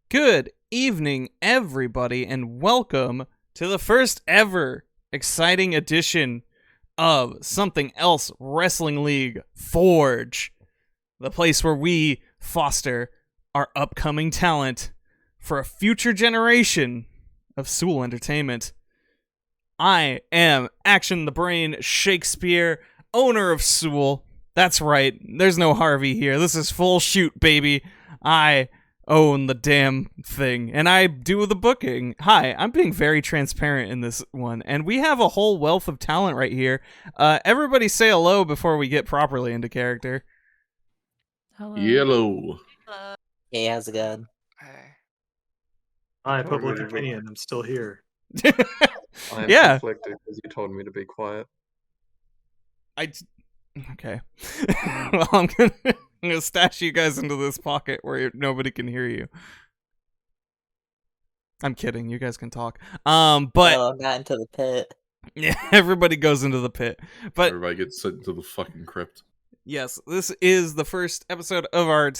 Good evening, everybody, and welcome to the first ever exciting edition of Something Else Wrestling League Forge, the place where we foster our upcoming talent for a future generation of SEWL entertainment. I am Action the Brain Shakespeare, owner of SEWL. That's right, there's no Harvey here. This is full shoot, baby. I own the damn thing, and I do the booking. Hi, I'm being very transparent in this one, and we have a whole wealth of talent right here. Everybody say hello before we get properly into character. Hello. Yellow. Hey, how's it going? Hi, public opinion. I'm still here. I am conflicted because you told me to be quiet. Okay. Well, I'm gonna stash you guys into this pocket where nobody can hear you. I'm kidding. You guys can talk. But no, not into the pit. Yeah, everybody goes into the pit. But everybody gets sent into the fucking crypt. Yes, this is the first episode of our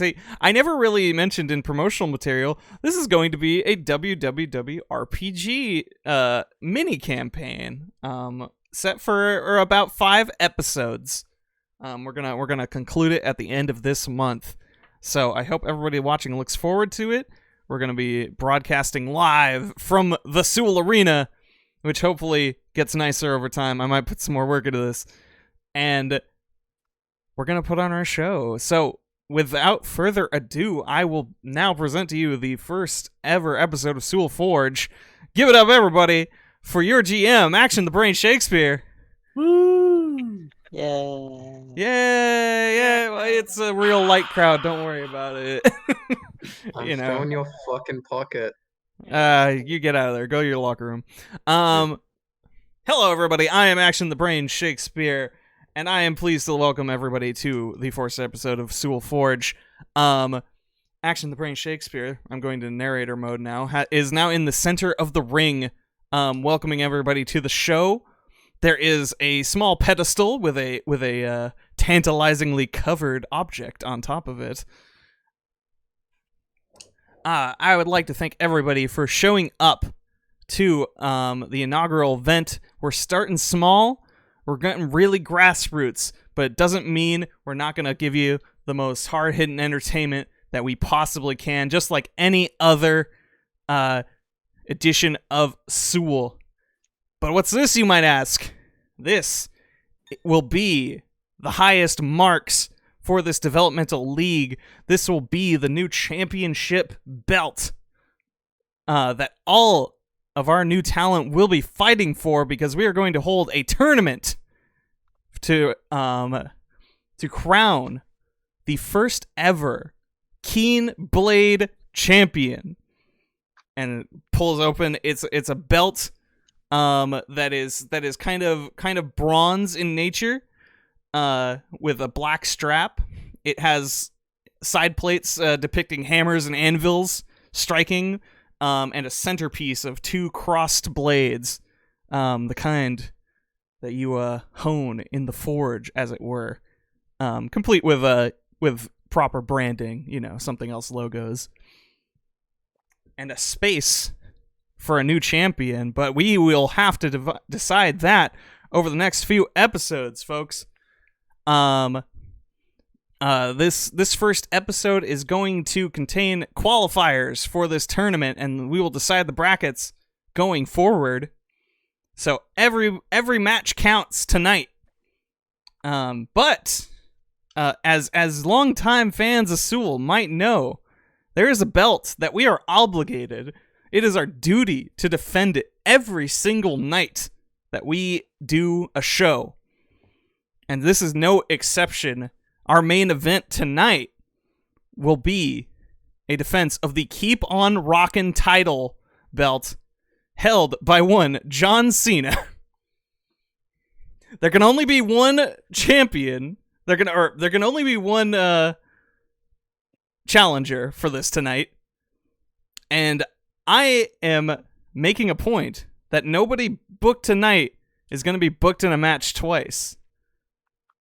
I never really mentioned in promotional material, this is going to be a WWW RPG mini campaign set for about 5 episodes. We're gonna conclude it at the end of this month. So I hope everybody watching looks forward to it. We're gonna be broadcasting live from the SEWL Arena, which hopefully gets nicer over time. I might put some more work into this. And we're going to put on our show. So, without further ado, I will now present to you the first ever episode of SEWL Forge. Give it up, everybody, for your GM, Action the Brain Shakespeare. Woo! Yeah. Yeah. Well, it's a real light crowd. Don't worry about it. I'm still in your fucking pocket. You get out of there. Go to your locker room. Hello, everybody. I am Action the Brain Shakespeare. And I am pleased to welcome everybody to the first episode of SEWL Forge. Action the Brain Shakespeare, I'm going to narrator mode now, is now in the center of the ring, welcoming everybody to the show. There is a small pedestal with a tantalizingly covered object on top of it. I would like to thank everybody for showing up to the inaugural event. We're starting small. We're getting really grassroots, but it doesn't mean we're not going to give you the most hard-hitting entertainment that we possibly can, just like any other edition of SEWL. But what's this, you might ask? This will be the highest marks for this developmental league. This will be the new championship belt that all of our new talent will be fighting for, because we are going to hold a tournament to crown the first ever Keen Blade champion. And it pulls open. It's a belt that is kind of bronze in nature, with a black strap. It has side plates depicting hammers and anvils striking. And a centerpiece of 2 crossed blades, the kind that you hone in the forge, as it were, complete with proper branding, Something Else logos, and a space for a new champion. But we will have to decide that over the next few episodes, folks. This first episode is going to contain qualifiers for this tournament, and we will decide the brackets going forward. So every match counts tonight. But as longtime fans of SEWL might know, there is a belt that we are obligated. It is our duty to defend it every single night that we do a show. And this is no exception. Our main event tonight will be a defense of the Keep On Rockin' title belt held by one John Cena. There can only be one champion. There can only be one challenger for this tonight. And I am making a point that nobody booked tonight is going to be booked in a match twice.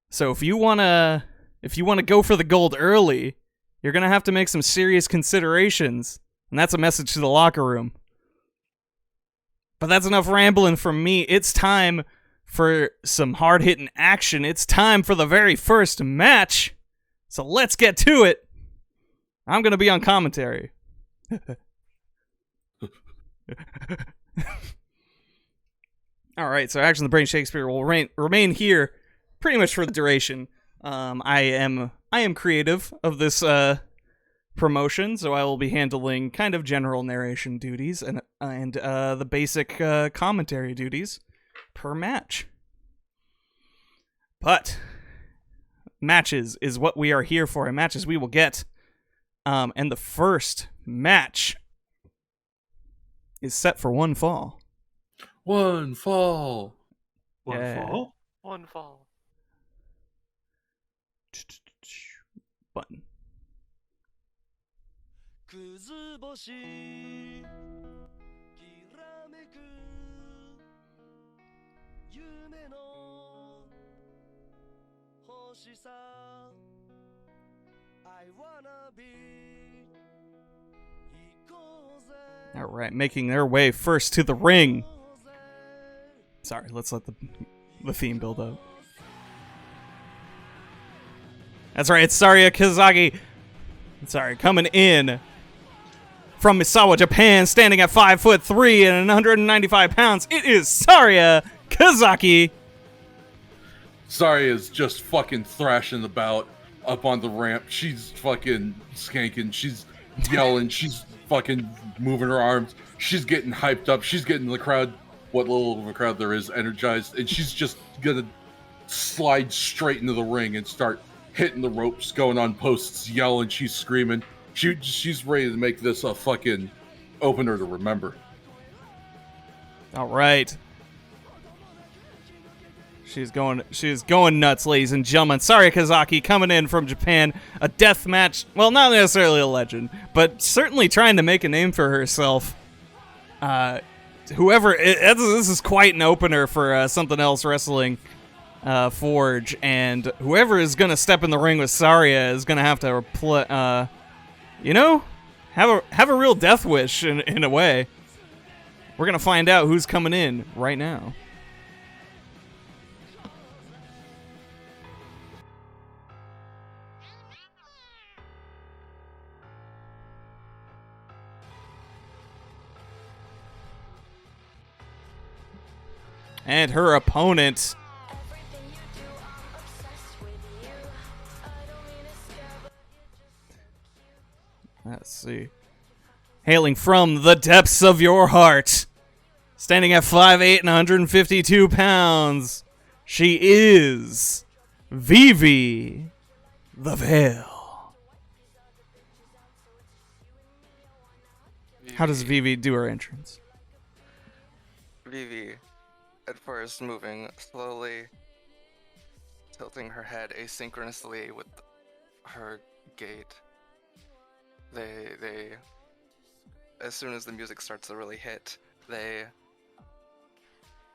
So if you want to go for the gold early, you're going to have to make some serious considerations And that's a message to the locker room. But that's enough rambling from me. It's time for some hard-hitting action. It's time for the very first match. So let's get to it. I'm going to be on commentary. All right, so Action the Brain Shakespeare will remain here pretty much for the duration. I am creative of this promotion, so I will be handling kind of general narration duties and the basic commentary duties per match. But matches is what we are here for, and matches we will get. And the first match is set for one fall. One fall. One Yeah. fall? One fall. Button. くず星きらめく夢の星さ I wanna be 行こうぜ All right, making their way first to the ring. Sorry, let's let the theme build up. That's right, it's Saria Kazagi. Sorry, coming in from Misawa, Japan, standing at 5'3" and 195 pounds. It is Saria Kazaki. Sorry is just fucking thrashing about up on the ramp. She's fucking skanking. She's yelling. She's fucking moving her arms. She's getting hyped up. She's getting the crowd, what little of a crowd there is, energized. And she's just gonna slide straight into the ring and start hitting the ropes, going on posts, yelling. She's screaming. She's ready to make this a fucking opener to remember. All right. She's going nuts, ladies and gentlemen. Saria Kazaki coming in from Japan. A death match. Well, not necessarily a legend, but certainly trying to make a name for herself. This is quite an opener for Something Else Wrestling Forge, and whoever is going to step in the ring with Saria is going to have to have a real death wish in a way. We're going to find out who's coming in right now. And her opponent, let's see, hailing from the depths of your heart, standing at 5'8" and 152 pounds, she is Vivi the Veil. How does Vivi do her entrance? Vivi, at first moving slowly, tilting her head asynchronously with her gait. They as soon as the music starts to really hit, they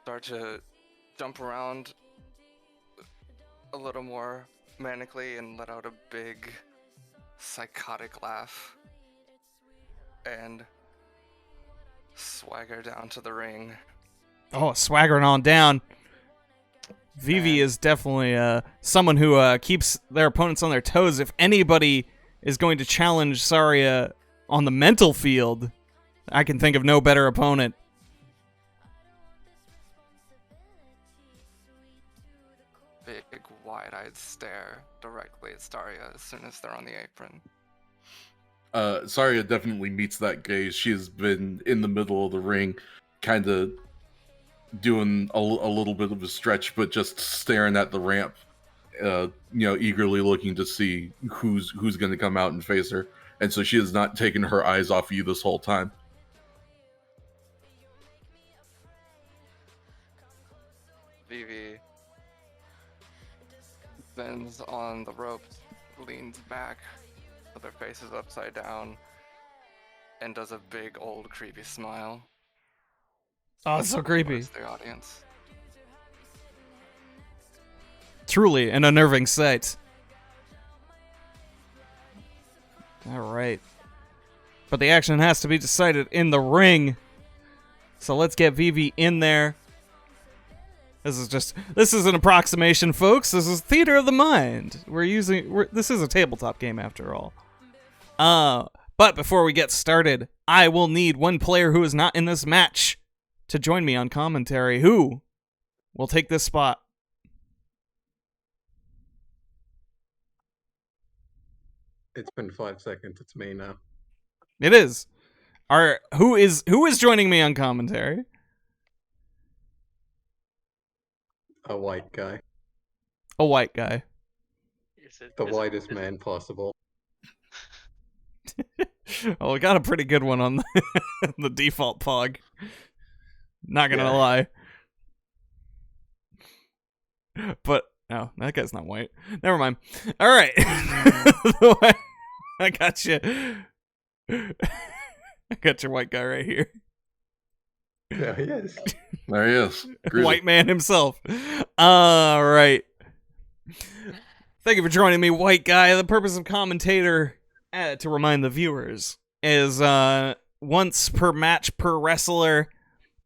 start to jump around a little more manically and let out a big psychotic laugh and swagger down to the ring. Oh, swaggering on down. Vivi is definitely someone who keeps their opponents on their toes. If anybody is going to challenge Saria on the mental field, I can think of no better opponent. Big, wide-eyed stare directly at Saria as soon as they're on the apron. Saria definitely meets that gaze. She has been in the middle of the ring, kind of doing a little bit of a stretch, but just staring at the ramp, eagerly looking to see who's going to come out and face her. And so she has not taken her eyes off you this whole time. Vivi bends on the ropes, leans back, with her face is upside down, and does a big old creepy smile. Oh, it's so creepy. Towards the audience. Truly an unnerving sight. All right. but the action has to be decided in the ring. So let's get Vivi in there. This is an approximation, folks. This is theater of the mind. This is a tabletop game after all. But before we get started, I will need one player who is not in this match to join me on commentary. Who will take this spot? It's been 5 seconds. It's me now. It is. Who is joining me on commentary? A white guy. A white guy. The whitest man possible. Oh, we got a pretty good one on the default pog. Not gonna lie. But no, that guy's not white. Never mind. All right. I got you. I got your white guy right here. There he is. There he is. White man himself. All right. Thank you for joining me, white guy. The purpose of commentator, to remind the viewers, is once per match per wrestler,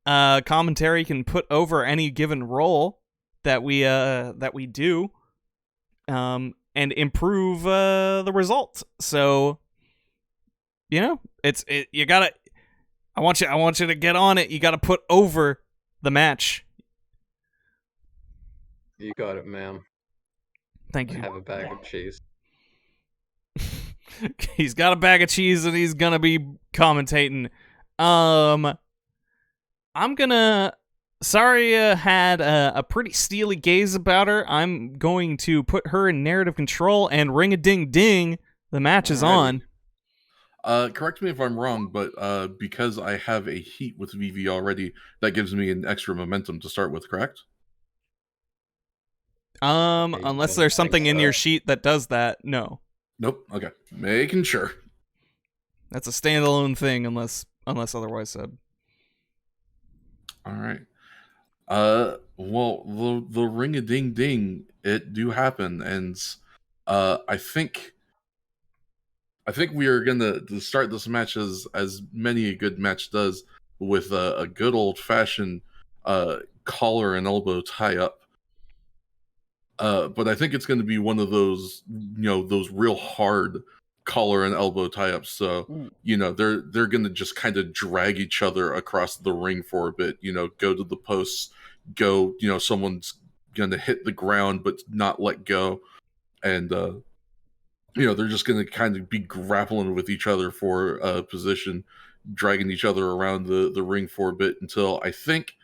commentary can put over any given role that we do, and improve the result. So, you know, you gotta. I want you to get on it. You gotta put over the match. You got it, ma'am. Thank you. I have a bag of cheese. He's got a bag of cheese and he's gonna be commentating. I'm gonna. Saria had a pretty steely gaze about her. I'm going to put her in narrative control and ring-a-ding-ding. The match is on. Correct me if I'm wrong, but because I have a heat with VV already, that gives me an extra momentum to start with, correct? Unless there's something in your sheet that does that, no. Nope. Okay. Making sure. That's a standalone thing unless otherwise said. All right. Well, the ring-a-ding-ding, it do happen, and I think we are gonna start this match as many a good match does, with a good old-fashioned collar and elbow tie-up. But I think it's going to be one of those, those real hard collar and elbow tie-ups. So, they're going to just kind of drag each other across the ring for a bit, go to the posts, someone's going to hit the ground but not let go. And, they're just going to kind of be grappling with each other for position, dragging each other around the ring for a bit until I think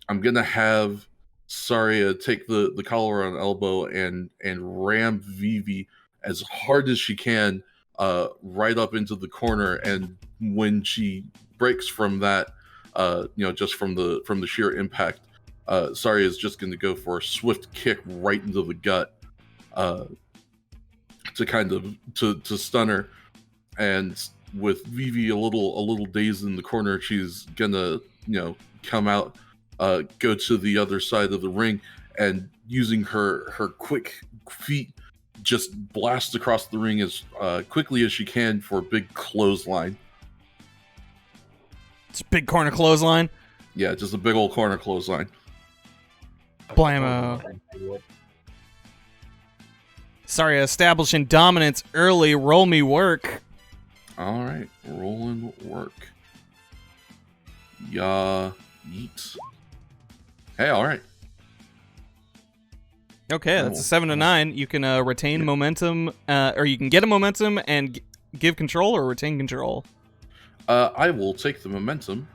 I'm going to have Saria take the collar on elbow and ram Vivi as hard as she can right up into the corner, and when she breaks from that, just from the sheer impact, Saria is just going to go for a swift kick right into the gut to kind of to stun her. And with Vivi a little dazed in the corner, she's gonna come out, go to the other side of the ring, and using her quick feet, just blast across the ring as quickly as she can for a big clothesline. It's a big corner clothesline. Yeah, just a big old corner clothesline. Blammo. Sorry, establishing dominance early. Roll me work. All right, rolling work. Yeah, yeet. Hey, all right. Okay, that's a 7 to 9. You can retain momentum, or you can get a momentum and give control, or retain control. I will take the momentum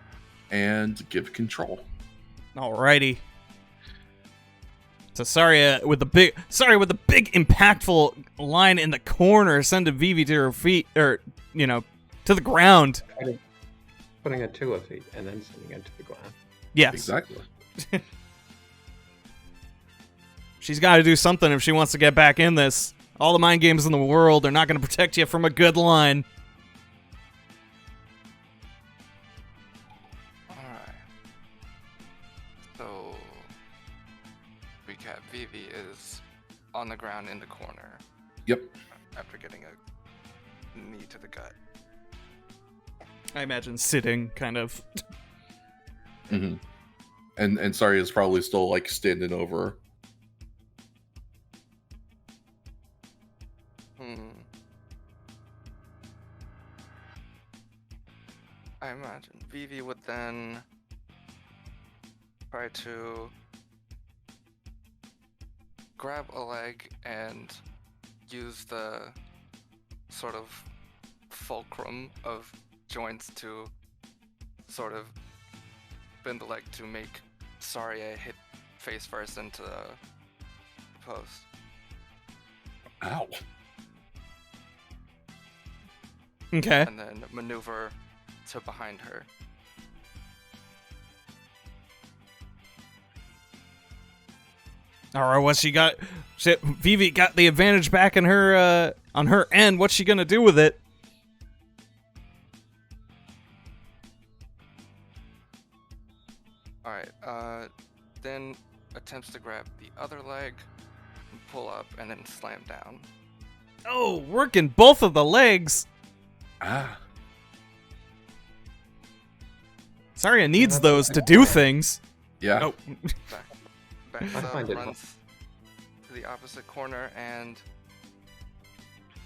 and give control. Alrighty. So Saria with the big impactful line in the corner, sending Vivi to her feet, or to the ground. Putting her to her feet and then sending her to the ground. Yes, Exactly. She's got to do something if she wants to get back in this. All the mind games in the world are not going to protect you from a good line. Alright. So, recap, Vivi is on the ground in the corner Yep. after getting a knee to the gut. I imagine sitting, kind of. Mm-hmm. And Saria is probably still like standing over her. I imagine Vivi would then try to grab a leg and use the sort of fulcrum of joints to sort of bend the leg to make Saria hit face first into the post. Ow. Okay. And then maneuver to behind her. All right, what's she got? Vivi got the advantage back in her on her end. What's she gonna do with it? Alright, then attempts to grab the other leg, pull up, and then slam down. Oh, working both of the legs. Ah. Saria needs those to do things. Yeah. Oh. Backs I up, find it runs to the opposite corner, and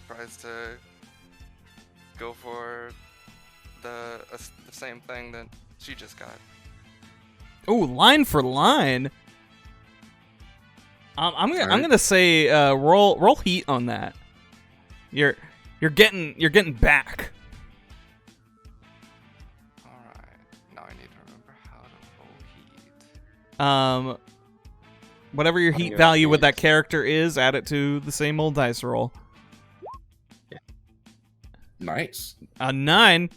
tries to go for the same thing that she just got. Oh, line for line. I'm gonna say roll heat on that. You're getting back. Alright, now I need to remember how to roll heat. Whatever your Putting heat your value with that FPS. character is, add it to the same old dice roll. Nice. A 9.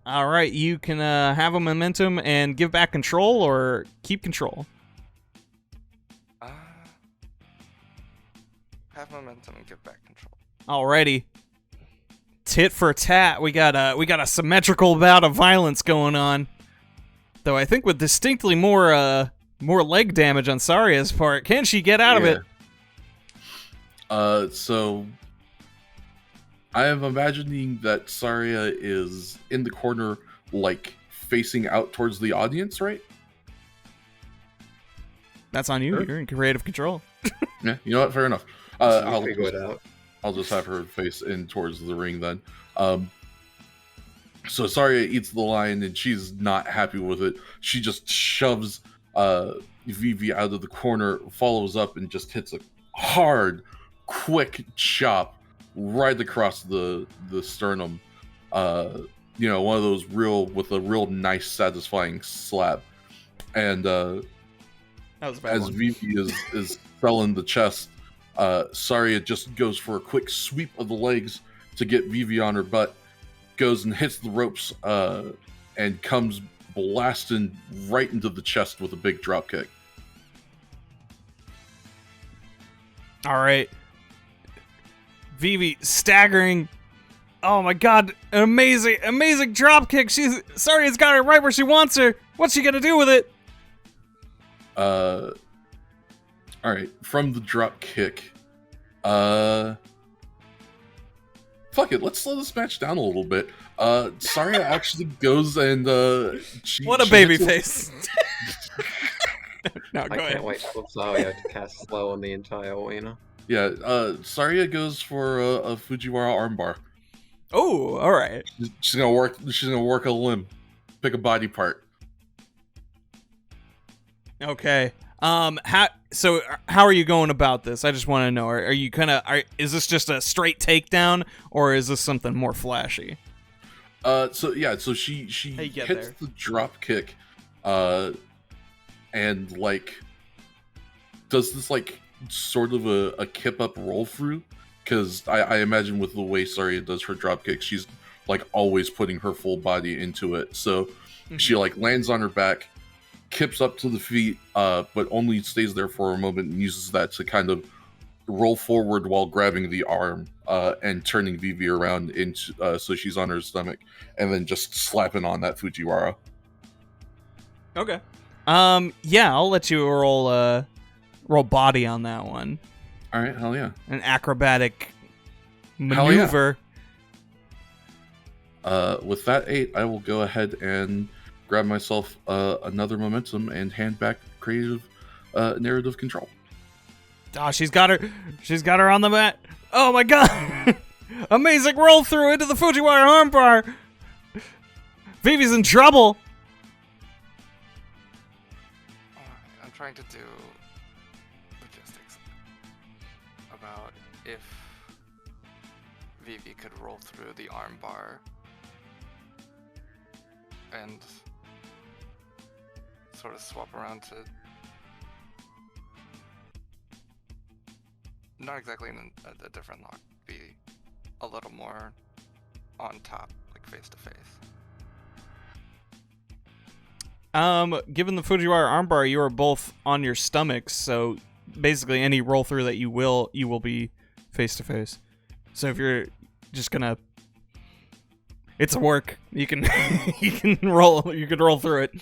All right, you can have a momentum and give back control, or keep control. Have momentum and give back control. Alrighty. Tit for tat, we got a symmetrical bout of violence going on. Though I think with distinctly more leg damage on Saria's part. Can she get out of it? So I am imagining that Saria is in the corner, like facing out towards the audience, right? That's on you. Sure. You're in creative control. Yeah, you know what? Fair enough. I'll figure it out. I'll just have her face in towards the ring then. So Saria eats the lion and she's not happy with it. She just shoves Vivi out of the corner, follows up, and just hits a hard, quick chop right across the sternum. You know, one of those with a real nice, satisfying slap. And That was a bad as one. Vivi is selling the chest, Saria just goes for a quick sweep of the legs to get Vivi on her butt, goes and hits the ropes, and comes blasting right into the chest with a big drop kick. All right. Vivi staggering. Oh my god, an amazing drop kick. Saria's got her right where she wants her. What's she gonna do with it? All right, from the drop kick, fuck it, let's slow this match down a little bit. Saria actually goes and What a she baby hits face. No, I go can't ahead. wait for Saria to cast slow on the entire arena. Saria goes for a Fujiwara armbar. Oh, all right. She's gonna work a limb, pick a body part. Okay. How are you going about this? I just want to know. Are you is this just a straight takedown, or is this something more flashy? So she How you get hits there? the drop kick, and like does this like sort of a kip up roll through, because I imagine with the way Saria does her drop kick, she's like always putting her full body into it. So she like lands on her back, kips up to the feet, but only stays there for a moment and uses that to kind of roll forward while grabbing the arm and turning Vivi around into so she's on her stomach, and then just slapping on that Fujiwara. Okay. Yeah, I'll let you roll body on that one. All right, hell yeah. An acrobatic Hell yeah. maneuver. With that 8, I will go ahead and grab myself another momentum and hand back creative narrative control. Oh, she's got her on the mat. Oh my god! Amazing roll through into the Fujiwara armbar. Vivi's in trouble. I'm trying to do logistics about if Vivi could roll through the armbar and sort of swap around to not exactly in a different lock, be a little more on top, like face to face. Given the Fujiwara armbar, you are both on your stomachs, so basically any roll through that you will be face to face. So if you're just gonna, it's a work. You can you can roll through it.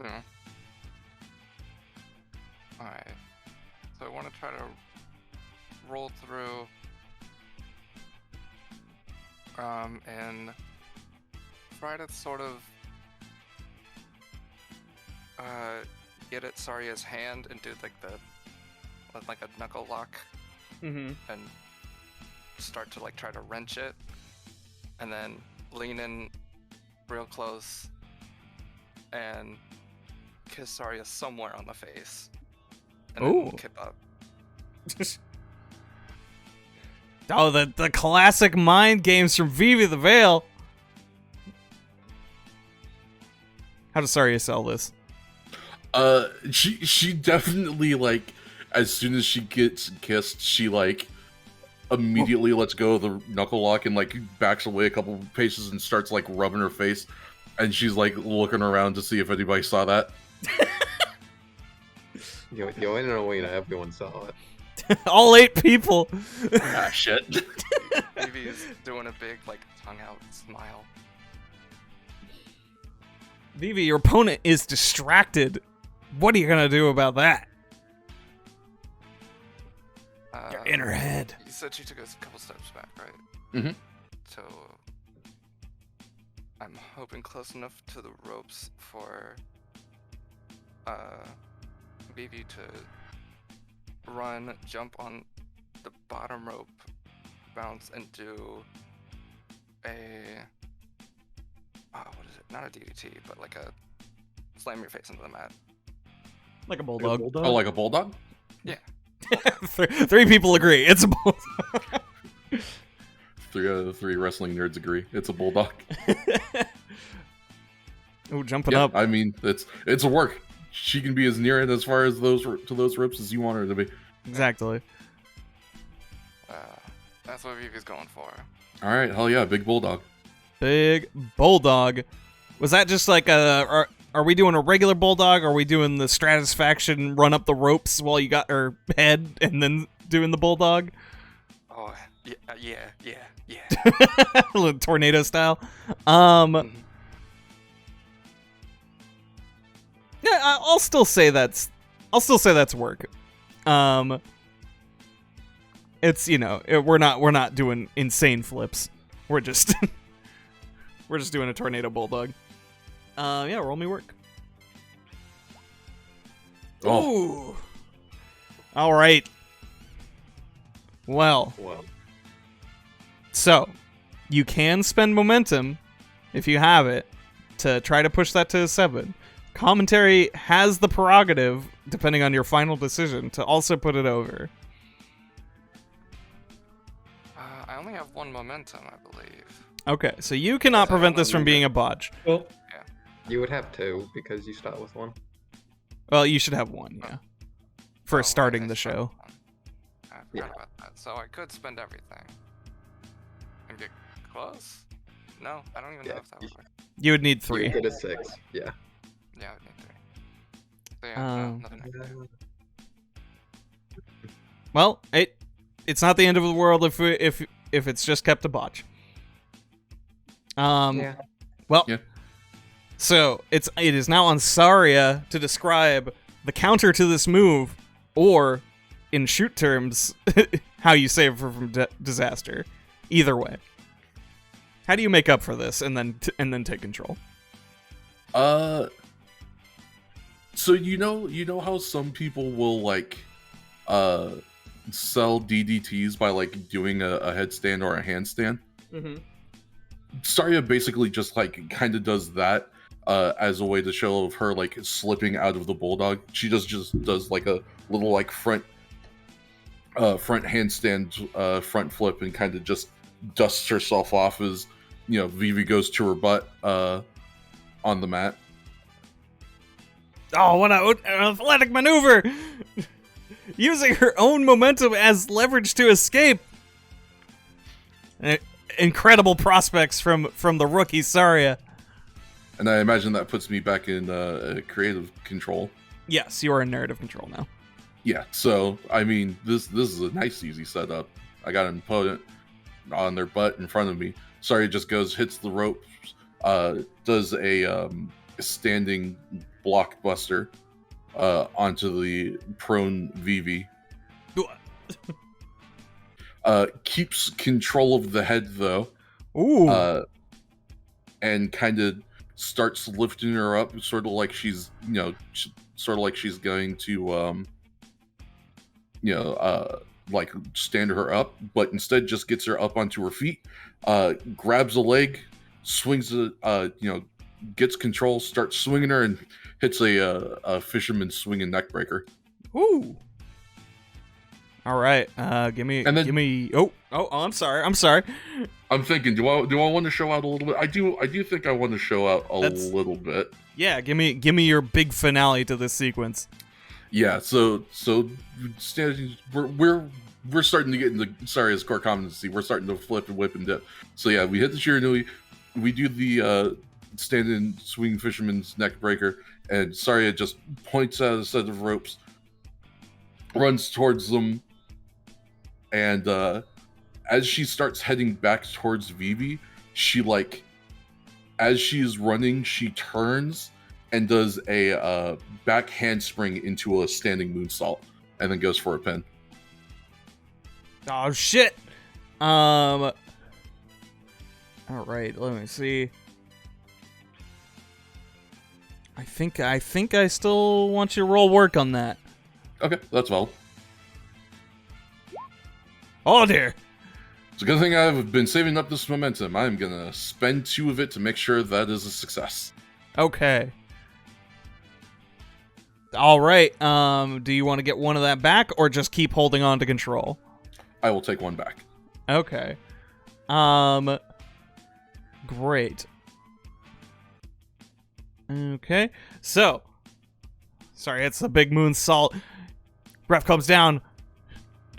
Yeah. Alright. So I want to try to roll through and try to sort of get at Saria's hand and do like a knuckle lock Mm-hmm. and start to like try to wrench it and then lean in real close and kiss Saria somewhere on the face and Ooh. then kip up. Oh, the classic mind games from Vivi the Veil. How does Saria sell this? She definitely, like, as soon as she gets kissed, she like immediately lets go of the knuckle lock and like backs away a couple paces and starts like rubbing her face, and she's like looking around to see if anybody saw that. Yo, in Arena, everyone saw it. All 8 people. Ah, shit. Vivi is doing a big like tongue out smile. Vivi, your opponent is distracted. What are you gonna do about that? You're in her head. You said she took a couple steps back, right? Mhm. So I'm hoping close enough to the ropes for Vivi to run, jump on the bottom rope, bounce, and do a what is it? Not a DDT, but like a slam your face into the mat. Like a bulldog. Oh, like a bulldog? Yeah. 3 people agree. It's a bulldog. 3 out of the 3 wrestling nerds agree. It's a bulldog. Oh, jumping Yeah, up. I mean, it's a work. She can be as near it as far as those ropes as you want her to be. Exactly. That's what Vivi's going for. All right, hell yeah, big bulldog. Big bulldog. Was that just like a? Are we doing a regular bulldog? Or are we doing the Stratisfaction run up the ropes while you got her head and then doing the bulldog? Oh yeah. Tornado style. Mhm. Yeah, I'll still say that's work. It's, you know, we're not doing insane flips. We're just doing a tornado bulldog. Yeah, roll me work. Oh. Ooh. All right. Well, so you can spend momentum if you have it to try to push that to a 7. Commentary has the prerogative, depending on your final decision, to also put it over. I only have 1 momentum, I believe. Okay, so you cannot prevent this from being a botch. Well, You would have 2 because you start with 1. Well, you should have 1, yeah. For Oh, starting I the spent show. 1. I forgot about that. So I could spend everything. And get close? No, I don't even know Yeah. if that would work. You would need You 3. get a 6. Yeah. Yeah, I would need 3. So yeah, nothing I can do. Well, it's not the end of the world if it's just kept a botch. Yeah. Well, Yeah. So it is now on Saria to describe the counter to this move, or in shoot terms, how you save her from disaster. Either way, How do you make up for this and then take control? So you know how some people will like sell DDTs by like doing a headstand or a handstand? Mm-hmm. Saria basically just like kind of does that as a way to show of her like slipping out of the bulldog. She just does like a little like front handstand front flip and kind of just dusts herself off as Vivi goes to her butt on the mat. Oh, what an athletic maneuver! Using her own momentum as leverage to escape. Incredible prospects from the rookie Saria. And I imagine that puts me back in creative control. Yes, you are in narrative control now. Yeah, so I mean, this is a nice, easy setup. I got an opponent on their butt in front of me. Saria just goes, hits the ropes, does a standing blockbuster onto the prone Vivi. Keeps control of the head though. Ooh. And kind of starts lifting her up, sort of like she's going to like stand her up, but instead just gets her up onto her feet, grabs a leg, swings it, gets control, starts swinging her, and hits a fisherman's swinging neck breaker. Ooh. All right. Give me. Oh, I'm sorry. I'm thinking, do I want to show out a little bit? I do think I want to show out a little bit. Yeah. Give me your big finale to this sequence. Yeah. So we're starting to get into Saria's core competency. We're starting to flip and whip and dip. So yeah, we hit the Shiranui. We do the stand-in swing fisherman's neck breaker, and Saria just points at a set of ropes, runs towards them, and as she starts heading back towards Vivi, she as she's running, she turns and does a back handspring into a standing moonsault, and then goes for a pin. Oh shit. All right, let me see. I think I still want you to roll work on that. Okay, that's well. Oh dear. It's a good thing I've been saving up this momentum. I'm gonna spend 2 of it to make sure that is a success. Okay. All right. Do you want to get one of that back, or just keep holding on to control? I will take 1 back. Okay. Great. Okay. So, sorry, it's the big moonsault. Ref comes down.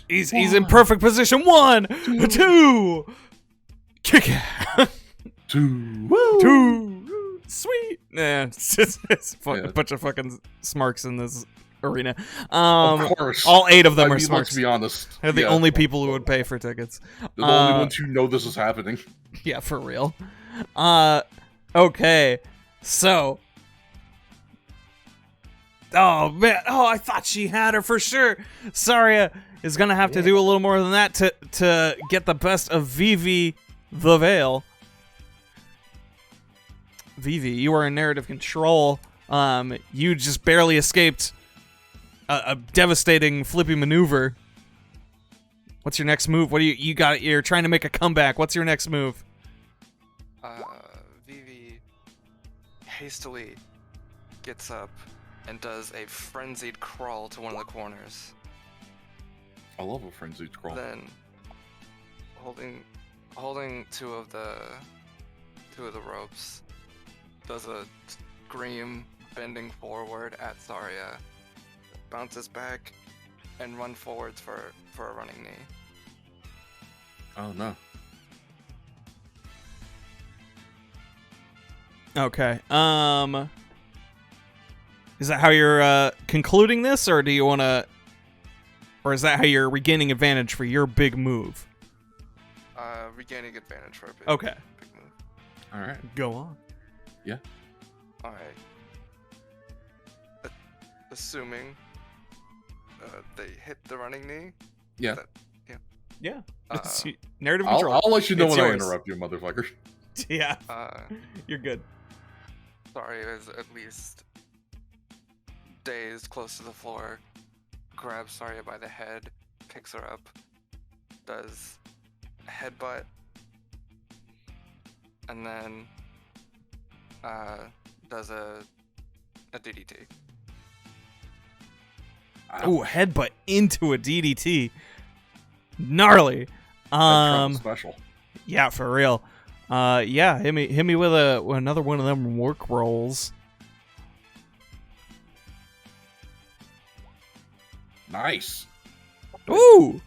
He's in perfect position. 1, 2. Kick it. 2. Woo. 2. Sweet. Nah, it's a bunch of fucking smarks in this arena. Of course. All 8 of them are smarks. Let's be honest. They're the only people who would pay for tickets. They're the only ones who know this is happening. Yeah, for real. Okay. So. Oh, man. Oh, I thought she had her for sure. Saria is going to have to do a little more than that to get the best of Vivi the Veil. Vivi, you are in narrative control. You just barely escaped a devastating flippy maneuver. What's your next move? What do you got? You're trying to make a comeback. What's your next move? Vivi hastily gets up and does a frenzied crawl to one of the corners. I love a frenzied crawl. Then, holding two of the ropes, does a scream, bending forward at Saria, bounces back, and run forwards for a running knee. Oh no. Okay. Is that how you're concluding this, or do you want to, or is that how you're regaining advantage for your big move? Regaining advantage for a big move. All right. Go on. Yeah. All right. Assuming they hit the running knee. Yeah. Yeah. Uh, Narrative control. I'll let you know It's when I yours. interrupt you, motherfucker. Yeah, Uh, you're good. Zarya is at least dazed, close to the floor, grabs Zarya by the head, picks her up, does a headbutt, and then does a DDT. Ooh, headbutt into a DDT. Gnarly. Special. Yeah, for real. Yeah, hit me with another one of them work rolls. Nice. Ooh,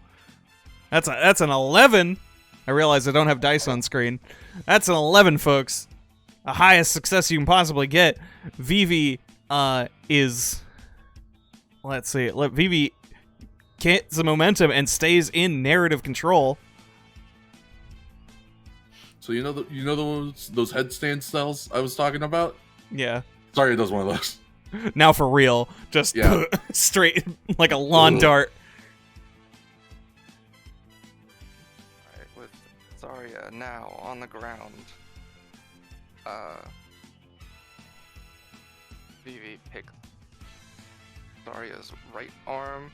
that's an 11. I realize I don't have dice on screen. That's an 11, folks. The highest success you can possibly get. Vivi is. Let's see. Vivi gets the momentum and stays in narrative control. So you know those headstand styles I was talking about? Yeah. Sorry, it does one of those. Now for real, just Yeah. straight like a lawn dart. Alright, with Zarya now on the ground, Vivi picks Zarya's right arm,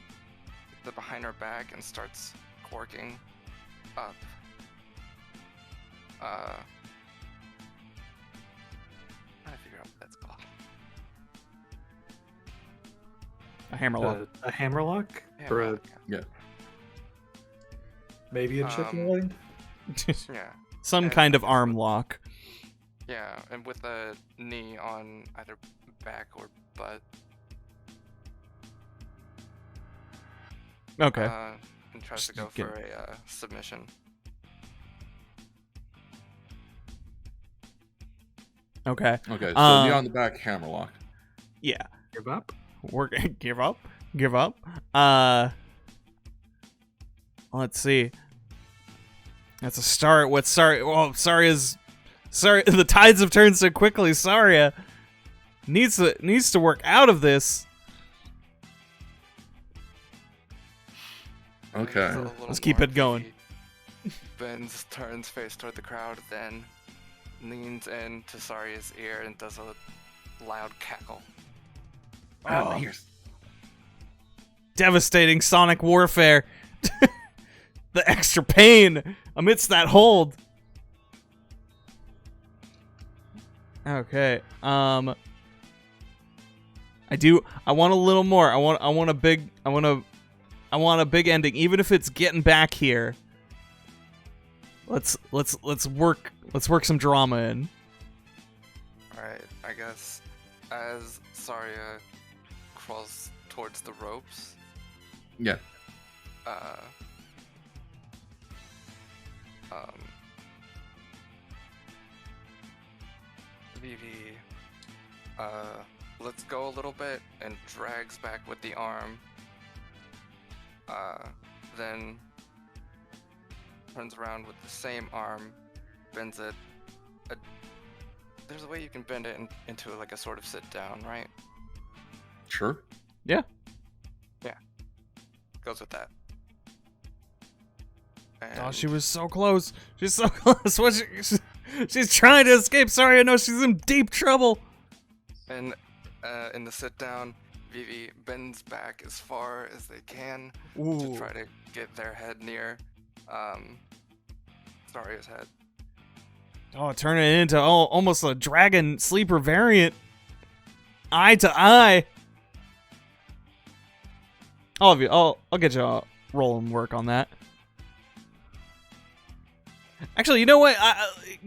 the behind her back, and starts corking up. Trying to figure out what that's called. A hammerlock. A hammerlock? Or a, Yeah. maybe a chicken leg? Yeah, Some and- kind of arm lock. yeah, and with a knee on either back or butt. Okay. And tries to Just go get- for a submission. Okay. Okay, so knee on the back, hammerlock. Yeah. Give up? We're give up. Let's see. That's a start with sorry. Oh, sorry. The tides have turned so quickly. Zarya needs to work out of this. Okay. A little Let's keep more it going. Vivi bends, turns face toward the crowd, then leans into Zarya's ear and does a loud cackle. Oh. Here's Devastating sonic warfare. The extra pain amidst that hold. Okay. I want a little more. I want a big ending, even if it's getting back here. Let's work some drama in. Alright, I guess as Zarya crawls towards the ropes, yeah. Vivi lets go a little bit and drags back with the arm. Then turns around with the same arm, bends it. There's a way you can bend it into like a sort of sit down, right? Sure. Yeah. Goes with that. Oh, And she was so close. She's so close. She's trying to escape. Sorry, I know she's in deep trouble. And in the sit down, Vivi bends back as far as they can to Ooh. try to get their head near Zarya's head. Oh, turning it into almost a dragon sleeper variant. Eye to eye. All of you, I'll get you a roll and work on that. Actually, you know what?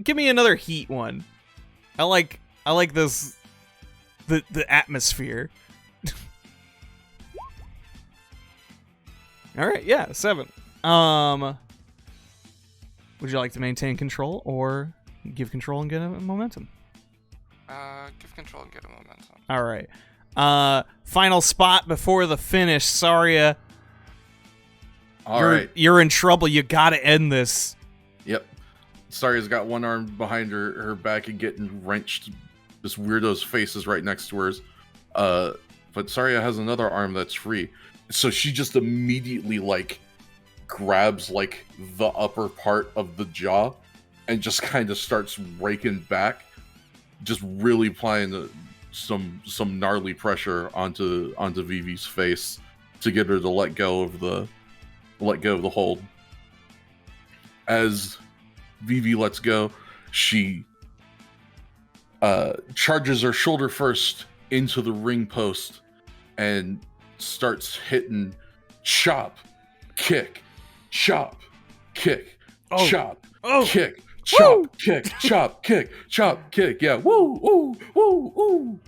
Give me another heat one. I like this. The atmosphere. All right, yeah, 7. Would you like to maintain control or give control and get a momentum? Give control and get a momentum. All right. Final spot before the finish. Zarya, All right. you're in trouble. You gotta end this. Yep. Zarya's got one arm behind her back and getting wrenched. This weirdo's face is right next to hers. But Zarya has another arm that's free. So she just immediately grabs the upper part of the jaw and just kind of starts raking back, just really applying some gnarly pressure onto Vivi's face to get her to let go of the hold. As Vivi lets go, she charges her shoulder first into the ring post and starts hitting chop, kick, chop, kick, chop, kick, chop, kick, chop, kick, chop, kick. Yeah, woo, woo, woo, woo.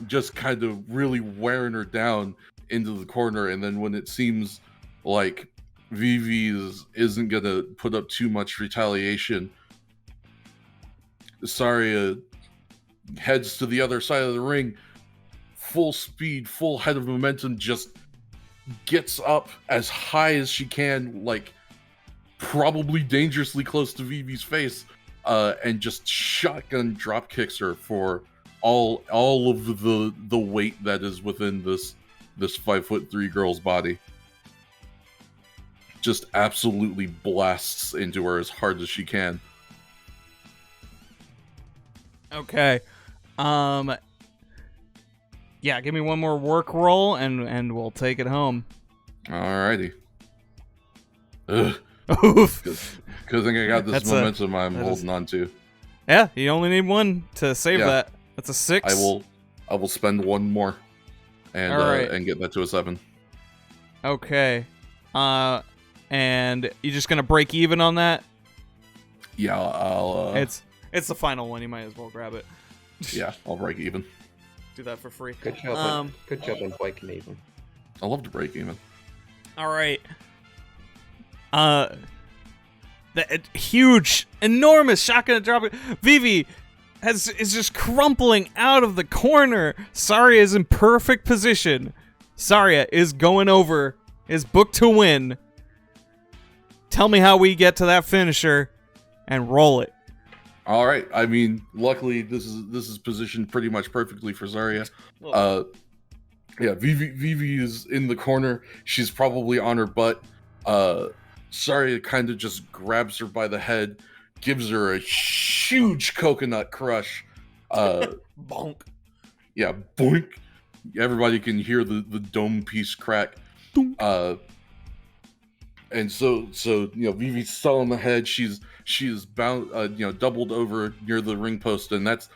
Just kind of really wearing her down into the corner, and then when it seems like Vivi isn't gonna put up too much retaliation, Saria heads to the other side of the ring, full speed, full head of momentum, just gets up as high as she can, like probably dangerously close to Vivi's face, and just shotgun drop kicks her for all of the weight that is within this 5'3" girl's body. Just absolutely blasts into her as hard as she can. Okay. Yeah, give me one more work roll and we'll take it home. Alrighty. Oof. Because I think I got this momentum I'm holding on to. Yeah, you only need one to save that. That's a 6. I will spend one more and and get that to a 7. Okay. And you just gonna break even on that? Yeah, I'll It's the final one, you might as well grab it. Yeah, I'll break even. Do that for free. Good job on breaking even. I love to break even. Alright. The huge, enormous shotgun drop. Vivi is just crumpling out of the corner. Saria is in perfect position. Saria is going over, is booked to win. Tell me how we get to that finisher and roll it. All right. I mean, luckily this is positioned pretty much perfectly for Zarya. Yeah, Vivi is in the corner. She's probably on her butt. Zarya kind of just grabs her by the head, gives her a huge coconut crush. Bonk. Yeah, boink. Everybody can hear the dome piece crack. And so Vivi's still on the head. She's bound, doubled over near the ring post, and that's,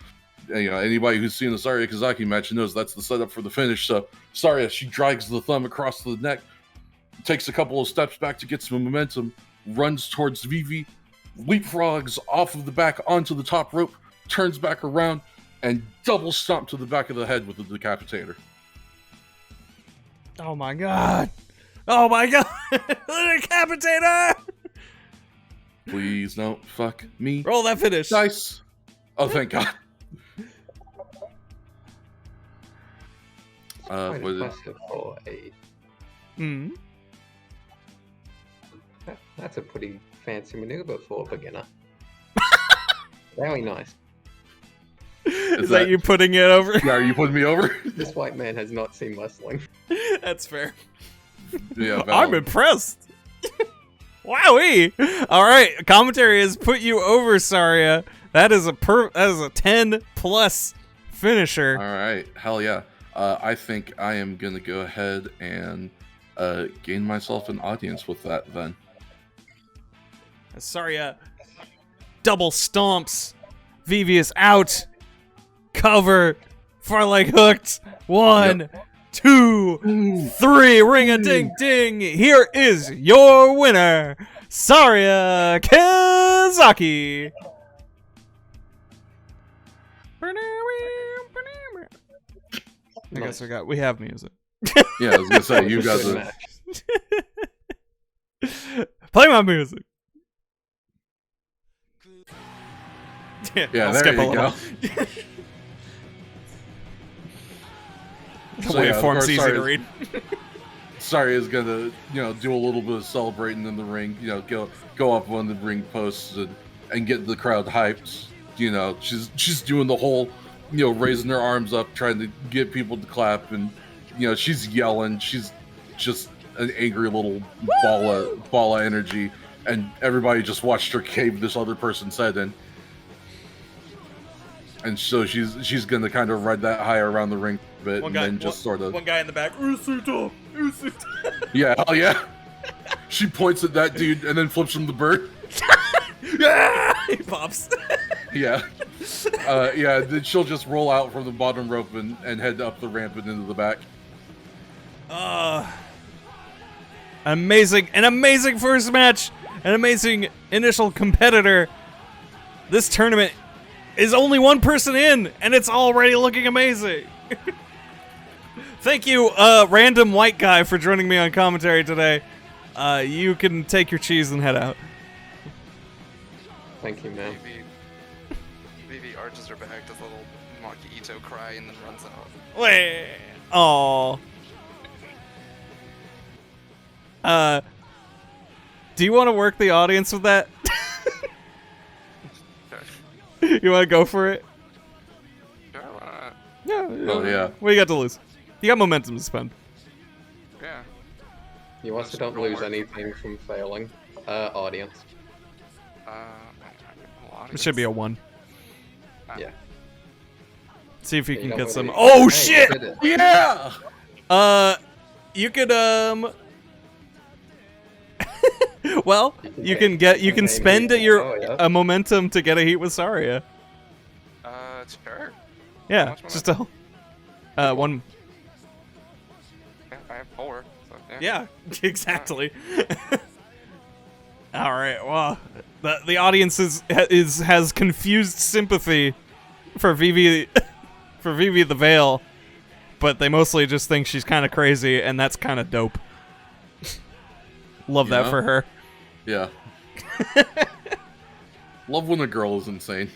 anybody who's seen the Saria Kazaki match knows that's the setup for the finish. So Saria, she drags the thumb across the neck, takes a couple of steps back to get some momentum, runs towards Vivi, leapfrogs off of the back onto the top rope, turns back around, and double stomp to the back of the head with the decapitator. Oh my god! Oh my god! The decapitator! Please don't fuck me. Roll that finish. Nice. Oh, thank God. Quite impressive for that's a pretty fancy maneuver for a beginner. Very nice. Is that you putting it over? Yeah, are you putting me over? This white man has not seen wrestling. That's fair. Yeah, I'm impressed. Wowee! All right, commentary has put you over, Saria. That is a 10+ finisher. All right, hell yeah. I think I am gonna go ahead and gain myself an audience with that then. Saria double stomps. Vivi is out. Cover. Far leg hooked. 1, 2, 3. Ring a ding ding. Here is your winner, Saria Kazaki. I guess we have music. Yeah, I was gonna say you guys are. Play my music. Yeah, there you go. The waveform's easy to read. Sorry is gonna, do a little bit of celebrating in the ring. Go up on the ring posts and get the crowd hyped. She's doing the whole, raising her arms up, trying to get people to clap, and she's yelling. She's just an angry little ball of energy. and everybody just watched her cave this other person's head in. And so she's gonna kind of ride that high around the ring a bit, and then just sort of one guy in the back. Usuto, Usuto. yeah, hell yeah. She points at that dude and then flips him the bird. Yeah, he pops. Yeah. Yeah, then she'll just roll out from the bottom rope and head up the ramp and into the back. An amazing first match, an amazing initial competitor. This tournament is only one person in, and it's already looking amazing. Thank you, random white guy, for joining me on commentary today. You can take your cheese and head out. Thank you, man. Vivi arches her back, does a little Maki Ito cry, and then runs out. Wait. Aww. Do you want to work the audience with that? You want to go for it? Sure, why not? Yeah. Oh, yeah. What do you got to lose? You got momentum to spend. Yeah. You also don't lose anything from failing. Audience. It should be a 1. Yeah. See if you You can don't get some. really- Oh Hey, shit! did it. Yeah! You could well, you can spend your Oh, yeah. momentum to get a heat with Saria. Sure. Yeah, much just a one. Yeah, I have 4. So, Yeah, exactly. All right. Well, the audience has confused sympathy for Vivi for Vivi the Veil, but they mostly just think she's kind of crazy, and that's kind of dope. Love that Yeah. for her. Yeah. Love when a girl is insane.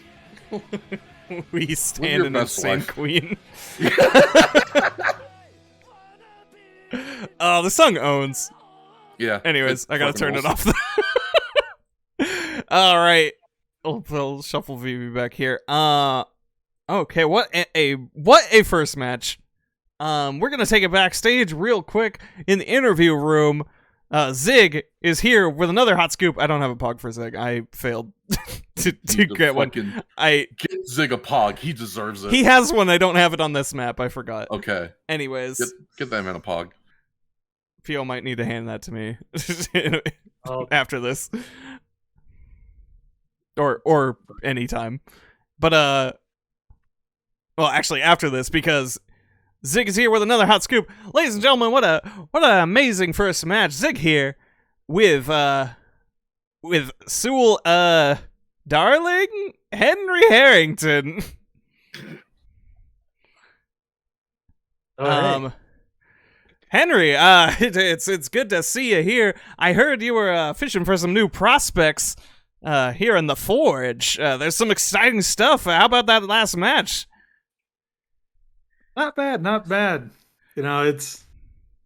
We stand your an best insane life. queen. Oh, the song owns. Yeah. Anyways, it I gotta fucking turn it rules. off. All right, we'll shuffle Vivi back here. Okay, what a first match. We're gonna take it backstage real quick in the interview room. Zig is here with another hot scoop. I don't have a pog for Zig. I failed to Need to get one. fucking I Get Zig a pog. He deserves it. he has one. I don't have it on this map. I forgot. Okay. Anyways, Get that man a pog. Pio might need to hand that to me Oh. after this, or anytime. But well, actually after this, because Zig is here with another hot scoop, ladies and gentlemen. What an amazing first match. Zig here with SEWL darling Henry Harrington. Oh, hey. Henry, it's good to see you here. I heard you were fishing for some new prospects here in the Forge. There's some exciting stuff. How about that last match? Not bad, not bad. You know, it's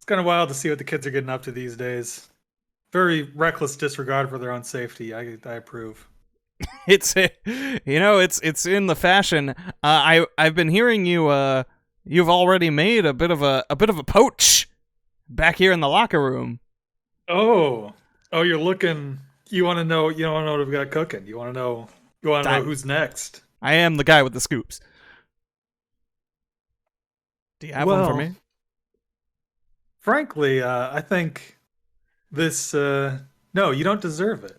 kind of wild to see what the kids are getting up to these days. Very reckless disregard for their own safety. I approve. It's it's in the fashion. I've been hearing you've already made a bit of a poach back here in the locker room. Oh, you're looking. You want to know? You don't know what we've got cooking. You want to know? You want to know who's next? I am the guy with the scoops. Do you have one for Well, me? Frankly, I think this. No, you don't deserve it.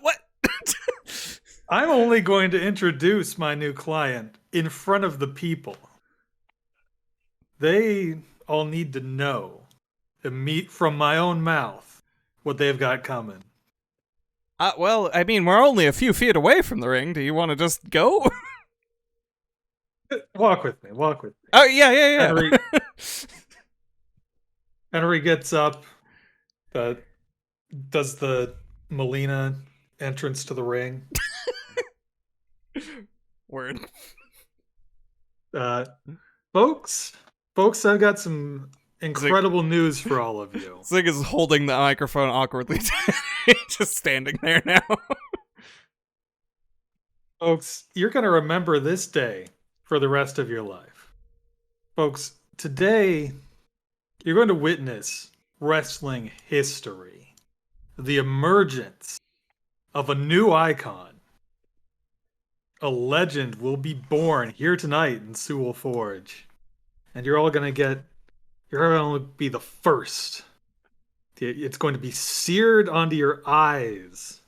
What? I'm only going to introduce my new client in front of the people. They all need to know, from my own mouth, what they've got coming. Well, I mean, we're only a few feet away from the ring. Do you want to just go? Walk with me. Walk with me. Oh, yeah. Henry, Henry gets up, does the Melina entrance to the ring. Word. Folks, I've got some incredible news for all of you. Zig is holding the microphone awkwardly, just standing there now. Folks, you're going to remember this day for the rest of your life. Folks, today you're going to witness wrestling history. The emergence of a new icon. A legend will be born here tonight in SEWL Forge. And you're all going to be the first. It's going to be seared onto your eyes.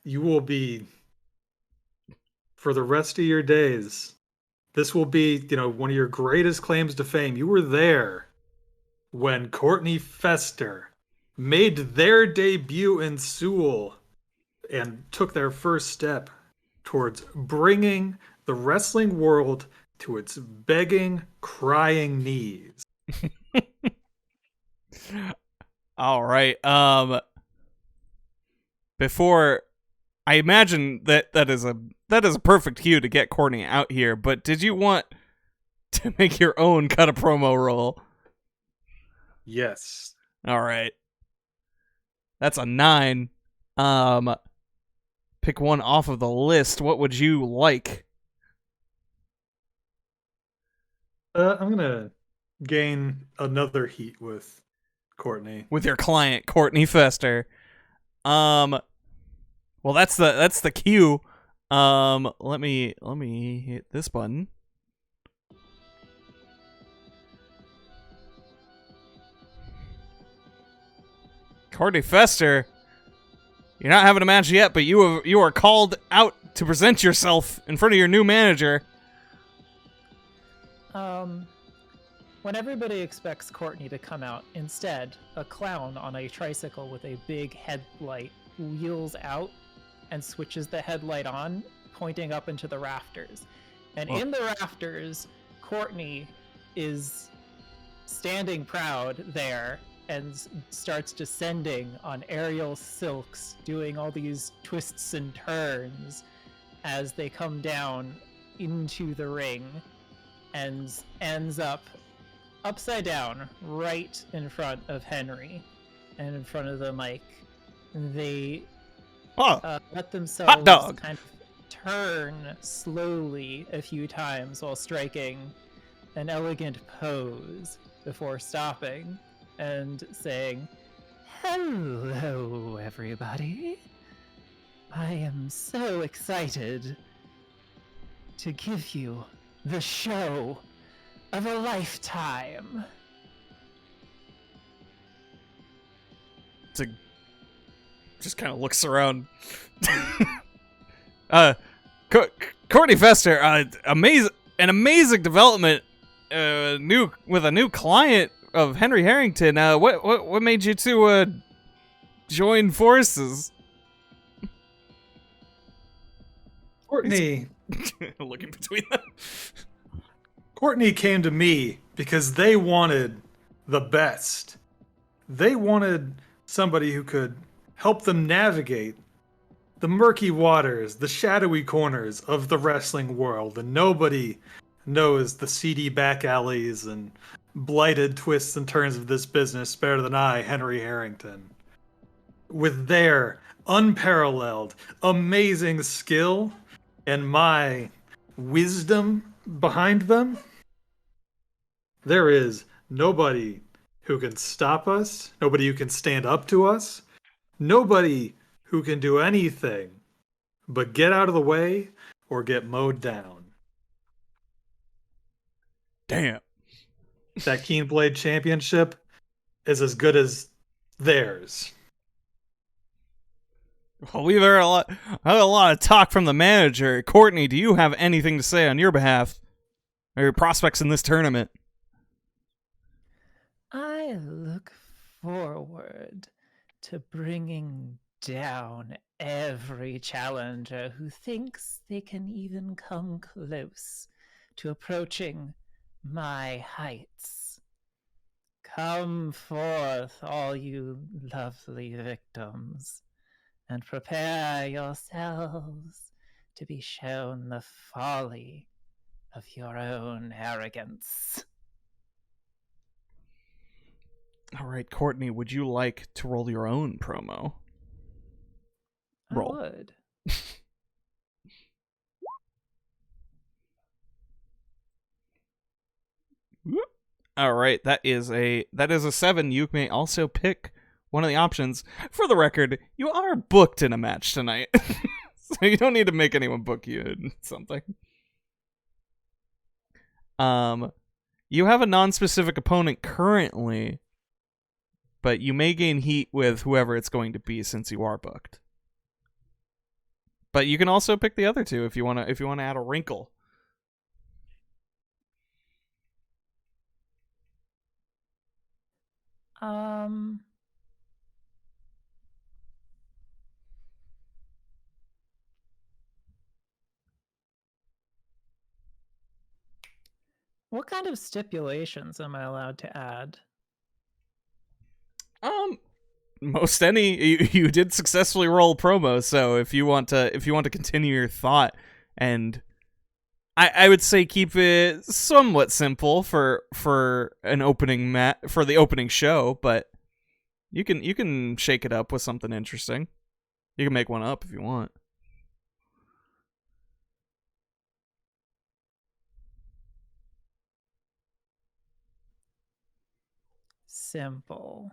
You will be, for the rest of your days, this will be, one of your greatest claims to fame. You were there when Courtney Fester made their debut in SEWL and took their first step towards bringing the wrestling world to its begging, crying knees. All right. Before I imagine that is a perfect cue to get Courtney out here, but did you want to make your own cut a promo roll? Yes. All right. That's a 9. Pick one off of the list. What would you like? I'm gonna gain another heat with Courtney. With your client, Courtney Fester. Well, that's the cue. Let me hit this button. Courtney Fester, you're not having a match yet, but you are called out to present yourself in front of your new manager. When everybody expects Courtney to come out, instead, a clown on a tricycle with a big headlight wheels out and switches the headlight on, pointing up into the rafters. And in the rafters, Courtney is standing proud there and starts descending on aerial silks, doing all these twists and turns as they come down into the ring, and ends up upside down right in front of Henry and in front of the mic. They let themselves Hot dog. kind of turn slowly a few times while striking an elegant pose before stopping and saying, "Hello, everybody. I am so excited to give you the show of a lifetime." Just kind of looks around. Courtney Fester, an amazing development. With a new client of Henry Harrington. What made you two join forces? Courtney. Looking between them. Courtney came to me because they wanted the best. They wanted somebody who could help them navigate the murky waters, the shadowy corners of the wrestling world, and nobody knows the seedy back alleys and blighted twists and turns of this business better than I, Henry Harrington. With their unparalleled, amazing skill and my wisdom behind them, there is nobody who can stop us, nobody who can stand up to us, nobody who can do anything but get out of the way or get mowed down. Damn. That Keen Blade Championship is as good as theirs. Well, we've heard a lot of talk from the manager. Courtney, do you have anything to say on your behalf or your prospects in this tournament? I look forward to bringing down every challenger who thinks they can even come close to approaching my heights. Come forth, all you lovely victims, and prepare yourselves to be shown the folly of your own arrogance. All right, Courtney, would you like to roll your own promo? Roll. I would. All right, that is a 7. You may also pick one of the options. For the record, you are booked in a match tonight, so you don't need to make anyone book you in something. You have a non-specific opponent currently, but you may gain heat with whoever it's going to be since you are booked. But you can also pick the other two if you want to add a wrinkle. What kind of stipulations am I allowed to add? Most any. You did successfully roll promo, so if you want to continue your thought, and I would say keep it somewhat simple for an opening for the opening show, but you can shake it up with something interesting. You can make one up if you want. Simple.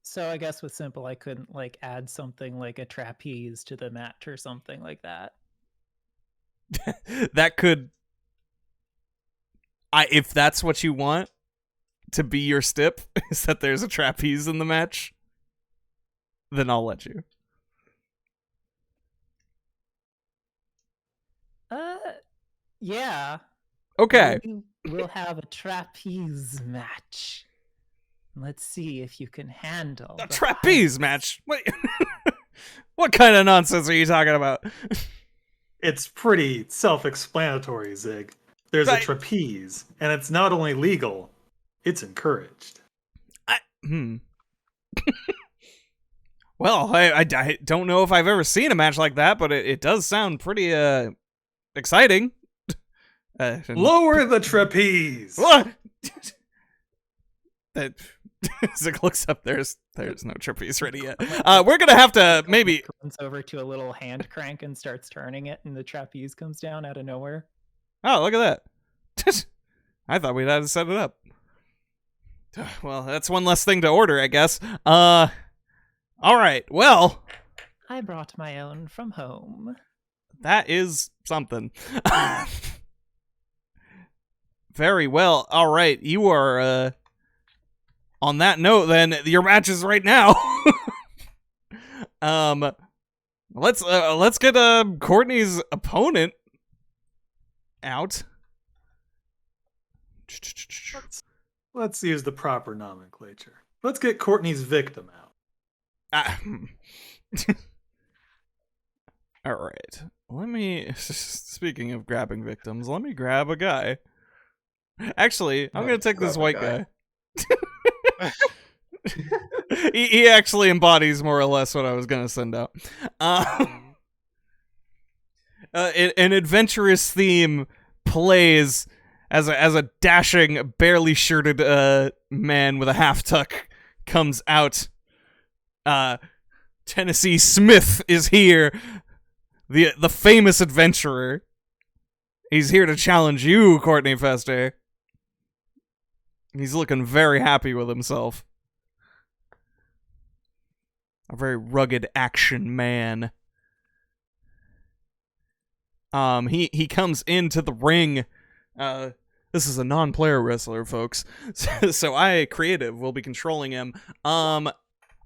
So I guess with simple, I couldn't like add something like a trapeze to the match or something like that. That could, if that's what you want to be your stip, is that there's a trapeze in the match, then I'll let you. Yeah. Okay. We'll have a trapeze match. Let's see if you can handle A the trapeze heights. match? Wait. What kind of nonsense are you talking about? It's pretty self-explanatory, Zig. There's a Right. trapeze, and it's not only legal, it's encouraged. Well, I don't know if I've ever seen a match like that, but it does sound pretty exciting. Lower the trapeze! What? That Zig looks up. There's no trapeze ready yet. We're gonna have to maybe Runs over to a little hand crank and starts turning it, and the trapeze comes down out of nowhere. Oh, look at that. I thought we'd have to set it up. Well, that's one less thing to order, I guess. All right. Well, I brought my own from home. that is something. Very well. All right. You are, on that note, then, your match is right now. Let's get Courtney's opponent out. Let's use the proper nomenclature. Let's get Courtney's victim out. All right. Let me. Speaking of grabbing victims, let me grab a guy. Actually, I'm gonna take this grab a white guy. guy. he actually embodies more or less what I was gonna send out. An adventurous theme plays as a dashing, barely shirted man with a half tuck comes out. Tennessee Smith is here, the famous adventurer. He's here to challenge you, Courtney Fester. He's looking very happy with himself. A very rugged action man. He comes into the ring. This is a non-player wrestler, folks. So I, creative, will be controlling him. On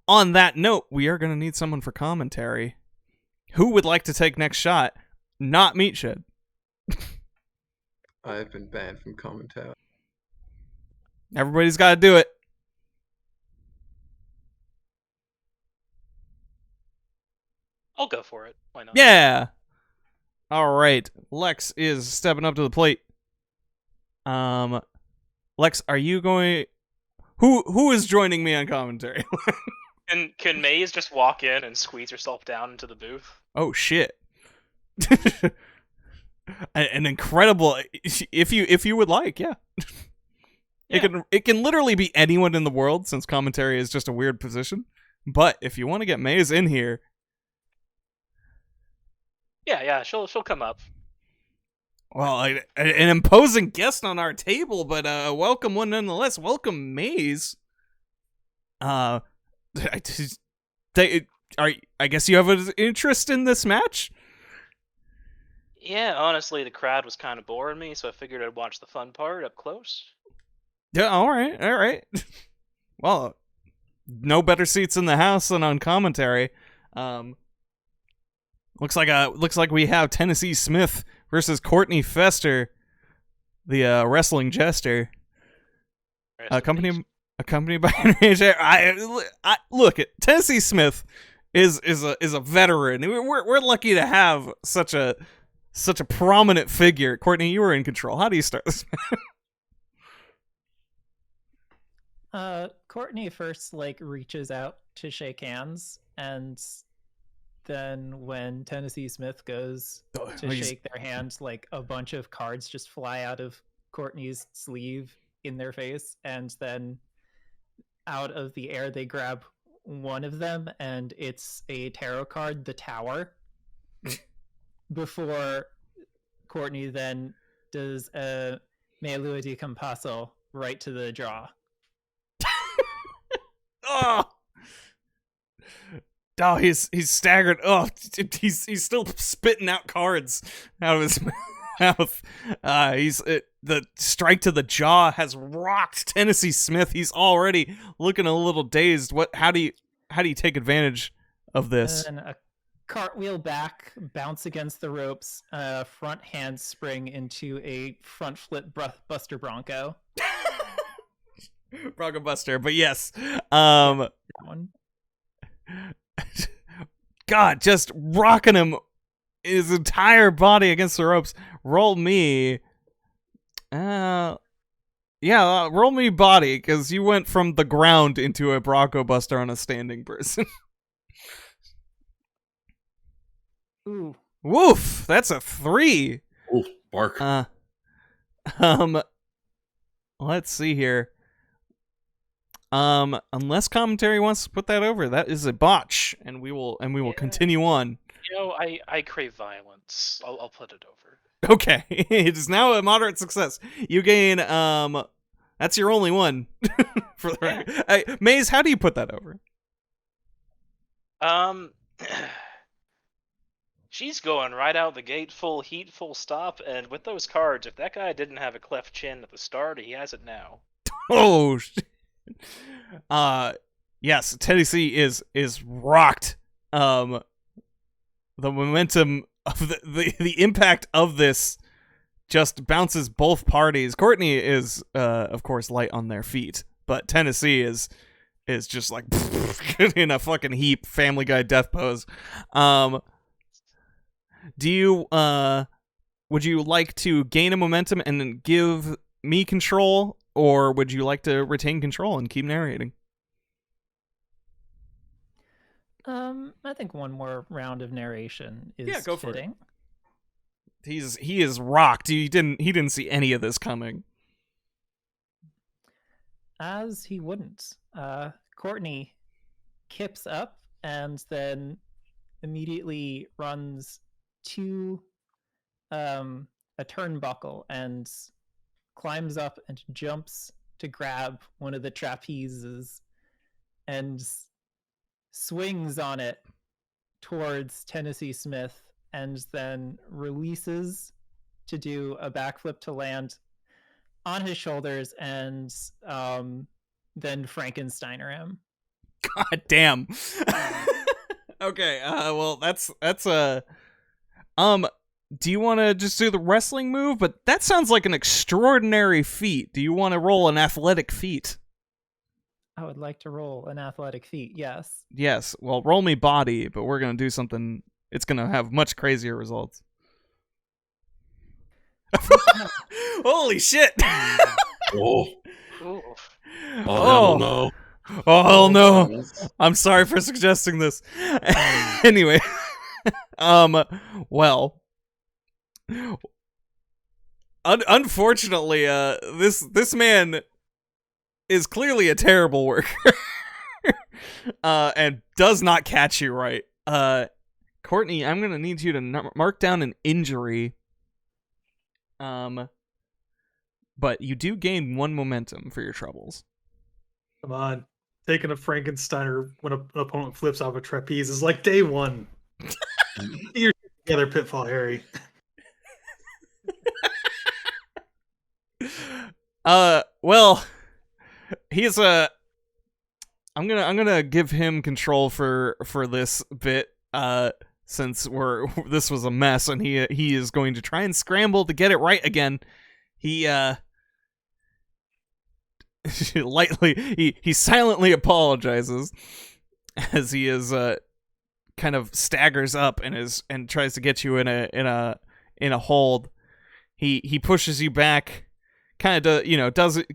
that note, we are going to need someone for commentary. Who would like to take next shot? Not Meatshed. I've been banned from commentary. Everybody's got to do it. I'll go for it. Why not? Yeah. All right. Lex is stepping up to the plate. Lex, are you going? Who is joining me on commentary? Can Maze just walk in and squeeze herself down into the booth? Oh shit. An incredible, if you would like, yeah. It can literally be anyone in the world, since commentary is just a weird position. But if you want to get Maze in here, Yeah, she'll come up. Well, an imposing guest on our table, but welcome one nonetheless. Welcome, Maze. I guess you have an interest in this match? Yeah, honestly, the crowd was kind of boring me, so I figured I'd watch the fun part up close. Yeah, all right. Well, no better seats in the house than on commentary. Looks like we have Tennessee Smith versus Courtney Fester, the wrestling jester. Accompanied by I look at Tennessee Smith is a veteran. We're lucky to have such a prominent figure. Courtney, you were in control. How do you start this? Courtney first reaches out to shake hands, and then when Tennessee Smith goes to shake their hand, a bunch of cards just fly out of Courtney's sleeve in their face, and then out of the air they grab one of them, and it's a tarot card, the Tower. Before Courtney then does a Me Lua di Compasso right to the jaw. Oh, he's staggered. Oh, he's still spitting out cards out of his mouth. The strike to the jaw has rocked Tennessee Smith. He's already looking a little dazed. How do you take advantage of this? And a cartwheel back, bounce against the ropes, front handspring into a front flip Buster Bronco. Bronco Buster, but yes. That one. God, just rocking him, his entire body against the ropes. Roll me. Roll me body, because you went from the ground into a Bronco Buster on a standing person. Ooh. Woof! That's a 3. Ooh, bark. Let's see here. Unless commentary wants to put that over, that is a botch, and we will continue on. I crave violence. I'll put it over. Okay, it is now a moderate success. You gain that's your only one for the record. Maze, how do you put that over? She's going right out the gate, full heat, full stop, and with those cards, if that guy didn't have a cleft chin at the start, he has it now. Oh shit. Yes, Tennessee is rocked. The momentum of the impact of this just bounces both parties. Courtney is of course light on their feet, but Tennessee is just like in a fucking heap, Family Guy death pose. Would you like to gain a momentum and then give me control, or would you like to retain control and keep narrating? I think one more round of narration is go for it. fitting. He is rocked. He didn't see any of this coming. As he wouldn't. Courtney kips up and then immediately runs to a turnbuckle and climbs up and jumps to grab one of the trapezes and swings on it towards Tennessee Smith, and then releases to do a backflip to land on his shoulders, and then Frankensteiner him. God damn. Okay, well that's do you want to just do the wrestling move? But that sounds like an extraordinary feat. Do you want to roll an athletic feat? I would like to roll an athletic feat, yes. Yes, well, roll me body, but we're going to do something. It's going to have much crazier results. Holy shit! Oh. Ooh. Oh, no. Oh, hell no. I'm sorry for suggesting this. Anyway. Well. Unfortunately, this man is clearly a terrible worker. And does not catch you right. Courtney, I'm gonna need you to mark down an injury. But you do gain 1 momentum for your troubles. Come on. Taking a Frankensteiner when an opponent flips off a trapeze is like day one. You're together, Pitfall Harry. Well, he's I'm gonna give him control for this bit. Since this was a mess, and he is going to try and scramble to get it right again. He he silently apologizes as he is kind of staggers up and tries to get you in a hold. He pushes you back, kind of does a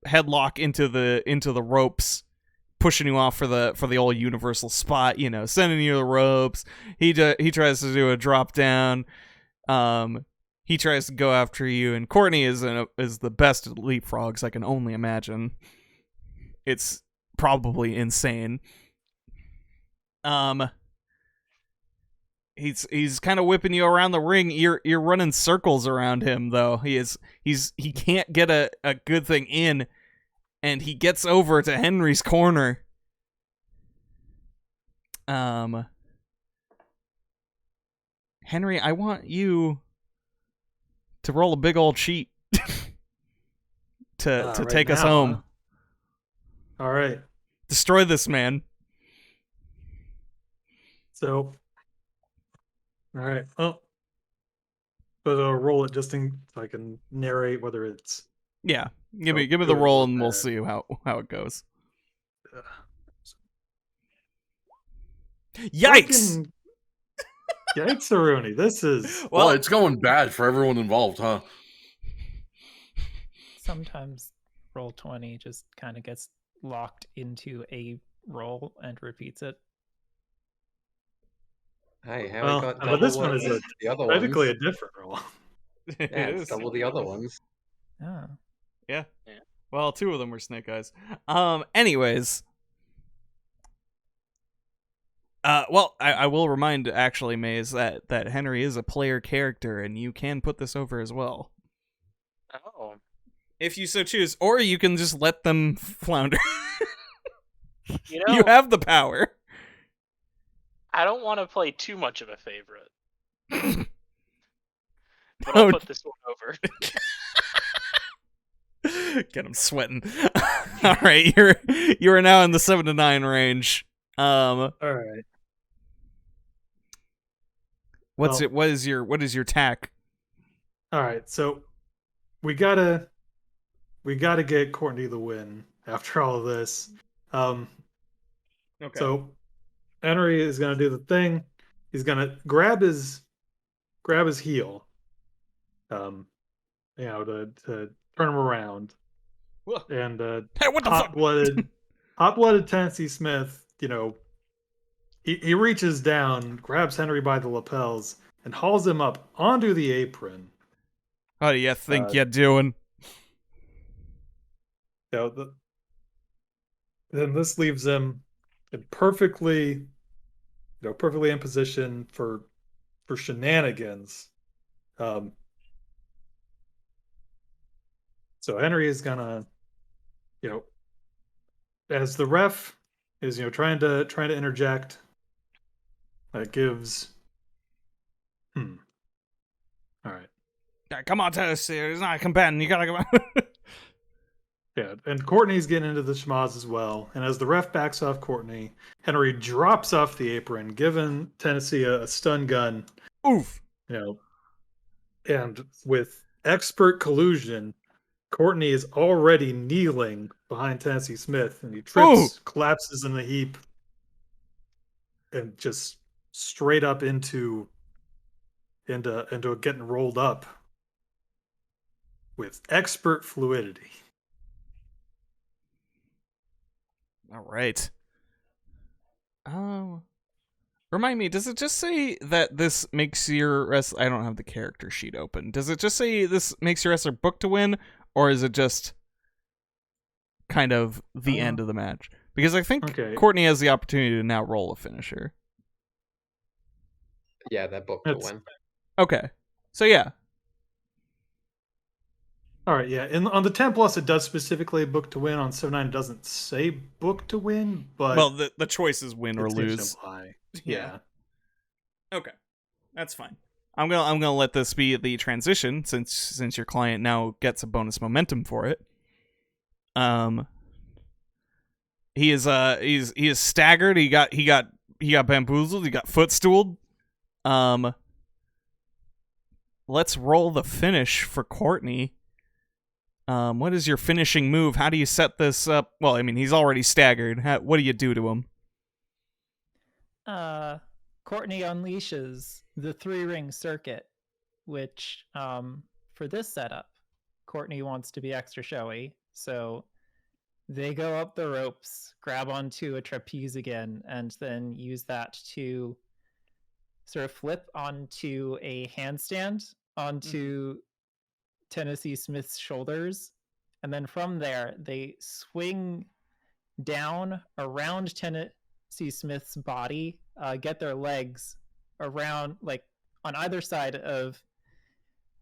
headlock into the ropes, pushing you off for the old universal spot, sending you the ropes. He tries to do a drop down. He tries to go after you, and Courtney is the best at leapfrogs I can only imagine. It's probably insane. He's kind of whipping you around the ring. You're running circles around him though. He can't get a good thing in, and he gets over to Henry's corner. Henry, I want you to roll a big old cheat to Right take us now, home. Huh? All right. Destroy this man. So, all right. Oh, but I'll roll it so I can narrate whether it's. Yeah, give me good the roll, or and we'll bad. see how it goes. Yikes! Fucking Yikes, Aruni. This is. Well, it's going bad for everyone involved, huh? Sometimes Roll20 just kind of gets locked into a roll and repeats it. Hey, how Well, we got but double this one is the other technically ones? a different roll. It Yeah, it's is. double the other ones. Oh. Yeah. Well, 2 of them were snake eyes. Anyways. Well, I will remind, actually, Maze, that Henry is a player character, and you can put this over as well. Oh. If you so choose. Or you can just let them flounder. You know, You have the power. I don't want to play too much of a favorite. But Oh. I'll put this one over. Get him sweating. All right, you are now in the 7 to 9 range. All right. What Well- is your tack? All right. So we gotta get Courtney the win after all of this. Okay. So Henry is gonna do the thing. He's gonna grab his heel, to turn him around, Whoa. and Hey, what the fuck? hot-blooded Tennessee Smith, he reaches down, grabs Henry by the lapels, and hauls him up onto the apron. What do you think Uh, you're doing? Then this leaves him perfectly in position for shenanigans. So Henry is gonna, as the ref is, trying to interject, that gives. All right. Come on, Tennessee. It's not a combatant. You gotta come on. Yeah, and Courtney's getting into the schmoz as well. And as the ref backs off Courtney, Henry drops off the apron, giving Tennessee a stun gun. Oof. And with expert collusion, Courtney is already kneeling behind Tennessee Smith, and he trips, collapses in the heap, and just straight up into getting rolled up with expert fluidity. All right. Remind me, does it just say that this makes your wrestler... I don't have the character sheet open. Does it just say this makes your wrestler booked to win, or is it just kind of the end of the match? Because I think Courtney has the opportunity to now roll a finisher. Yeah, they're booked to It's- win. Okay. So yeah. All right, yeah. On the 10 plus, it does specifically book to win. On 7-9, it doesn't say book to win, but Well, the choice is win or it seems to lose. imply. Yeah. Yeah. Okay. That's fine. I'm gonna let this be the transition since your client now gets a bonus momentum for it. He is staggered. He got bamboozled. He got footstooled. Let's roll the finish for Courtney. What is your finishing move? How do you set this up? Well, I mean, he's already staggered. What do you do to him? Courtney unleashes the 3-ring circuit, which, for this setup, Courtney wants to be extra showy. So they go up the ropes, grab onto a trapeze again, and then use that to sort of flip onto a handstand onto Tennessee Smith's shoulders. And then from there, they swing down around Tennessee Smith's body, get their legs around, like, on either side of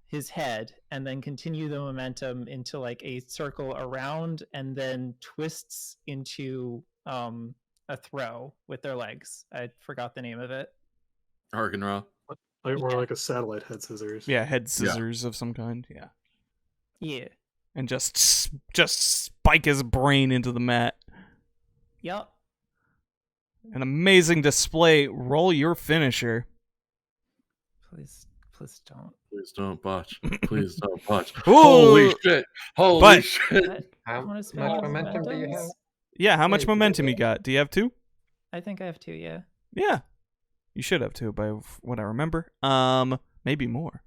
his head, and then continue the momentum into like a circle around, and then twists into a throw with their legs. I forgot the name of it. Harkin Raw. Or like a satellite head scissors. Yeah, head scissors of some kind. Yeah. Yeah. And just spike his brain into the mat. Yep. An amazing display. Roll your finisher. Please don't. Please don't botch. Please don't botch. Ooh! Holy shit. Holy But- shit. How I wanna much spend all the momentum do you have? momentums? Yeah, how much you can do momentum you that. got? Do you have 2? I think I have 2, yeah. Yeah. You should have 2 by what I remember. Maybe more.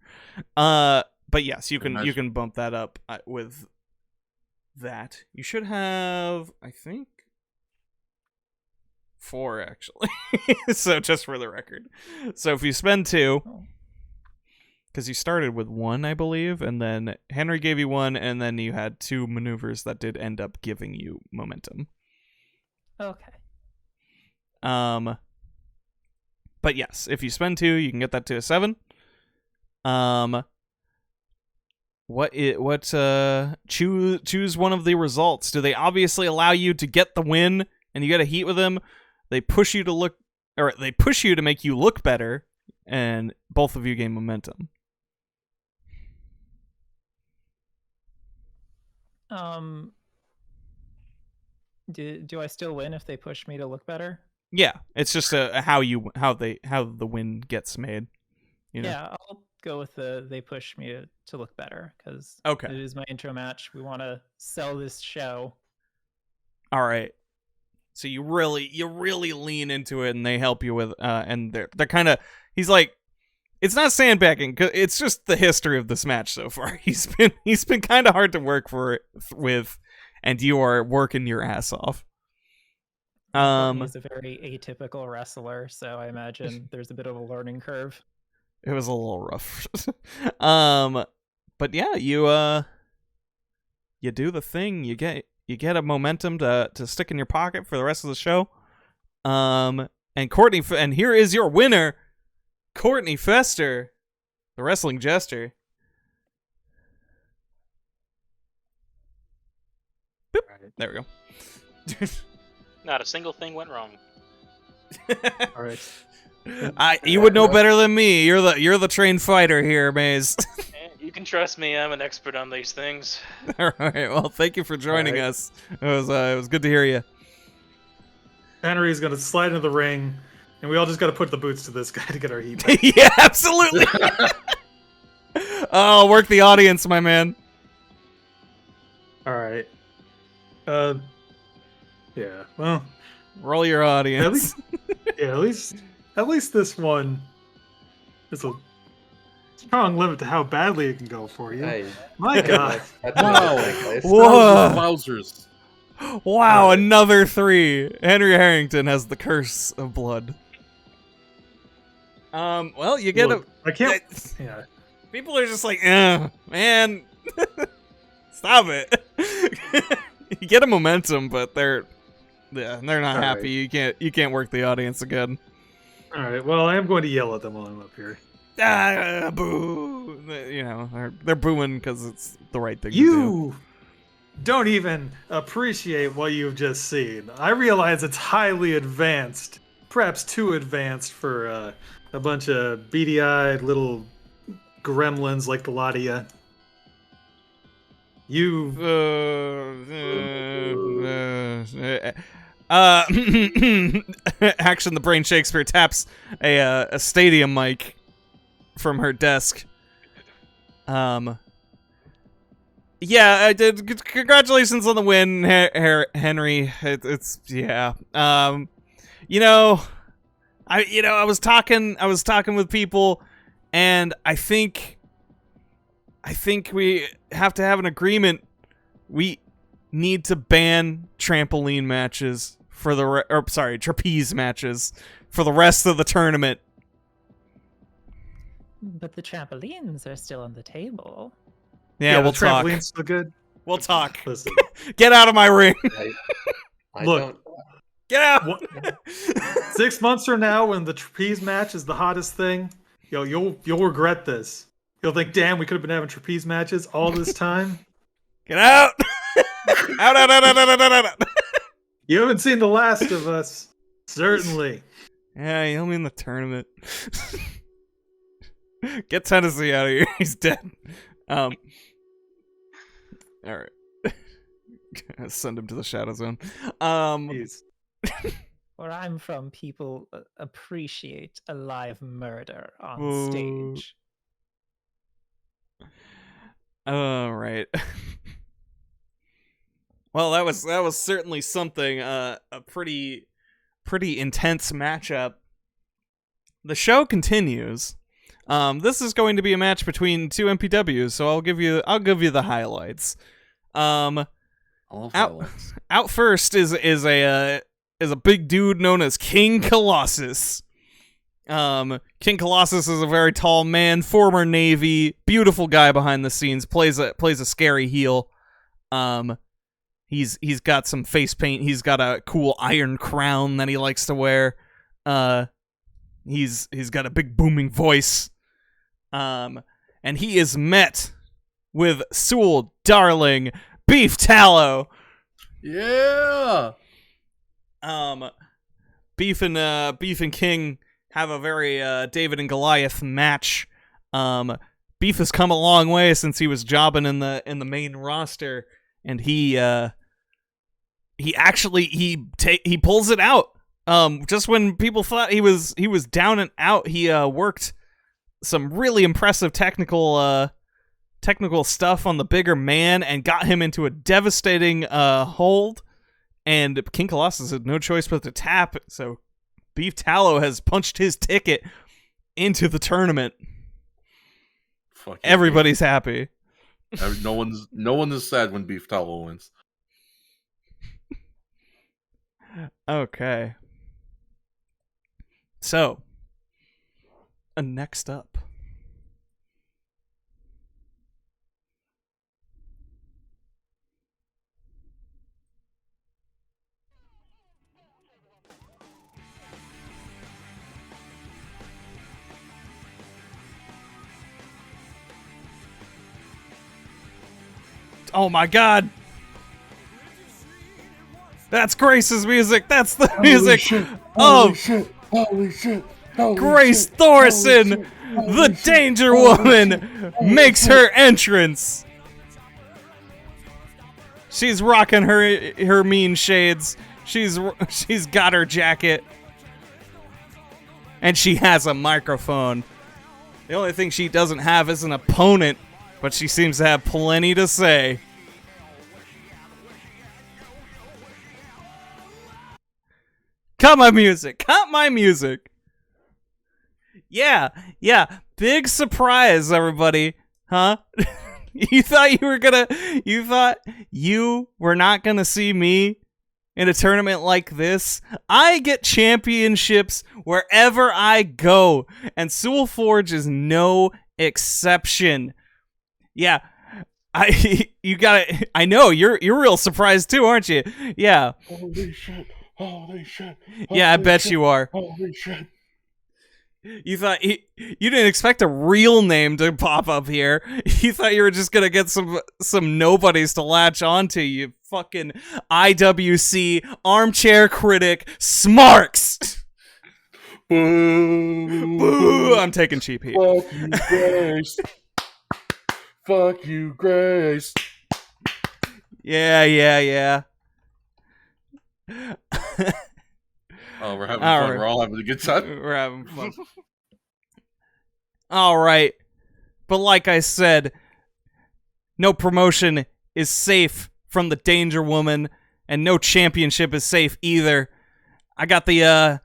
But yes, you can bump that up with that. You should have, I think, 4 actually. So just for the record. So if you spend 2, Oh. because you started with 1, I believe, and then Henry gave you 1, and then you had 2 maneuvers that did end up giving you momentum. Okay. But yes, if you spend 2, you can get that to a 7. Choose one of the results. Do they obviously allow you to get the win and you get a heat with them? They push you to make you look better, and both of you gain momentum. Do I still win if they push me to look better? Yeah, it's just how the win gets made. You know? Yeah, I'll go with they push me to look better, because Okay. it is my intro match. We want to sell this show. All right. So you really lean into it, and they help you with and they're kind of, he's like, it's not sandbagging, 'cause it's just the history of this match so far. He's been kind of hard to work with, and you are working your ass off. He's a very atypical wrestler, so I imagine there's a bit of a learning curve. It was a little rough. But yeah, you do the thing. You get a momentum to stick in your pocket for the rest of the show. And Courtney, and here is your winner, Courtney Fester, the wrestling jester. Boop. There we go. Not a single thing went wrong. All right. You would know better than me. You're the trained fighter here, Maze. You can trust me. I'm an expert on these things. All right. Well, thank you for joining All right. us. It was good to hear you. Henry's gonna slide into the ring, and we all just gotta put the boots to this guy to get our heat back. Yeah, absolutely. Oh, work the audience, my man. All right. Yeah. Well, Roll your audience. at least this one is a strong limit to how badly it can go for you. Hey, My God. that's Wow. ridiculous. Whoa. Wowzers. Wow, another 3. Henry Harrington has the curse of blood. Well, you get Look, I can't. Yeah. people are just like, man, stop it. You get a momentum, but they're not All happy. You can't work the audience again. All right. Well, I am going to yell at them while I'm up here. Boo! You know, they're booing because it's the right thing to do. You don't even appreciate what you've just seen. I realize it's highly advanced, perhaps too advanced for a bunch of beady-eyed little gremlins like the lot of you. You Action the Brain Shakespeare taps a stadium mic from her desk. Yeah, I did. Congratulations on the win, Henry. It's yeah. You know, I was talking with people, and I think we have to have an agreement. We need to ban trampoline matches for the trapeze matches for the rest of the tournament. But the trampolines are still on the table. Yeah, we'll the talk. trampolines look good. We'll talk. Listen, Get out of my ring. I Look. don't. Get out. what, 6 months from now, when the trapeze match is the hottest thing, you'll regret this. You'll think, damn, we could have been having trapeze matches all this time. Get out. out. You haven't seen The Last of Us. Certainly. Yeah, he'll be in the tournament. Get Tennessee out of here. He's dead. All right. Send him to the Shadow Zone. Jeez. Where I'm from, people appreciate a live murder on Ooh. stage. All right. Well, that was certainly something. A pretty intense matchup. The show continues. This is going to be a match between two MPWs, so I'll give you the highlights. Out first is a big dude known as King Colossus. King Colossus is a very tall man, former Navy, beautiful guy behind the scenes, plays a scary heel. He's got some face paint. He's got a cool iron crown that he likes to wear. He's got a big booming voice. And he is met with SEWL darling Beef Tallow. Yeah. Beef and King have a very David and Goliath match. Beef has come a long way since he was jobbing in the main roster, and he pulls it out. Just when people thought he was down and out, he worked some really impressive technical stuff on the bigger man and got him into a devastating hold. And King Colossus had no choice but to tap, so Beef Tallow has punched his ticket into the tournament. Fuck Everybody's happy. No one is sad when Beef Tallow wins. Okay. So, next up. Oh my god! That's Grace's music! That's the music of Holy shit! Grace Thorson! The Danger Woman makes her entrance! She's rocking her mean shades. She's got her jacket. And she has a microphone. The only thing she doesn't have is an opponent, but she seems to have plenty to say. Cut my music. Yeah. Big surprise, everybody. Huh? You thought you were not gonna see me in a tournament like this? I get championships wherever I go, and SEWL Forge is no exception. Yeah. I know you're real surprised too, aren't you? Yeah. Holy shit! Yeah, I bet you are. Holy shit! You thought you didn't expect a real name to pop up here. You thought you were just gonna get some nobodies to latch onto. You fucking IWC armchair critic Smarks. Boo! Boo! I'm taking cheap heat. Fuck you, Grace. Fuck you, Grace. Yeah. Oh, we're having All fun. right. We're all having a good time. We're having fun. All right. But like I said, no promotion is safe from the Danger Woman, and no championship is safe either. I got the,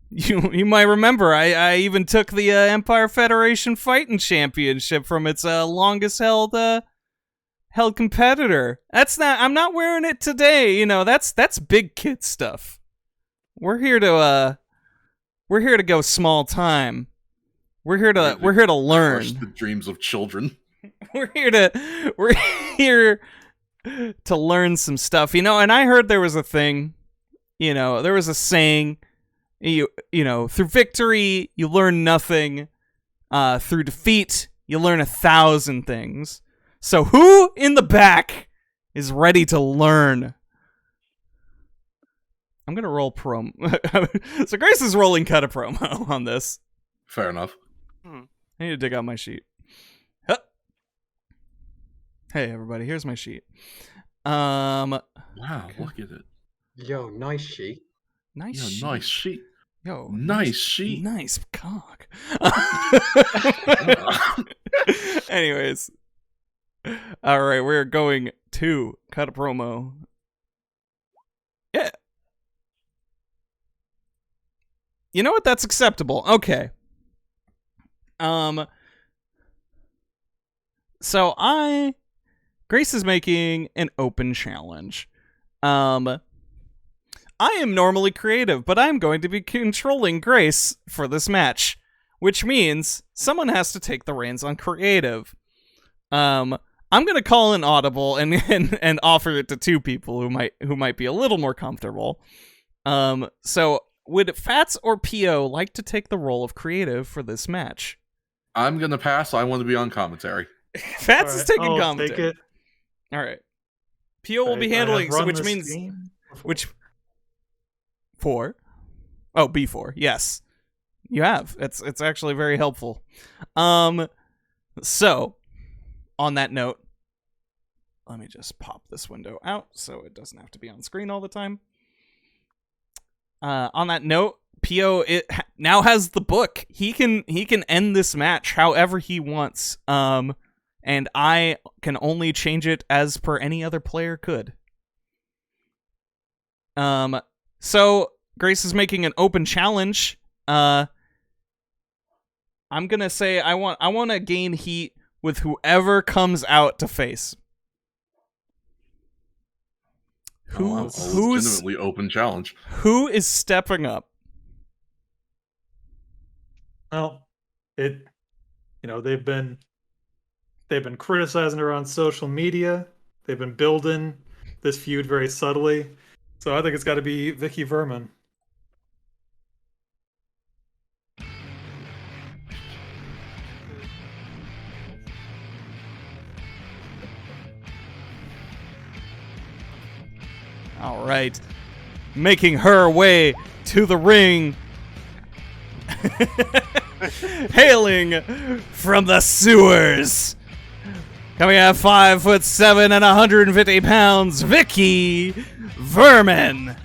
you might remember, I even took the Empire Federation Fighting Championship from its longest held competitor. I'm not wearing it today, you know, that's big kid stuff. We're here to go small time. We're here to learn. Crush the dreams of children. We're here to learn some stuff, you know. And I heard there was a thing, you know, there was a saying, you know, through victory you learn nothing, through defeat you learn 1,000 things. So who in the back is ready to learn? I'm gonna roll promo. So Grace is rolling cut a promo on this. Fair enough. I need to dig out my sheet. Huh. Hey everybody, here's my sheet. Wow, okay. Look at it. Yo, nice sheet. Nice Yeah, sheet. nice sheet. Yo, Nice sheet. Nice cock. Anyways. Alright, we're going to cut a promo. Yeah. You know what? That's acceptable. Okay. So Grace is making an open challenge. I am normally creative, but I'm going to be controlling Grace for this match, which means someone has to take the reins on creative. I'm gonna call an audible and offer it to two people who might be a little more comfortable. So would Fats or PO like to take the role of creative for this match? I'm gonna pass. I want to be on commentary. Fats is taking I'll commentary. take it. All right. PO will be handling, so which means which 4? Oh, B4. Yes. You have. It's actually very helpful. So on that note, let me just pop this window out so it doesn't have to be on screen all the time. On that note, PO now has the book. He can end this match however he wants. And I can only change it as per any other player could. So Grace is making an open challenge. I'm gonna say I want to gain heat with whoever comes out to face. Who's legitimately open challenge? Who is stepping up? Well, they've been criticizing her on social media. They've been building this feud very subtly. So I think it's got to be Vicky Verman. All right. Making her way to the ring. Hailing from the sewers. Coming at 5'7" and 150 pounds, Vicky Verman.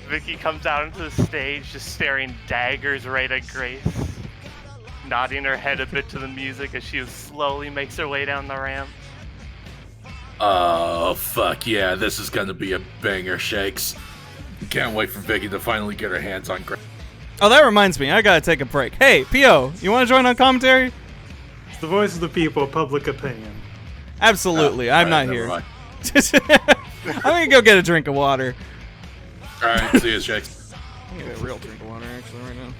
Vicky comes out into the stage just staring daggers right at Grace, nodding her head a bit to the music as she slowly makes her way down the ramp. Oh, fuck yeah, this is gonna be a banger, Shakes. Can't wait for Vicky to finally get her hands on Grace. Oh, that reminds me, I gotta take a break. Hey, P.O., you wanna join on commentary? It's the voice of the people, public opinion. Absolutely, I'm not here. Mind. I'm gonna go get a drink of water. Alright, see you, Shakes. I'm gonna get a real drink of water, actually, right now.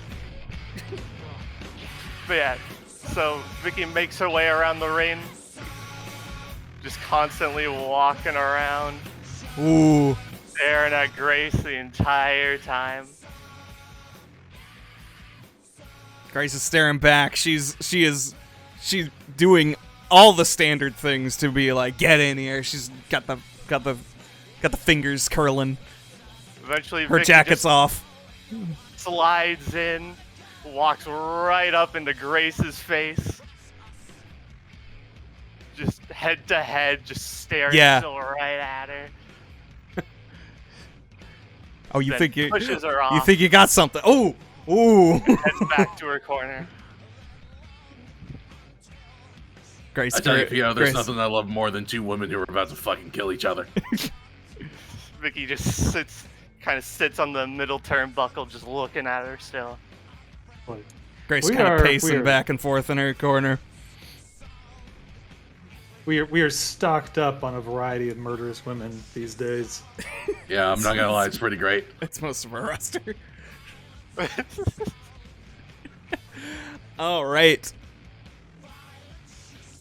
But yeah, so Vicky makes her way around the ring, just constantly walking around, Grace is staring back. She's doing all the standard things to be like, get in here. She's got the fingers curling. Eventually, Her Vicky jacket's just off. slides in, walks right up into Grace's face. Just head to head, just staring still right at her. Oh, you Then think you pushes her off. You think you got something? Oh, ooh. Heads back to her corner. Grace, I tell you, Pio, there's Grace. nothing I love more than two women who are about to fucking kill each other. Vicky just sits on the middle turnbuckle, just looking at her still. Grace We kind of are- pacing we are- back and forth in her corner. We are stocked up on a variety of murderous women these days. Yeah, I'm not gonna lie, it's pretty great. It's most of our roster. All right.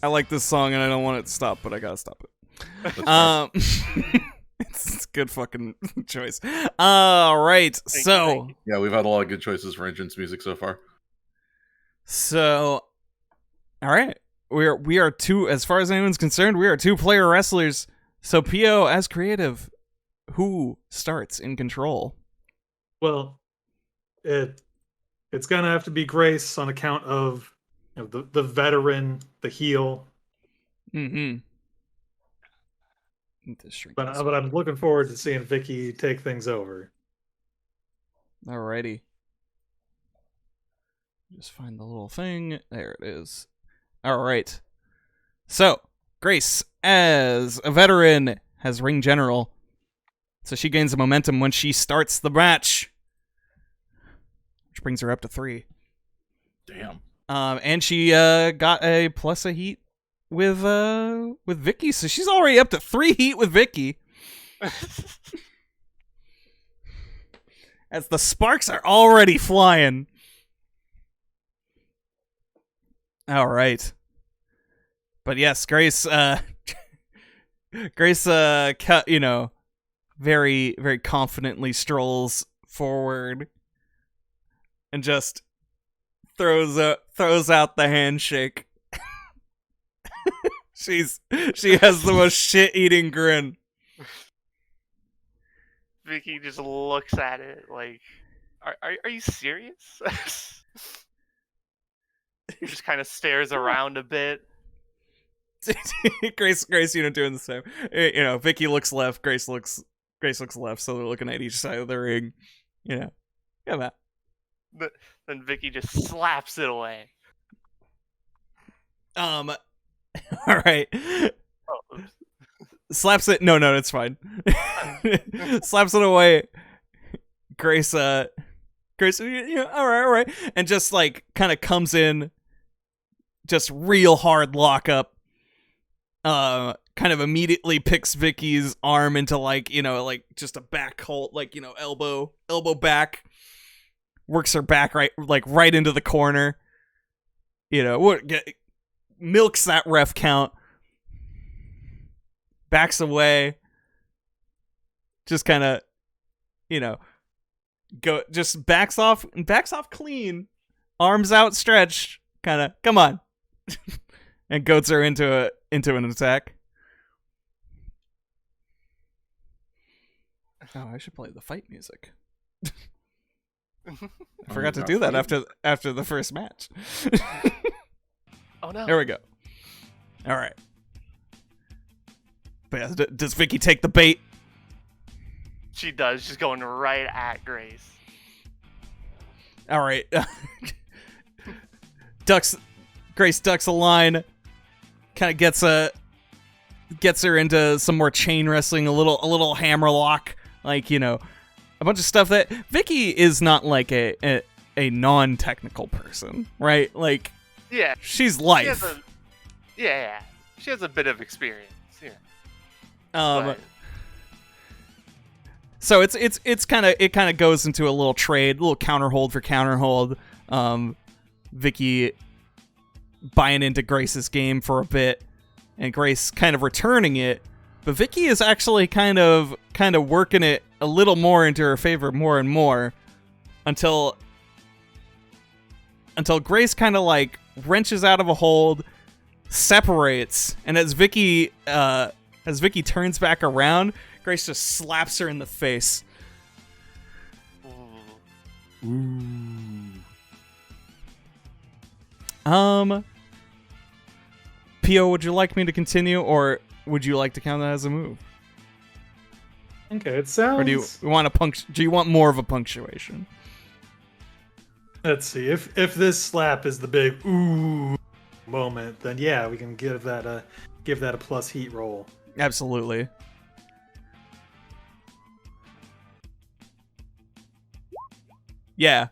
I like this song and I don't want it to stop, but I gotta stop it. It's a good fucking choice. All right, so Yeah, we've had a lot of good choices for entrance music so far. all right, we are two. As far as anyone's concerned, we are 2-player wrestlers. So Pio, as creative, who starts in control? Well, it's gonna have to be Grace on account of the veteran, the heel. Mm-hmm. But I'm looking forward to seeing Vicky take things over. Alrighty. Just find the little thing. There it is. Alright. So, Grace, as a veteran, has ring general. So she gains the momentum when she starts the match. Which brings her up to 3. Damn. And she got a plus a heat with Vicky, so she's already up to 3 heat with Vicky. As the sparks are already flying. All right. But yes, Grace very, very confidently strolls forward and just throws out the handshake. She has the most shit-eating grin. Vicky just looks at it like, are you serious? He just kind of stares around a bit. Grace, doing the same. Vicky looks left, Grace looks left, so they're looking at each side of the ring. Come on. Then Vicky just slaps it away. All right. Oh, Slaps it. No, it's fine. Slaps it away. Grace, all right, and just like kind of comes in, just real hard lockup. Kind of immediately picks Vicky's arm into like just a back hold, elbow back. Works her back right into the corner. Milks that ref count. Backs away. Just kind of, just backs off clean. Arms outstretched. Kind of, come on. And goats her into an attack. Oh, I should play the fight music. I forgot to do that after the first match. Oh no. There we go. All right. But yeah, does Vicky take the bait? She does. She's going right at Grace. All right. Grace ducks a line. Kind of gets her into some more chain wrestling, a little hammer lock, a bunch of stuff that Vicky is not like a non-technical person, right? Like, yeah, she's life. She has a bit of experience. Yeah. But. So it kind of goes into a little trade, a little counter hold for counter hold. Vicky buying into Grace's game for a bit, and Grace kind of returning it. But Vicky is actually kind of working it a little more into her favor more and more until until Grace kind of like wrenches out of a hold, separates, and as Vicky turns back around, Grace just slaps her in the face. Pio, would you like me to continue, or would you like to count that as a move? Okay, it sounds. Or do you want do you want more of a punctuation? Let's see. If this slap is the big ooh moment, then yeah, we can give that a plus heat roll. Absolutely. Yeah.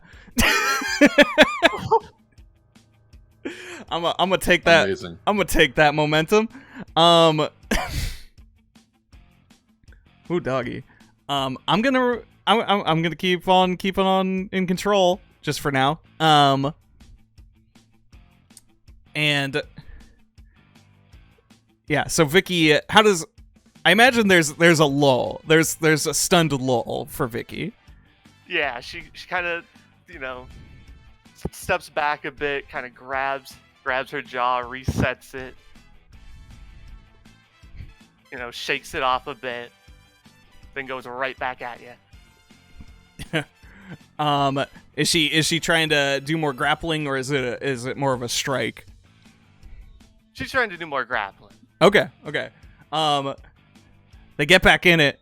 I'm gonna take that. Amazing. I'm gonna take that momentum. Ooh, doggy. I'm gonna keep on keeping on in control just for now. And yeah. So Vicky, how does? I imagine there's a lull. There's a stunned lull for Vicky. Yeah, she kind of, steps back a bit, kind of grabs her jaw, resets it, shakes it off a bit, then goes right back at you. Is she trying to do more grappling, or is it more of a strike? She's trying to do more grappling. Okay. They get back in it.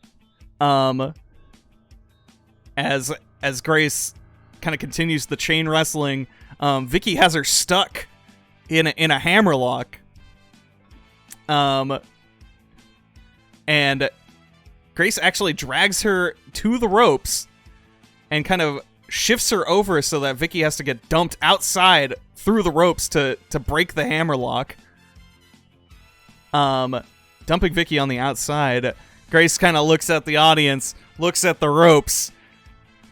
As Grace kind of continues the chain wrestling, Vicky has her stuck in a hammerlock. And Grace actually drags her to the ropes and kind of shifts her over so that Vicky has to get dumped outside through the ropes to break the hammerlock. Dumping Vicky on the outside, Grace kind of looks at the audience, looks at the ropes.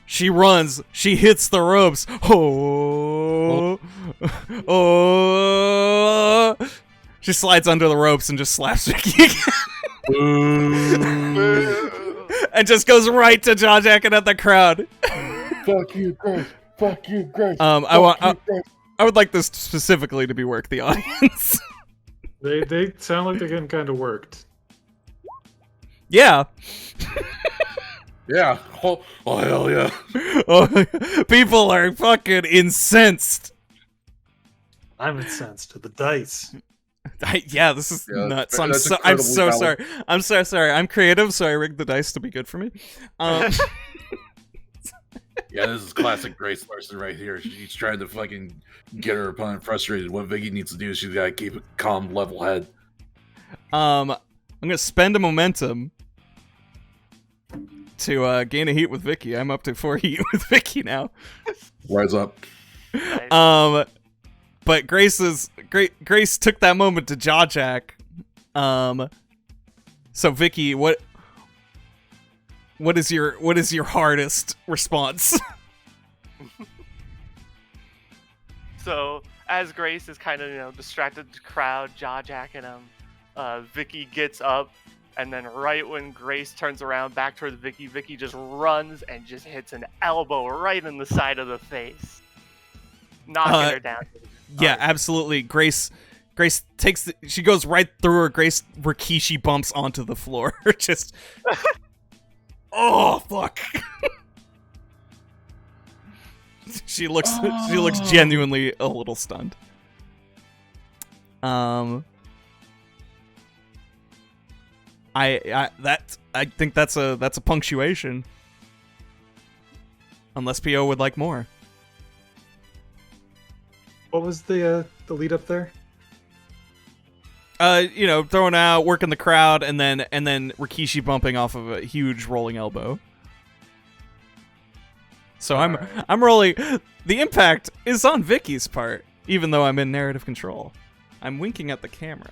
She runs. She hits the ropes. Oh. She slides under the ropes and just slaps Vicky again. And just goes right to jaw jacking at the crowd. Fuck you, Grace. Fuck you, Grace. I would like this specifically to be work the audience. They sound like they're getting kind of worked. Yeah. Yeah. Oh, hell yeah. Oh, people are fucking incensed. I'm incensed to the dice. This is nuts. I'm so valid. sorry. I'm so sorry. I'm creative, so I rigged the dice to be good for me. Yeah, this is classic Grace Larson right here. She's trying to fucking get her opponent frustrated. What Vicky needs to do is she's got to keep a calm, level head. I'm gonna spend a momentum to gain a heat with Vicky. I'm up to 4 heat with Vicky now. Rise up. Nice. But Grace took that moment to jaw jack. So Vicky, what is your hardest response? So as Grace is kind of distracted the crowd, jaw jacking him, Vicky gets up, and then right when Grace turns around back towards Vicky, Vicky just runs and just hits an elbow right in the side of the face, knocking her down. Yeah, absolutely. Grace takes she goes right through her. Grace Rikishi bumps onto the floor. Just oh fuck. She looks genuinely a little stunned. I think that's a punctuation. Unless PO would like more. What was the lead up there? Throwing out, working the crowd, and then Rikishi bumping off of a huge rolling elbow. So I'm rolling. The impact is on Vicky's part, even though I'm in narrative control. I'm winking at the camera.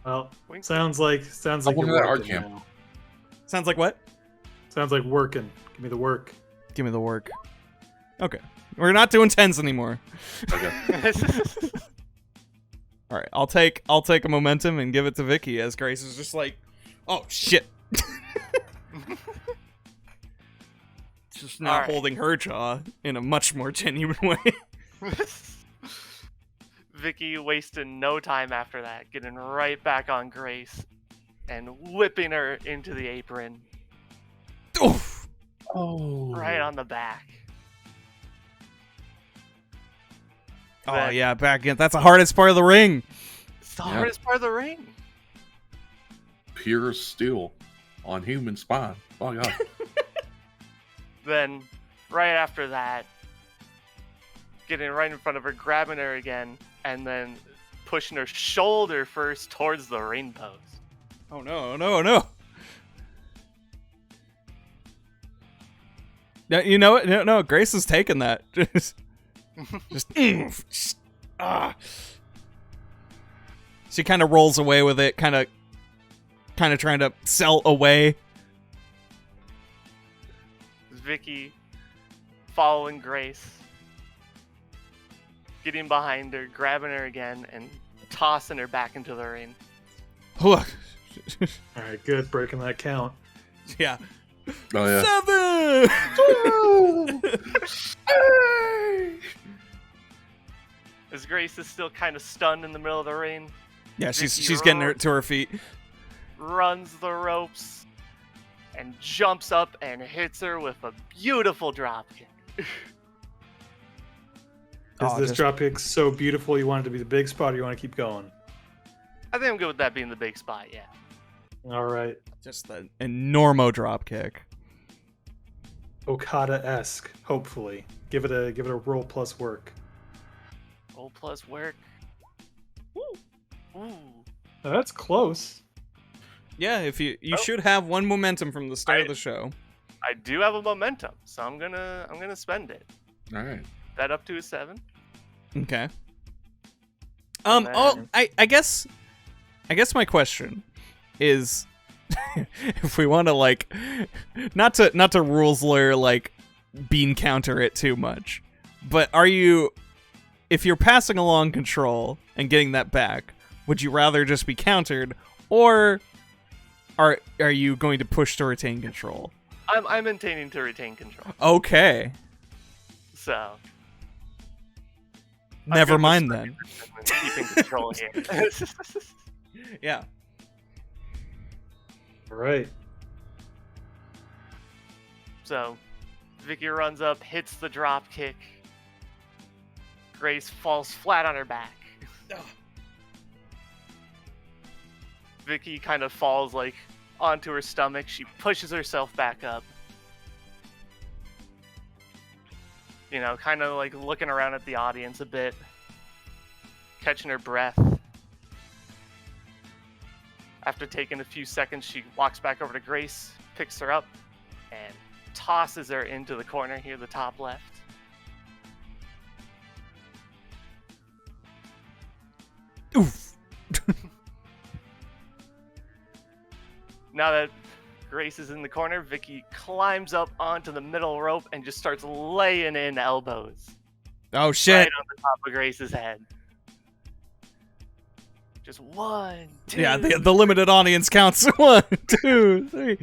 Well, sounds like looking you're at our working cam. now. Sounds like what? Sounds like working. Give me the work. Give me the work. Okay. We're not doing 10s anymore. Okay. All right. I'll take a momentum and give it to Vicky as Grace is just like, "Oh shit." Just now All right. holding her jaw in a much more genuine way. Vicky wasted no time after that, getting right back on Grace and whipping her into the apron. Oof. Oh. Right on the back. Oh Then- yeah, back in. That's the hardest part of the ring. It's the Yeah. hardest part of the ring. Pure steel on human spine. Oh god. Then, right after that, getting right in front of her, grabbing her again, and then pushing her shoulder first towards the ring post. Oh no, no, no. No, you know what? No, Grace is taking that. Just ah. She kind of rolls away with it, kind of trying to sell away. Vicky following Grace, getting behind her, grabbing her again, and tossing her back into the ring. Look. All right, good. Breaking that count. Yeah. Oh yeah. 7. As Grace is still kind of stunned in the middle of the ring, Yeah, Vicky she's getting her to her feet. runs the ropes and jumps up and hits her with a beautiful dropkick. Is Oh, this just- dropkick so beautiful you want it to be the big spot or you want to keep going? I think I'm good with that being the big spot, yeah. All right. Just an enormo drop kick. Okada-esque, hopefully. Give it a roll plus work. Roll plus work. Ooh. Now, that's close. Yeah, if you Oh. should have one momentum from the start of the show. I do have a momentum, so I'm gonna spend it. All right. That up to a 7. Okay. And Oh, then- I guess my question is, if we want to like, not to rules lawyer like bean counter it too much, but if you're passing along control and getting that back, would you rather just be countered, or are you going to push to retain control? I'm intending to retain control. Okay, So never good with mind then. keeping control here. Yeah. All right. So Vicky runs up, hits the drop kick. Grace falls flat on her back. Vicky kind of falls like onto her stomach. She pushes herself back up. You know, kind of like looking around at the audience a bit, catching her breath. After taking a few seconds, she walks back over to Grace, picks her up, and tosses her into the corner here, the top left. Oof. Now that Grace is in the corner, Vicky climbs up onto the middle rope and just starts laying in elbows Oh shit. right on the top of Grace's head. Just 1, 2, Yeah, the limited audience counts 1, 2, 3.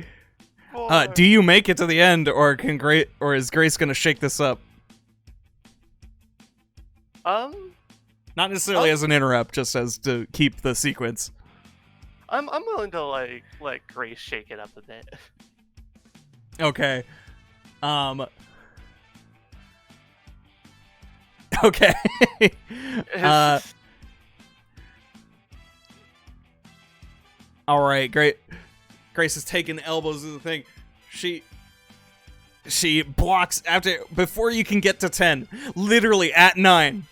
4. Do you make it to the end, or is Grace gonna shake this up? I'm Not necessarily as an interrupt, just as to keep the sequence. willing to like let Grace shake it up a bit. Okay. Okay. All right, great. Grace is taking elbows of the thing. She blocks before you can get to 10. Literally at 9.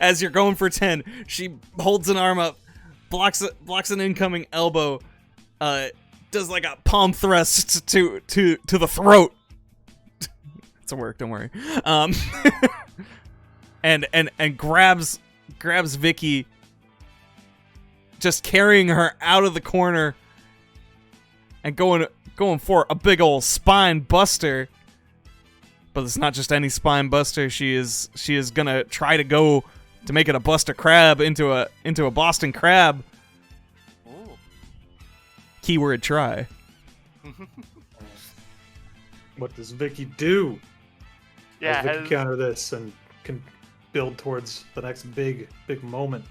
As you're going for 10, she holds an arm up, blocks an incoming elbow, does like a palm thrust to the throat. It's a work, don't worry. And grabs Vicky, just carrying her out of the corner and going for a big old spine buster. But it's not just any spine buster. She is gonna try to go to make it a Buster Crab into a Boston Crab. Ooh. Keyword try. What does Vicky do? Yeah, Does Vicky as, counter this and can build towards the next big moment.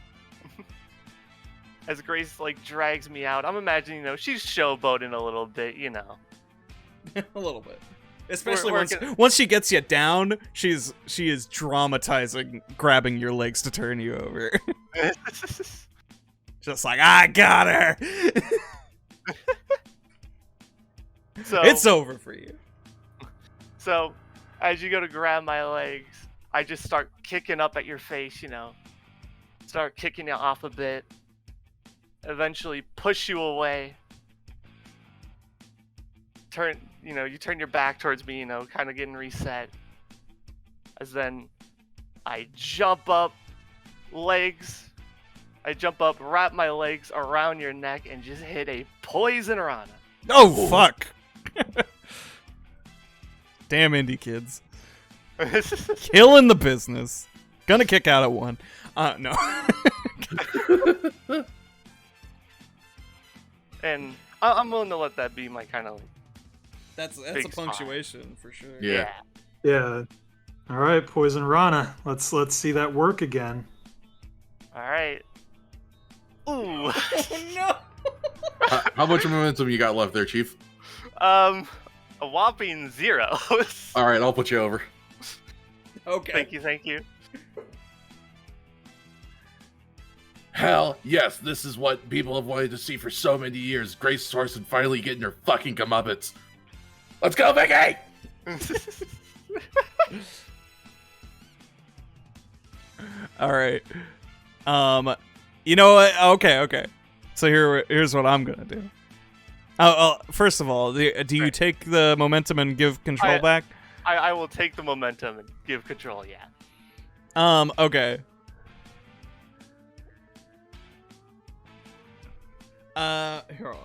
As Grace like drags me out, I'm imagining, she's showboating a little bit, A little bit. Especially We're once she gets you down, she is dramatizing grabbing your legs to turn you over. Just like, I got her. So it's over for you. So, as you go to grab my legs, I just start kicking up at your face, Start kicking you off a bit. Eventually push you away. You turn your back towards me, kind of getting reset. As then I jump up, wrap my legs around your neck, and just hit a poison rana. Oh, fuck. Damn indie kids. Killing the business. Gonna kick out at one. No. And I'm willing to let that be my kind of. That's big a spot. punctuation for sure. Yeah. Yeah. All right, Poison Rana. Let's see that work again. All right. Ooh. No. How much momentum you got left there, Chief? A whopping 0. All right, I'll put you over. Okay. Thank you. Hell, yes, this is what people have wanted to see for so many years. Grace Sorson finally getting her fucking comeuppance. Let's go, Vicky! All right. You know what? Okay. So here's what I'm gonna do. First of all, do you take the momentum and give control back? I will take the momentum and give control, yeah. Okay. Here.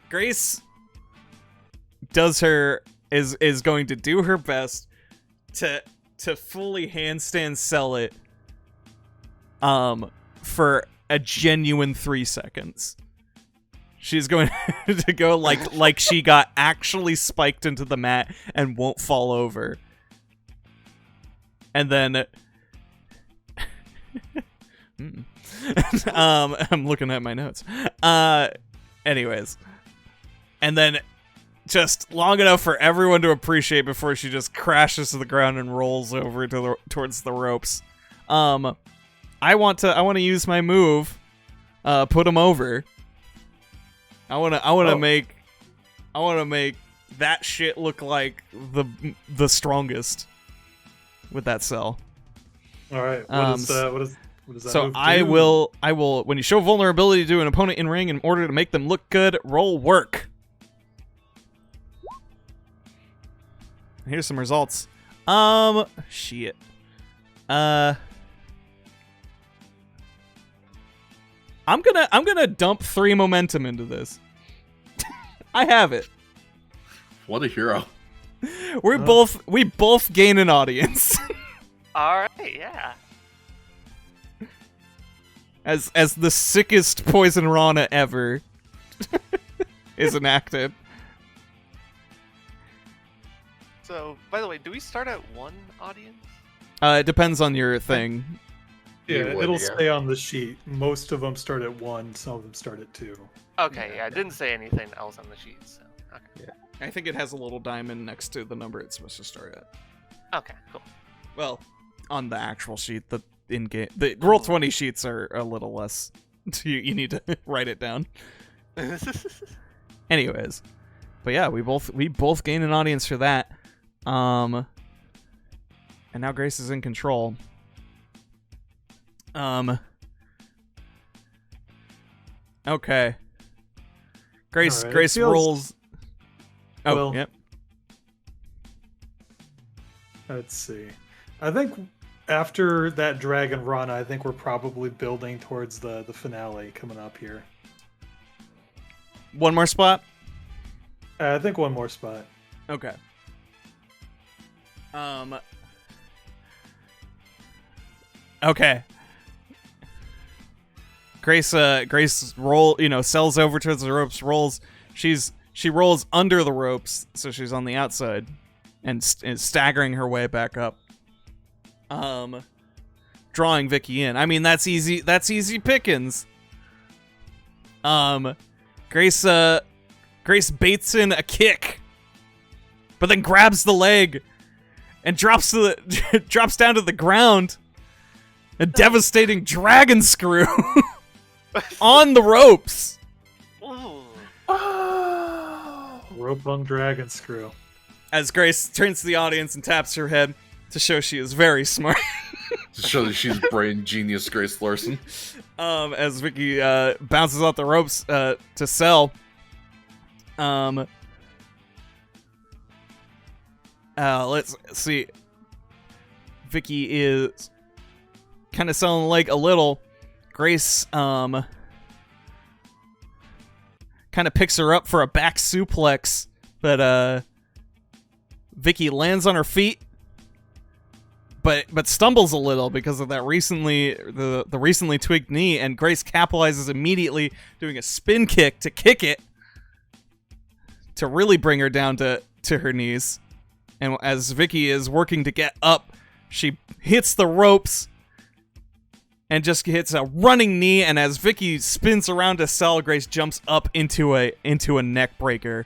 Grace is going to do her best to fully handstand sell it for a genuine 3 seconds. She's going to go like she got actually spiked into the mat and won't fall over. And then I'm looking at my notes. Anyways. And then just long enough for everyone to appreciate before she just crashes to the ground and rolls over towards the ropes. I want to use my move, put him over. I want to make that shit look like the strongest with that cell. All right. What does that so move do? I will when you show vulnerability to an opponent in ring in order to make them look good, roll work. Here's some results. Shit. I'm gonna dump 3 momentum into this. I have it. What a hero. We both gain an audience. All right, yeah. As the sickest poison rana ever is enacted. So, by the way, do we start at 1 audience? It depends on your thing. Yeah, You would, it'll yeah. stay on the sheet. Most of them start at 1. Some of them start at 2. Okay, yeah, it didn't say anything else on the sheet, so. Okay. I think it has a little diamond next to the number it's supposed to start at. Okay, cool. Well, on the actual sheet, the in-game, the Roll20 sheets are a little less. You need to write it down. Anyways, but yeah, we both gain an audience for that. And now Grace is in control. Okay. Grace All right, Grace feels- rolls. Oh, well- yep. Let's see. I think after that Dragon Run, I think we're probably building towards the finale coming up here. One more spot. I think one more spot. Okay. Okay. Grace sells over towards the ropes, rolls. She rolls under the ropes, so she's on the outside, and is staggering her way back up. drawing Vicky in. I mean, that's easy pickings. Grace baits in a kick, but then grabs the leg and drops down to the ground. A devastating dragon screw on the ropes. Ooh. Rope on dragon screw. As Grace turns to the audience and taps her head to show she is very smart. To show that she's brain genius Grace Larson. As Vicky bounces off the ropes to sell. Let's see. Vicky is kind of selling the leg a little. Grace kind of picks her up for a back suplex, but Vicky lands on her feet, but stumbles a little because of that recently tweaked knee, and Grace capitalizes immediately, doing a spin kick to kick it to really bring her down to her knees. And as Vicky is working to get up, she hits the ropes and just hits a running knee, and as Vicky spins around to sell, Grace jumps up into a neck breaker.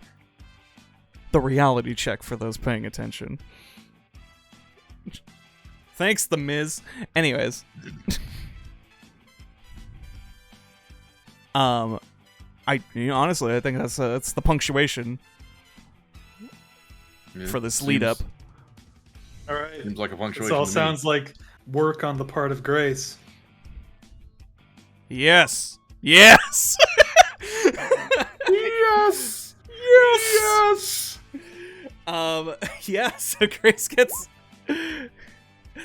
The reality check for those paying attention. Thanks, The Miz. Anyways. Honestly, I think that's the punctuation for this lead up. All right. Seems like a punctuation. This all to me. sounds like work on the part of Grace. Yes. Yes. Yes. Yes. Yeah, so Grace gets...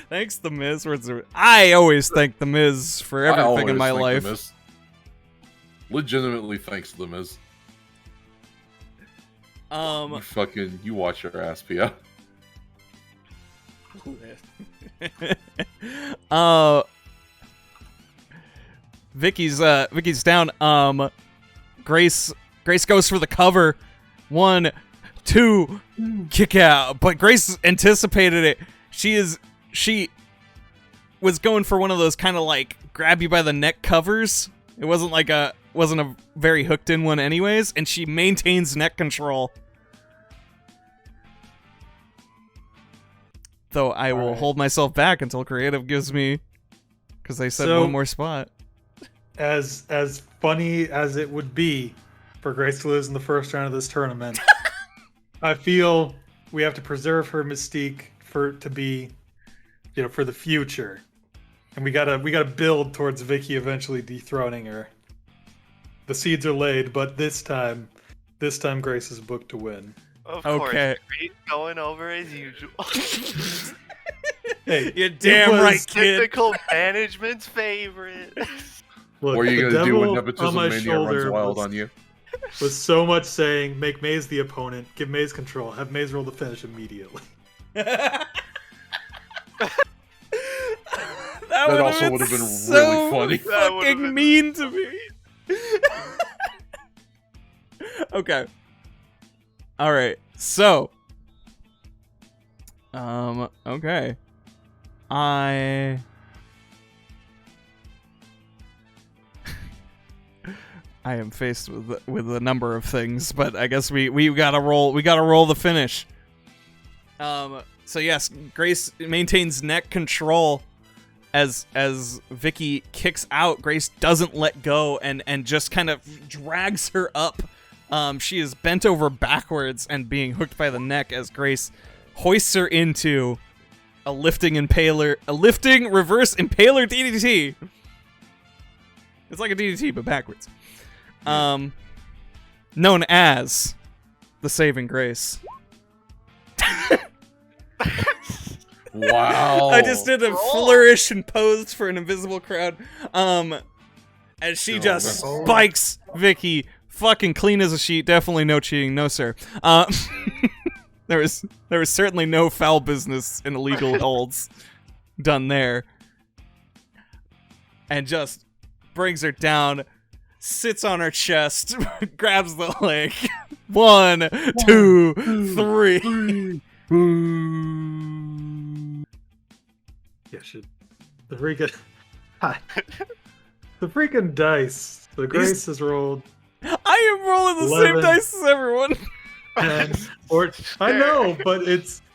Thanks, The Miz. I always thank The Miz for everything in my life. The Miz. Legitimately thanks to The Miz. You watch your ass, Pia. Vicky's down. Grace goes for the cover. 1, 2, kick out. But Grace anticipated it. She was going for one of those kind of like grab you by the neck covers. It wasn't a very hooked in one anyways, and she maintains neck control. Though I will hold myself back until creative gives me, because they said one more spot. As funny as it would be for Grace to lose in the first round of this tournament, I feel we have to preserve her mystique for the future, and we gotta build towards Vicky eventually dethroning her. The seeds are laid, but this time Grace is booked to win. Of Okay. course, Grace going over as usual. Hey, You're damn right, kid. Typical management's favorite. Look, What are you the gonna do when devil nepotism on my mania runs shoulder wild was- on you? Was so much saying, make Maze the opponent, give Maze control, have Maze roll the finish immediately. That also would have been so really funny. That would've fucking been- mean to me. Okay. All right. So. Okay. I am faced with a number of things, but I guess we gotta roll the finish. So yes, Grace maintains neck control as Vicky kicks out. Grace doesn't let go and just kind of drags her up. She is bent over backwards and being hooked by the neck as Grace hoists her into a lifting reverse impaler DDT. It's like a DDT but backwards. Known as the Saving Grace. Wow. I just did a flourish and posed for an invisible crowd. As she just spikes Vicky, fucking clean as a sheet. Definitely no cheating, no sir. There was certainly no foul business and illegal holds done there. And just brings her down, sits on her chest, grabs the leg. 1, 2, 3. Yeah, shit. The freaking. Hi. The freaking dice. The Grace has rolled I am rolling the 11. same dice as everyone. 10. I know, but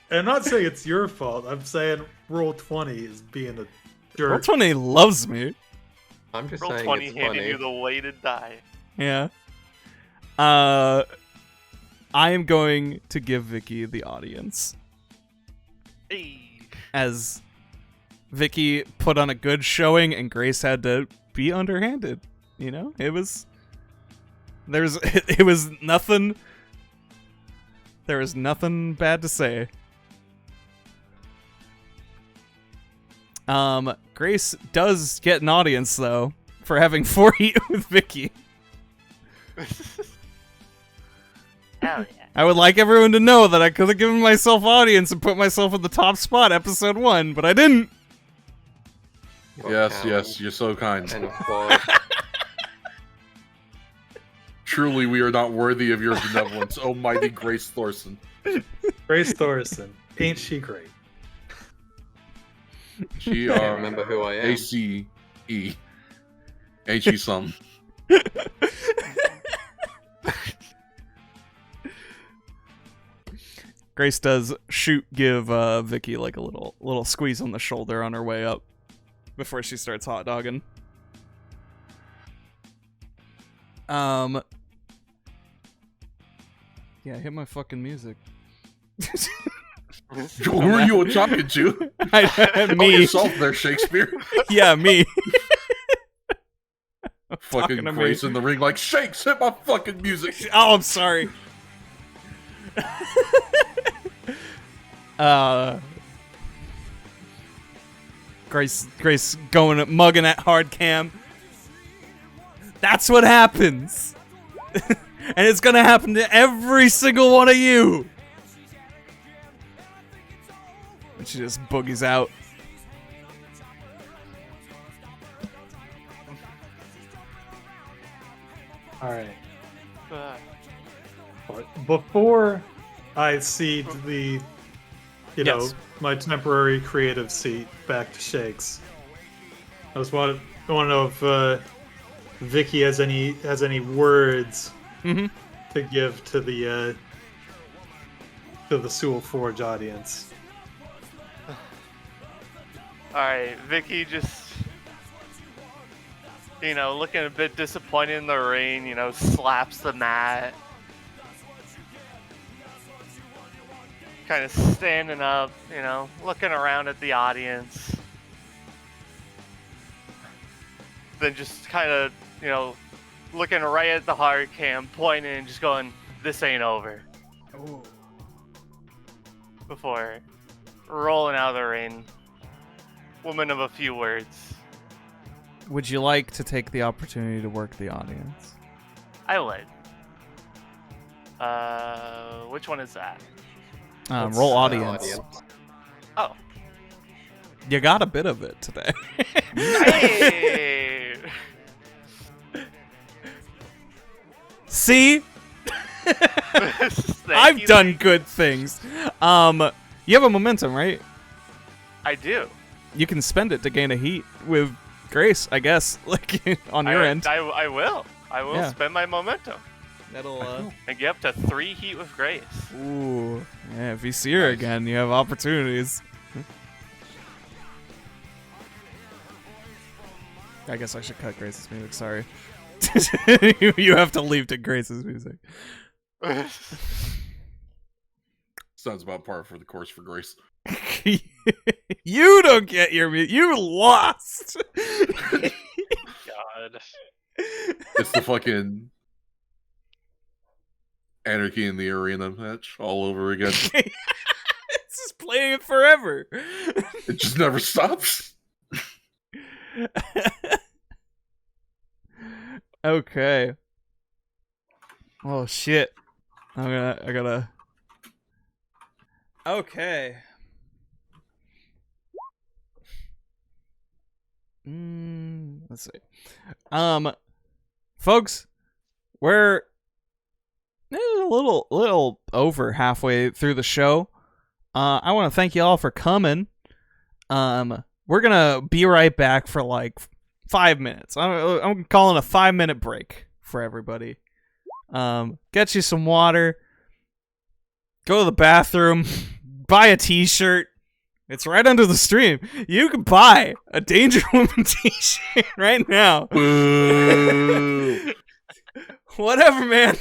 I'm not saying it's your fault. I'm saying roll 20 is being a jerk. Roll 20 loves me. I'm just Roll saying 20 it's handing funny. you the weighted die. Yeah. I am going to give Vicky the audience. Hey. As Vicky put on a good showing and Grace had to be underhanded. You know? It was nothing. There was nothing bad to say. Grace does get an audience though for having 4 heat with Vicky. Hell yeah. I would like everyone to know that I could have given myself audience and put myself in the top spot episode 1, but I didn't. Yes, you're so kind. And applaud. Truly, we are not worthy of your benevolence, oh mighty Grace Thorson. Grace Thorson. Ain't she great? She I remember who I am. ACE. Ain't she some? Grace does give Vicky like a little squeeze on the shoulder on her way up before she starts hot dogging. Yeah, hit my fucking music. Who are you talking to? Me. Oh, yourself there, Shakespeare. Yeah, me. Fucking talking to Grace me. in the ring like, Shakes, hit my fucking music. Oh, I'm sorry. Grace going mugging at hard cam. That's what happens. And it's gonna happen to every single one of you. And she just boogies out. Alright. Uh, Before I cede the, Yes. my temporary creative seat back to Shakes, I want to know if Vicky has any words Mm-hmm. to give to the SEWL Forge audience. Alright, Vicky just, looking a bit disappointed in the ring, slaps the mat. Kind of standing up, looking around at the audience. Then just kind of, looking right at the hard cam, pointing and just going, "This ain't over." Ooh. Before rolling out of the ring. Woman of a few words. Would you like to take the opportunity to work the audience? I would. Which one is that? Roll audience. Oh. You got a bit of it today. Hey! See? Thank I've you, done good things. You have a momentum, right? I do. You can spend it to gain a heat with Grace, I guess, like on your end. I will. I will Yeah. spend my momentum That'll and get up to 3 heat with Grace. Ooh. Yeah, if you see her again, you have opportunities. I guess I should cut Grace's music, sorry. You have to leave to Grace's music. Sounds about par for the course for Grace. You don't get your music. You lost. God. It's the fucking Anarchy in the Arena match all over again. It's just playing it forever. It just never stops. Okay. Oh shit. I gotta. Okay. Let's see. Folks, we're a little over halfway through the show. I want to thank you all for coming. we're gonna be right back for like 5 minutes. I'm calling a 5-minute break for everybody. Get you some water, go to the bathroom, buy a t-shirt. It's right under the stream. You can buy a Danger Woman t-shirt right now. Whatever, man.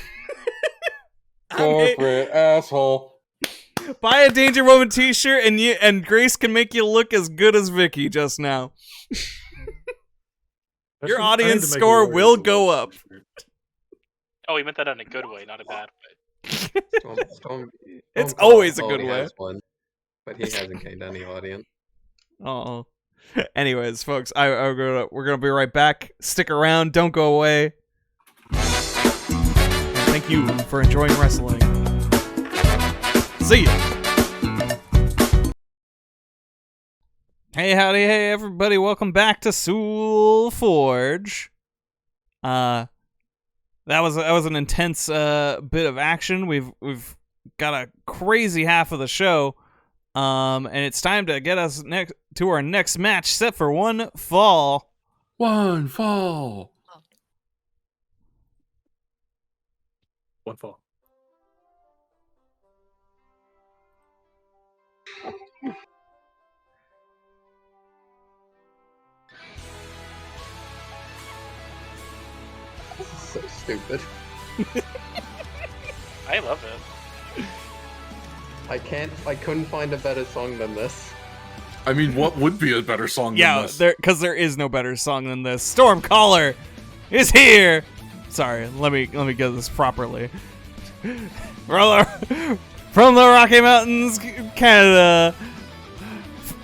Corporate asshole. Buy a Danger Woman t-shirt and Grace can make you look as good as Vicky just now. Your audience score will go up. Oh, he meant that in a good way, not a bad way. It's always a good way. Has one, but he hasn't gained any audience. Oh. Anyways, folks, we're gonna be right back. Stick around. Don't go away. Thank you for enjoying wrestling. See ya. Hey, howdy, hey, everybody. Welcome back to SEWL Forge. That was an intense bit of action. We've got a crazy half of the show. And it's time to get us to our next match set for one fall. One fall. One fall. This is so stupid. I love it. I couldn't find a better song than this. I mean, what would be a better song than this? Because there is no better song than this. Stormcaller is here. Sorry, let me get this properly. From the Rocky Mountains, Canada,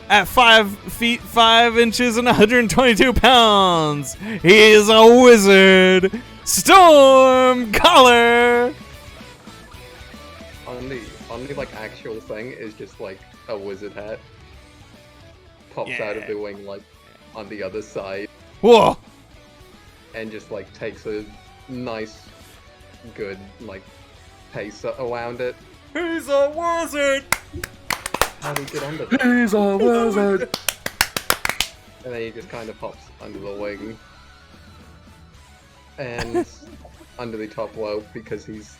at 5 feet 5 inches and 122 pounds, he is a wizard. Stormcaller. Only like actual thing is just like a wizard hat pops out of the wing like on the other side. Whoa! And just like takes a nice, good like pace around it. He's a wizard. How do you get under that? He's a wizard. And then he just kind of pops under the wing and under the top rope because he's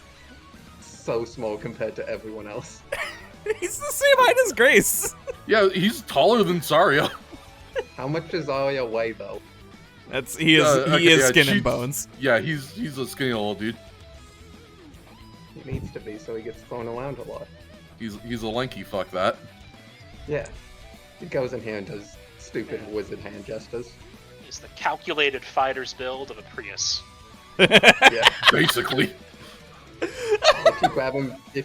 so small compared to everyone else. He's the same height as Grace. Yeah, he's taller than Saria. How much does Arya weigh though? He is skin and bones. Yeah, he's a skinny little dude. He needs to be so he gets thrown around a lot. He's a lanky fuck that. Yeah. He goes in here and does stupid wizard hand gestures. He's the calculated fighter's build of a Prius. Yeah. Basically. If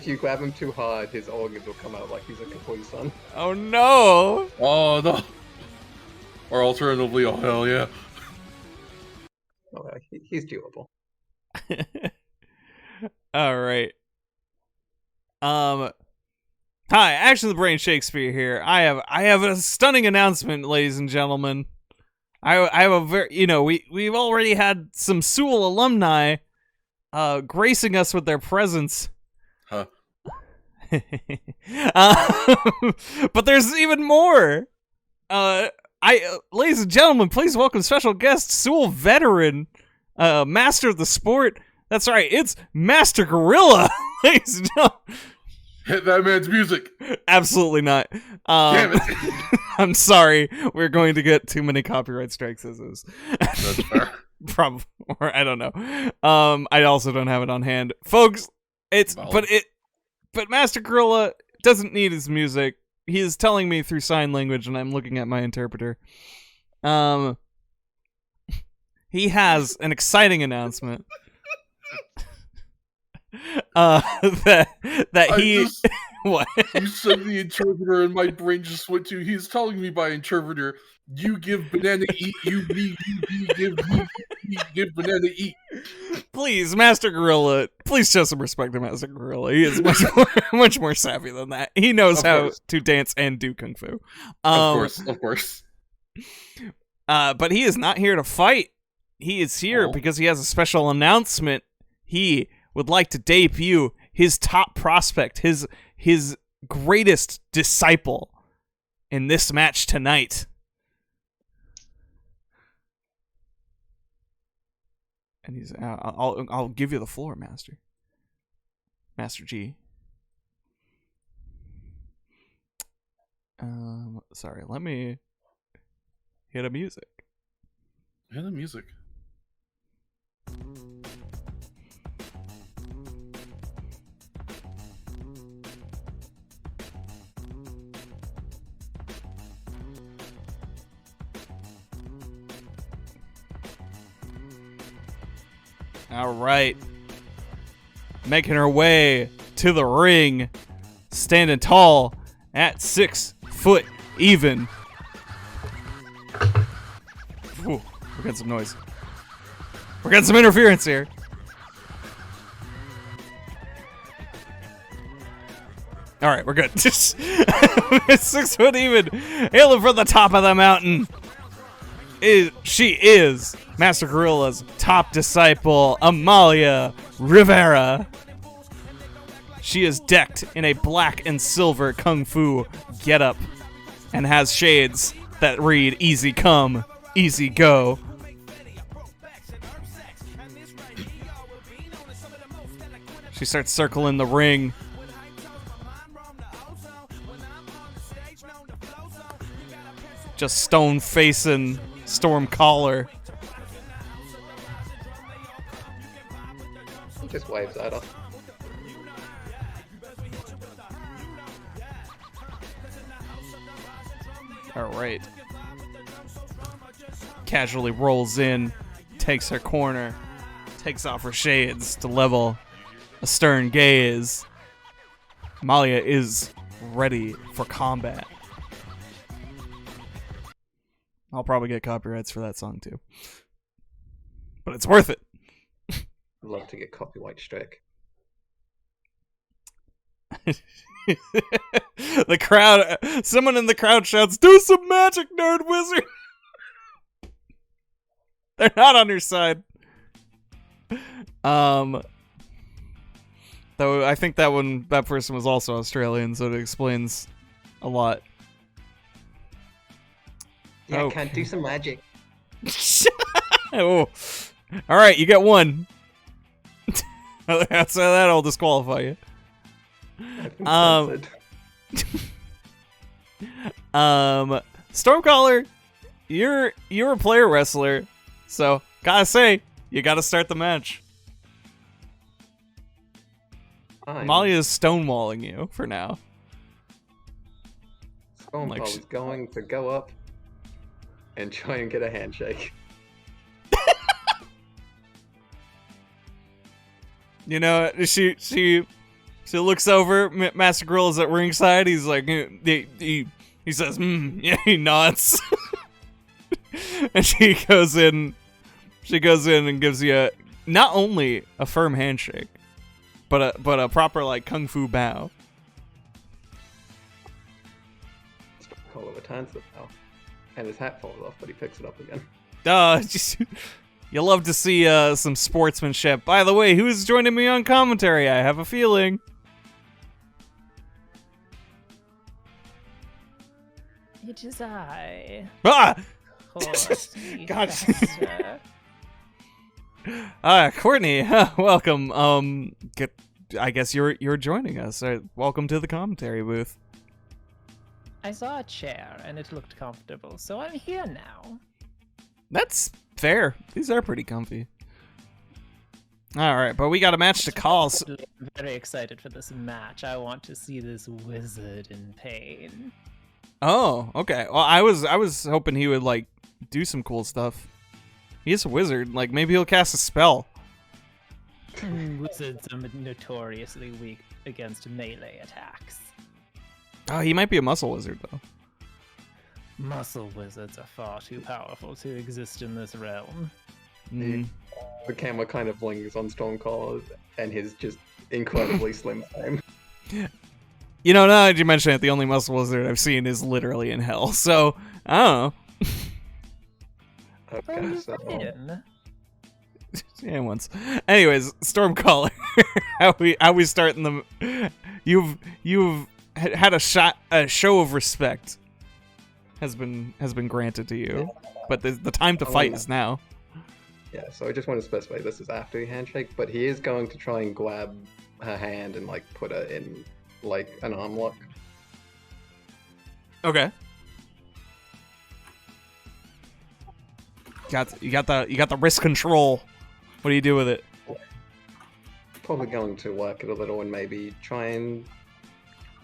you grab him too hard, his organs will come out like he's a Capri Sun. Oh no! Oh no. Or alternatively, oh hell yeah. Oh, he's doable. All right. Hi, Action the Brain Shakespeare here. I have a stunning announcement, ladies and gentlemen. I have a very, we've already had some SEWL alumni gracing us with their presence. Huh. But there's even more. Ladies and gentlemen, please welcome special guest, SEWL veteran, master of the sport. That's right, it's Master Gorilla, ladies and gentlemen. Hit that man's music. Absolutely not. Damn it. I'm sorry. We're going to get too many copyright strikes as is. That's fair. Probably, or I don't know. I also don't have it on hand, folks. But Master Gorilla doesn't need his music. He is telling me through sign language, and I'm looking at my interpreter. He has an exciting announcement. What? You said the interpreter, and my brain just went to. He's telling me by interpreter, you give banana eat, you give banana eat. Please, Master Gorilla, please show some respect to Master Gorilla. He is much more savvy than that. He knows how to dance and do kung fu. Of course. But he is not here to fight. He is here because he has a special announcement. He would like to debut his top prospect, his greatest disciple in this match tonight. And he's, I'll give you the floor, Master. Master G. Sorry, let me hit a music. Yeah, the music. All right. Making her way to the ring, standing tall at 6 foot even. Ooh, we got some noise. We got some interference here. All right, we're good. 6 foot even, hailing from the top of the mountain. She is Master Gorilla's top disciple, Amalia Rivera. She is decked in a black and silver kung fu getup and has shades that read "Easy come, easy go." She starts circling the ring. Just stone facing Storm Caller. He just waves at her. Alright. Casually rolls in, takes her corner, takes off her shades to level a stern gaze. Malia is ready for combat. I'll probably get copyrights for that song too. But it's worth it. I'd love to get copyright strike. The crowd, someone in the crowd shouts, "Do some magic, nerd wizard!" They're not on your side. Though I think that person was also Australian, so it explains a lot. Yeah, Okay. can't do some magic. Oh. All right, you get one. That'll disqualify you. Stormcaller, you're a player wrestler, so gotta say you gotta start the match. Amalia is stonewalling you for now. Stormcaller is going to go up and try and get a handshake. You know, she looks over. Master Gorilla's at ringside. He's like, he says, yeah, he nods. And she goes in and gives you not only a firm handshake, but a proper like kung fu bow. Stormcaller returns the bow, and his hat falls off, but he picks it up again. You love to see some sportsmanship. By the way, who's joining me on commentary? I have a feeling. It is I. Ah! God. Courtney, welcome. I guess you're joining us. Welcome to the commentary booth. I saw a chair and it looked comfortable, so I'm here now. That's fair. These are pretty comfy. All right, but we got a match to call. I'm very excited for this match. I want to see this wizard in pain. Oh, okay. Well, I was hoping he would like do some cool stuff. He's a wizard. Like maybe he'll cast a spell. Wizards are notoriously weak against melee attacks. Oh, he might be a muscle wizard though. Muscle wizards are far too powerful to exist in this realm. Mm. The camera kind of lingers on Stormcaller and his just incredibly slim frame. You know, now that you mention it, the only muscle wizard I've seen is literally in hell. So I don't know. Okay, so Yeah, once. Anyways, Stormcaller, how we starting the? You've had a show of respect has been granted to you, but the time to fight is now. Yeah, so I just want to specify this is after the handshake, but he is going to try and grab her hand and like put her in like an arm lock. Okay. You got the wrist control. What do you do with it? Probably going to work it a little and maybe try and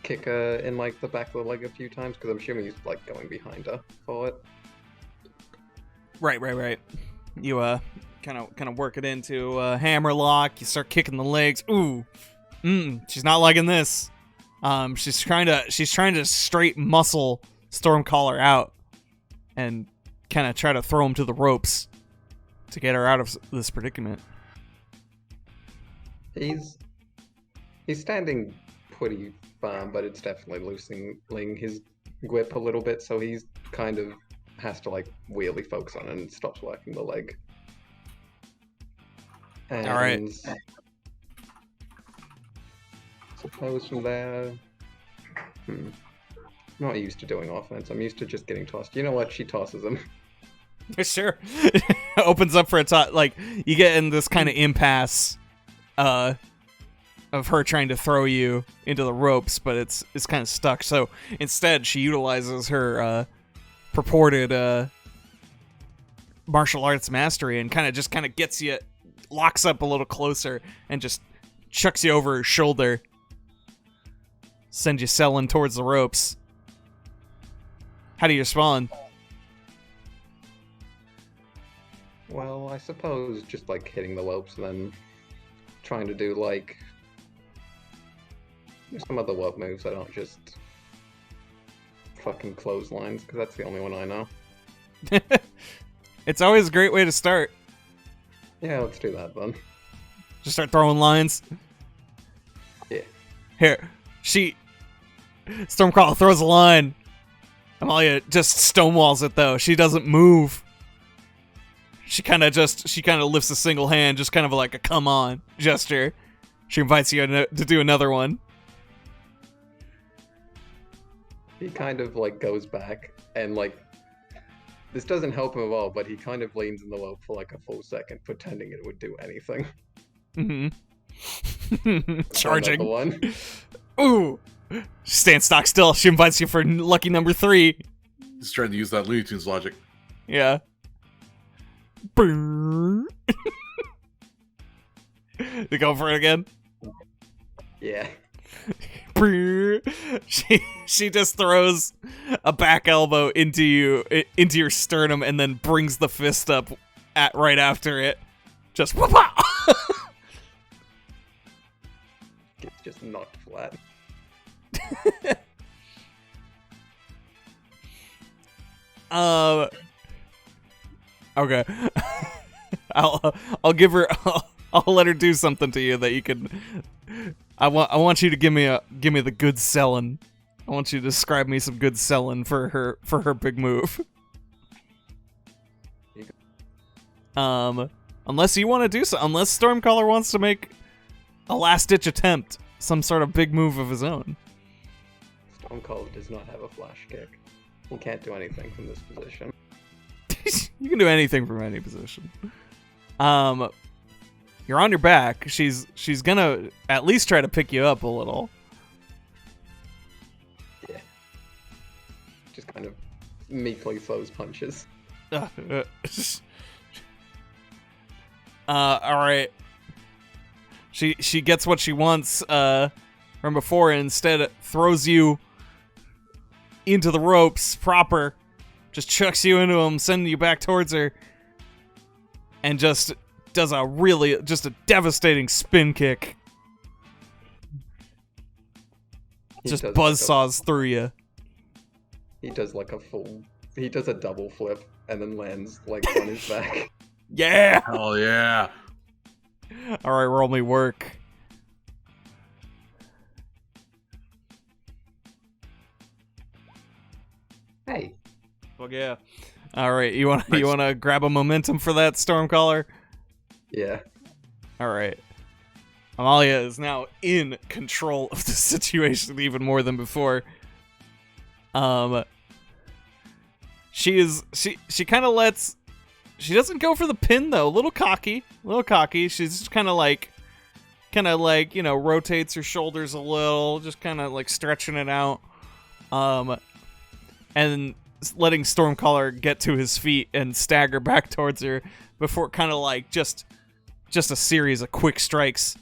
kick her in like the back of the leg a few times because I'm assuming he's like going behind her for it. Right. You kind of work it into hammer lock. You start kicking the legs. Ooh, she's not liking this. She's trying to straight muscle Stormcaller out and kind of try to throw him to the ropes to get her out of this predicament. He's standing pretty firm, but it's definitely loosening his grip a little bit, so he's kind of has to like really focus on it and stops working the leg. And all right. Suppose from there. I'm not used to doing offense. I'm used to just getting tossed. You know what? She tosses him. Sure. Opens up for a toss. Like, you get in this kind of impasse of her trying to throw you into the ropes, but it's kind of stuck. So instead, she utilizes her purported martial arts mastery and kind of gets you, locks up a little closer, and just chucks you over her shoulder. Sends you selling towards the ropes. How do you respond? Well, I suppose just like hitting the ropes and then trying to do like some other rope moves that aren't just fucking clotheslines, because that's the only one I know. It's always a great way to start. Yeah, let's do that then. Just start throwing lines. Yeah. Here, Stormcrawler throws a line. Amalia just stonewalls it though. She doesn't move. She kind of lifts a single hand, just kind of like a come on gesture. She invites you to do another one. He kind of like goes back and like this doesn't help him at all, but he kind of leans in the rope for like a full second, pretending it would do anything. Mm-hmm. Charging. Another one. Ooh. She stands stock still. She invites you for lucky number 3. He's trying to use that Looney Tunes logic. Yeah. You go for it again? Yeah. She just throws a back elbow into your sternum and then brings the fist up right after it. Just whoop-ah! Gets just knocked flat. Okay. I'll give her. I'll let her do something to you that you can. I want you to give me the good selling. I want you to describe me some good selling for her big move. Unless you want to do so, unless Stormcaller wants to make a last ditch attempt, some sort of big move of his own. Stormcaller does not have a flash kick. He can't do anything from this position. You can do anything from any position. You're on your back. She's gonna at least try to pick you up a little. Yeah. Just kind of meekly throws punches. All right. She gets what she wants from before and instead throws you into the ropes proper. Just chucks you into him, sending you back towards her. And just does a devastating spin kick. Just buzzsaws through you. He does a double flip and then lands like on his back. Yeah! Hell yeah. Alright, roll me work. Hey. Fuck yeah. Alright, you wanna grab a momentum for that, Stormcaller? Yeah. Alright. Amalia is now in control of the situation even more than before. She kind of lets She doesn't go for the pin though. A little cocky. She's just kind of like, rotates her shoulders a little, just kind of like stretching it out. And letting Stormcaller get to his feet and stagger back towards her before kind of like just a series of quick strikes,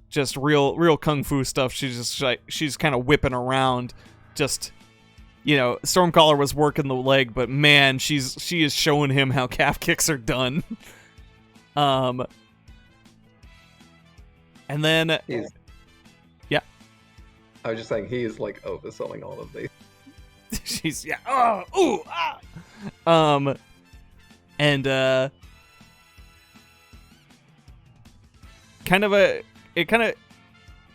just real kung fu stuff. She's kind of whipping around, just, Stormcaller was working the leg, but man, she is showing him how calf kicks are done. And then yeah, I was just saying he is like overselling all of these. she's and it kind of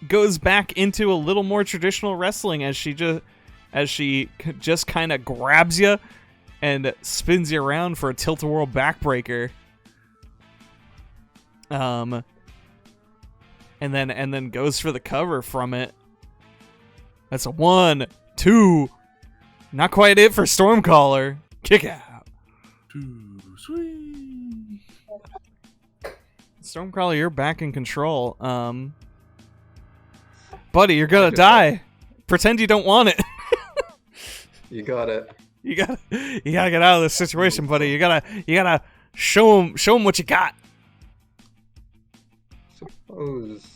goes back into a little more traditional wrestling as she just kind of grabs you and spins you around for a tilt-a-whirl backbreaker. And then goes for the cover from it. That's a 1, 2. Not quite it for Stormcaller. Kick out. Too sweet. Stormcaller, you're back in control. Buddy, you're gonna die. Pretend you don't want it. You got it. You gotta get out of this situation, buddy. You gotta show him what you got. Suppose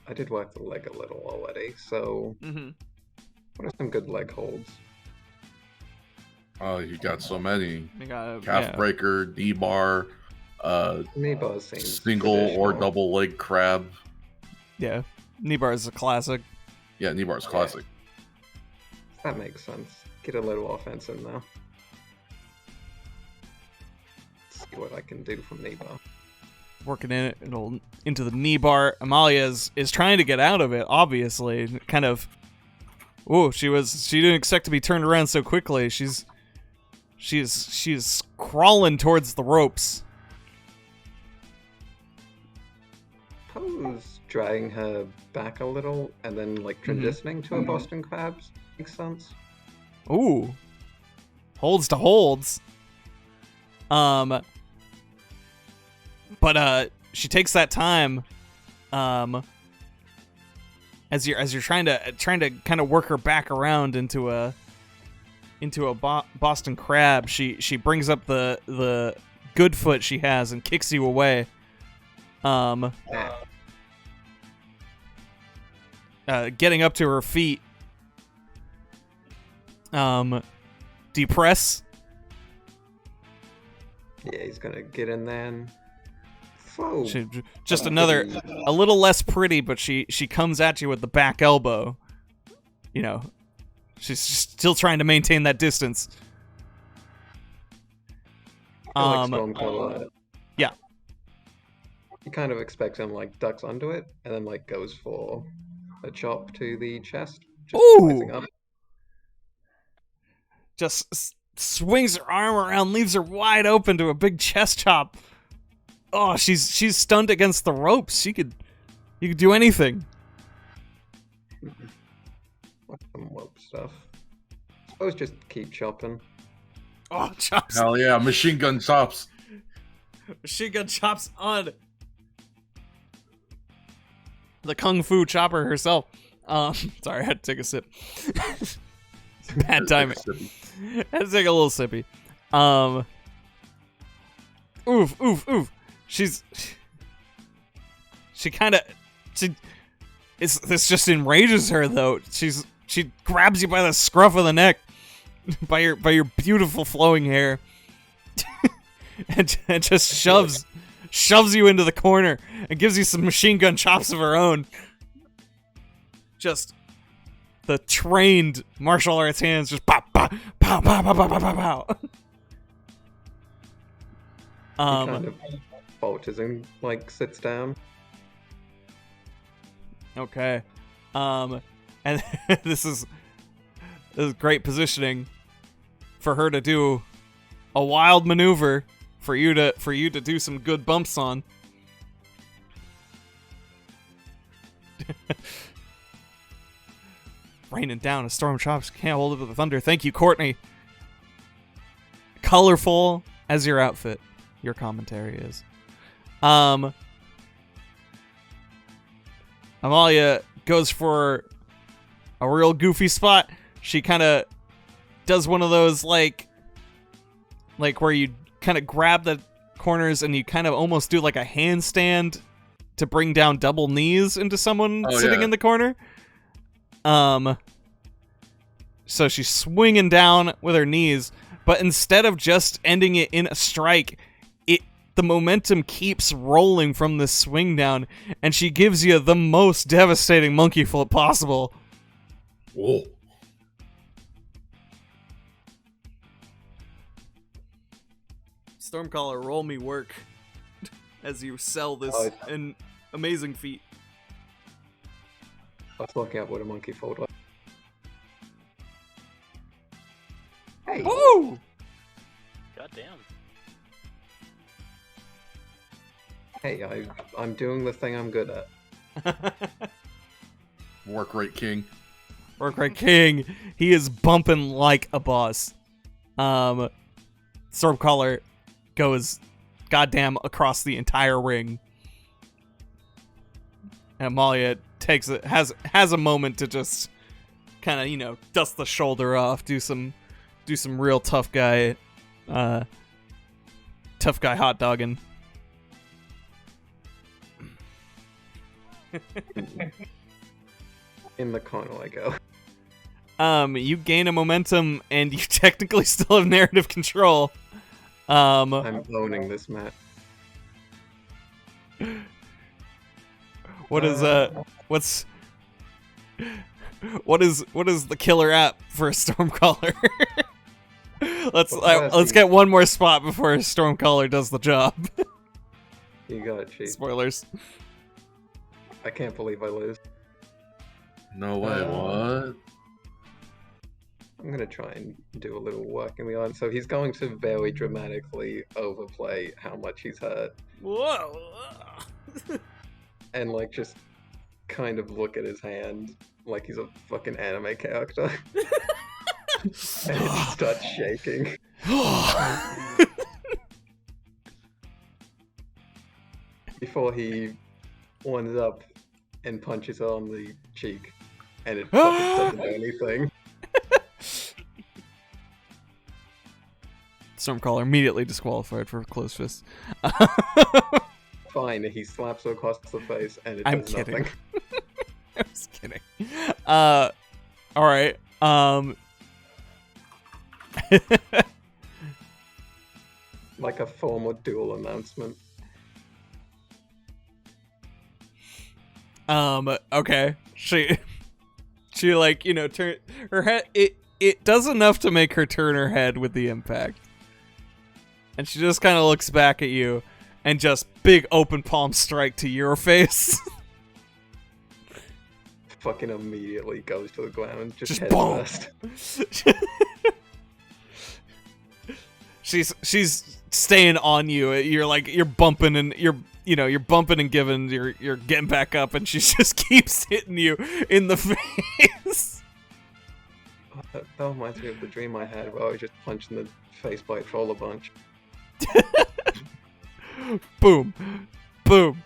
I did work the leg a little already, so what are some good leg holds? Oh, you got so many. You got Calf breaker, D-bar, Knee bar seems single or traditional. double leg crab. Yeah, knee bar is a classic. Yeah, knee bar is classic. That makes sense. Get a little offense in there. See what I can do from knee bar. Working into the knee bar. Amalia is trying to get out of it, obviously. Kind of. Oh, she didn't expect to be turned around so quickly. She's crawling towards the ropes. Suppose dragging her back a little and then like transitioning to a Boston Crabs makes sense. Ooh. Holds to holds. But she takes that time as you're trying to kind of work her back around into a Boston Crab. She brings up the good foot she has and kicks you away. Getting up to her feet. Depress. Yeah, he's gonna get in there and whoa. Just another, a little less pretty, but she comes at you with the back elbow. She's still trying to maintain that distance. I feel like Stormcaller, yeah. you kind of expect him like ducks under it and then like goes for a chop to the chest. Just rising up. Just swings her arm around, leaves her wide open to a big chest chop. Oh, she's stunned against the ropes. You could do anything. What's some rope stuff? Suppose just keep chopping. Oh, chops. Hell yeah, machine gun chops. Machine gun chops on the Kung Fu chopper herself. Sorry, I had to take a sip. Bad timing. Had to take a little sippy. Oof. This just enrages her though. She grabs you by the scruff of the neck, by your beautiful flowing hair, and just shoves you into the corner and gives you some machine gun chops of her own. Just the trained martial arts hands, just pop, pop, pow, pow, pow, pow, pow, pow, pow. He kind of falters and like sits down. Okay. And this is great positioning for her to do a wild maneuver for you to do some good bumps on. Raining down a storm chops, can't hold it with the thunder. Thank you, Courtney. Colorful as your outfit. your commentary is. Amalia goes for a real goofy spot. She kind of does one of those like where you kind of grab the corners and you kind of almost do like a handstand to bring down double knees into someone sitting in the corner. So she's swinging down with her knees, but instead of just ending it in a strike, the momentum keeps rolling from the swing down, and she gives you the most devastating monkey flip possible. Whoa. Stormcaller, roll me work as you sell this an amazing feat. Let's look at what a monkey fold was. Hey! Woo! Goddamn. Hey, I'm doing the thing I'm good at. Work rate king. Work right king. He is bumping like a boss. Stormcaller goes goddamn across the entire ring. And Amalia takes it, has a moment to just kind of, dust the shoulder off, do some real tough guy hot dogging. In the corner I go. You gain a momentum and you technically still have narrative control. I'm owning this match. What is the killer app for a Stormcaller? Let's get one more spot before a Stormcaller does the job. You got it, Chief. Spoilers. I can't believe I lose. No way, what? I'm gonna try and do a little work in the art. So he's going to very dramatically overplay how much he's hurt. Whoa! And just kind of look at his hand like he's a fucking anime character. And it starts shaking. Before he winds up and punches her on the cheek, and it fucking doesn't do anything. Stormcaller immediately disqualified for close fist. Fine, he slaps her across the face, and it I'm does kidding. nothing. I was kidding. All right. Like a formal duel announcement. Okay. She turn her head. It does enough to make her turn her head with the impact, and she just kind of looks back at you, and just big open palm strike to your face. Fucking immediately goes to the ground, just head boom. first. She's staying on you. You're bumping and you're bumping and giving. You're getting back up, and she just keeps hitting you in the face. That reminds me of the dream I had where I was just punched in the face by a troll a bunch. Boom. Boom.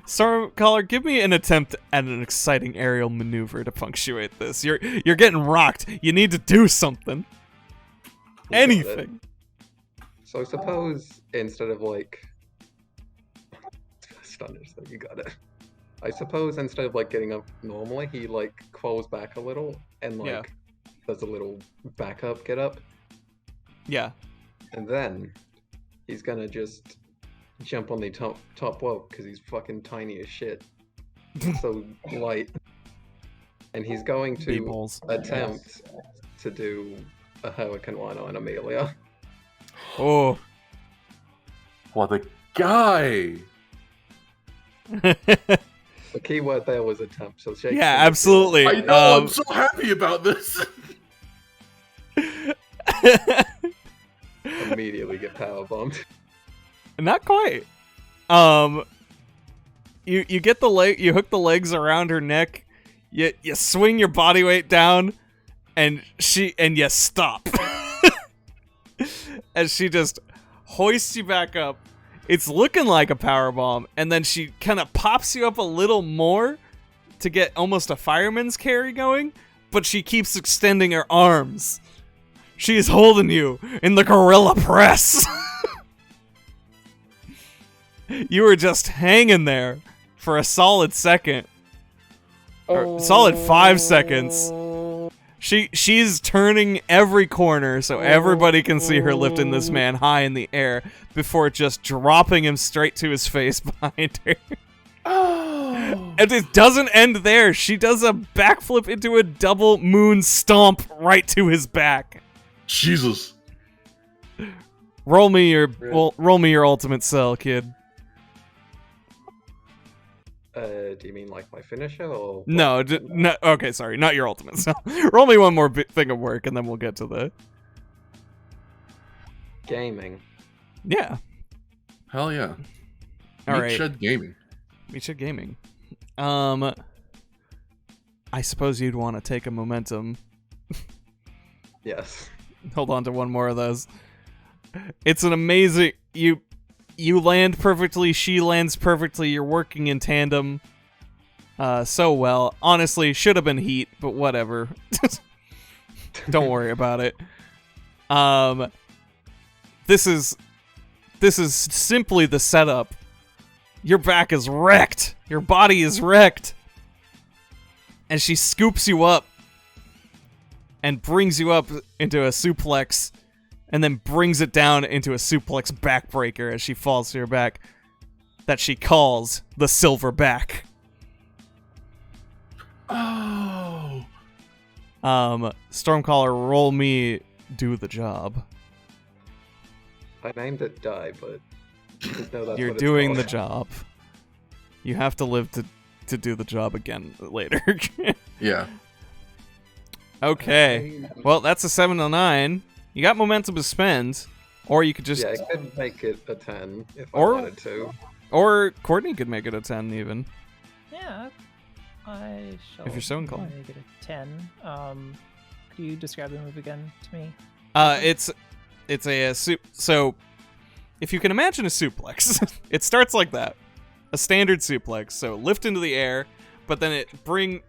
Stormcaller, give me an attempt at an exciting aerial maneuver to punctuate this. You're getting rocked. You need to do something. Anything. So suppose instead of stunners, so you got it. I suppose instead of getting up normally, he crawls back a little and does a little back up, get up. Yeah. And then he's gonna just jump on the top rope because he's fucking tiny as shit. So light. And he's going to attempt to do a Hurricane Rhino on Amelia. Oh. What a guy! The key word there was attempt, so shake. Yeah, absolutely. I know, I'm so happy about this! Immediately get power bombed. Not quite. You get the leg, you hook the legs around her neck, you swing your body weight down, and you stop. as she just hoists you back up. It's looking like a powerbomb, and then she kind of pops you up a little more to get almost a fireman's carry going, but she keeps extending her arms. She is holding you in the gorilla press. You were just hanging there for a solid second. Or solid 5 seconds. She's turning every corner so everybody can see her lifting this man high in the air before just dropping him straight to his face behind her. Oh. And it doesn't end there. She does a backflip into a double moon stomp right to his back. Jesus. Roll me your ultimate cell, kid. Do you mean like my finisher or what? No, no. Okay, sorry, not your ultimate cell. Roll me one more thing of work, and then we'll get to the gaming? Yeah. Hell yeah. All right. Meat Gaming. Meat Gaming. I suppose you'd want to take a momentum. Yes. Hold on to one more of those. It's an amazing... You land perfectly, she lands perfectly, you're working in tandem so well. Honestly, should have been heat, but whatever. Don't worry about it. This is simply the setup. Your back is wrecked. Your body is wrecked. And she scoops you up and brings you up into a suplex and then brings it down into a suplex backbreaker as she falls to your back that she calls the Silverback. Oh. Stormcaller, roll me do the job. I named it Die, but just know that's You're what it's doing called. the job. You have to live to do the job again later. Yeah. Okay. Well, that's a 7 to 9. You got momentum to spend, or you could just... Yeah, I could make it a 10 if I Or- wanted to. Or Courtney could make it a 10 even. Yeah, I shall. If you're so inclined. Make it a 10. Could you describe the move again to me? It's a so if you can imagine a suplex, it starts like that. A standard suplex. So lift into the air, but then it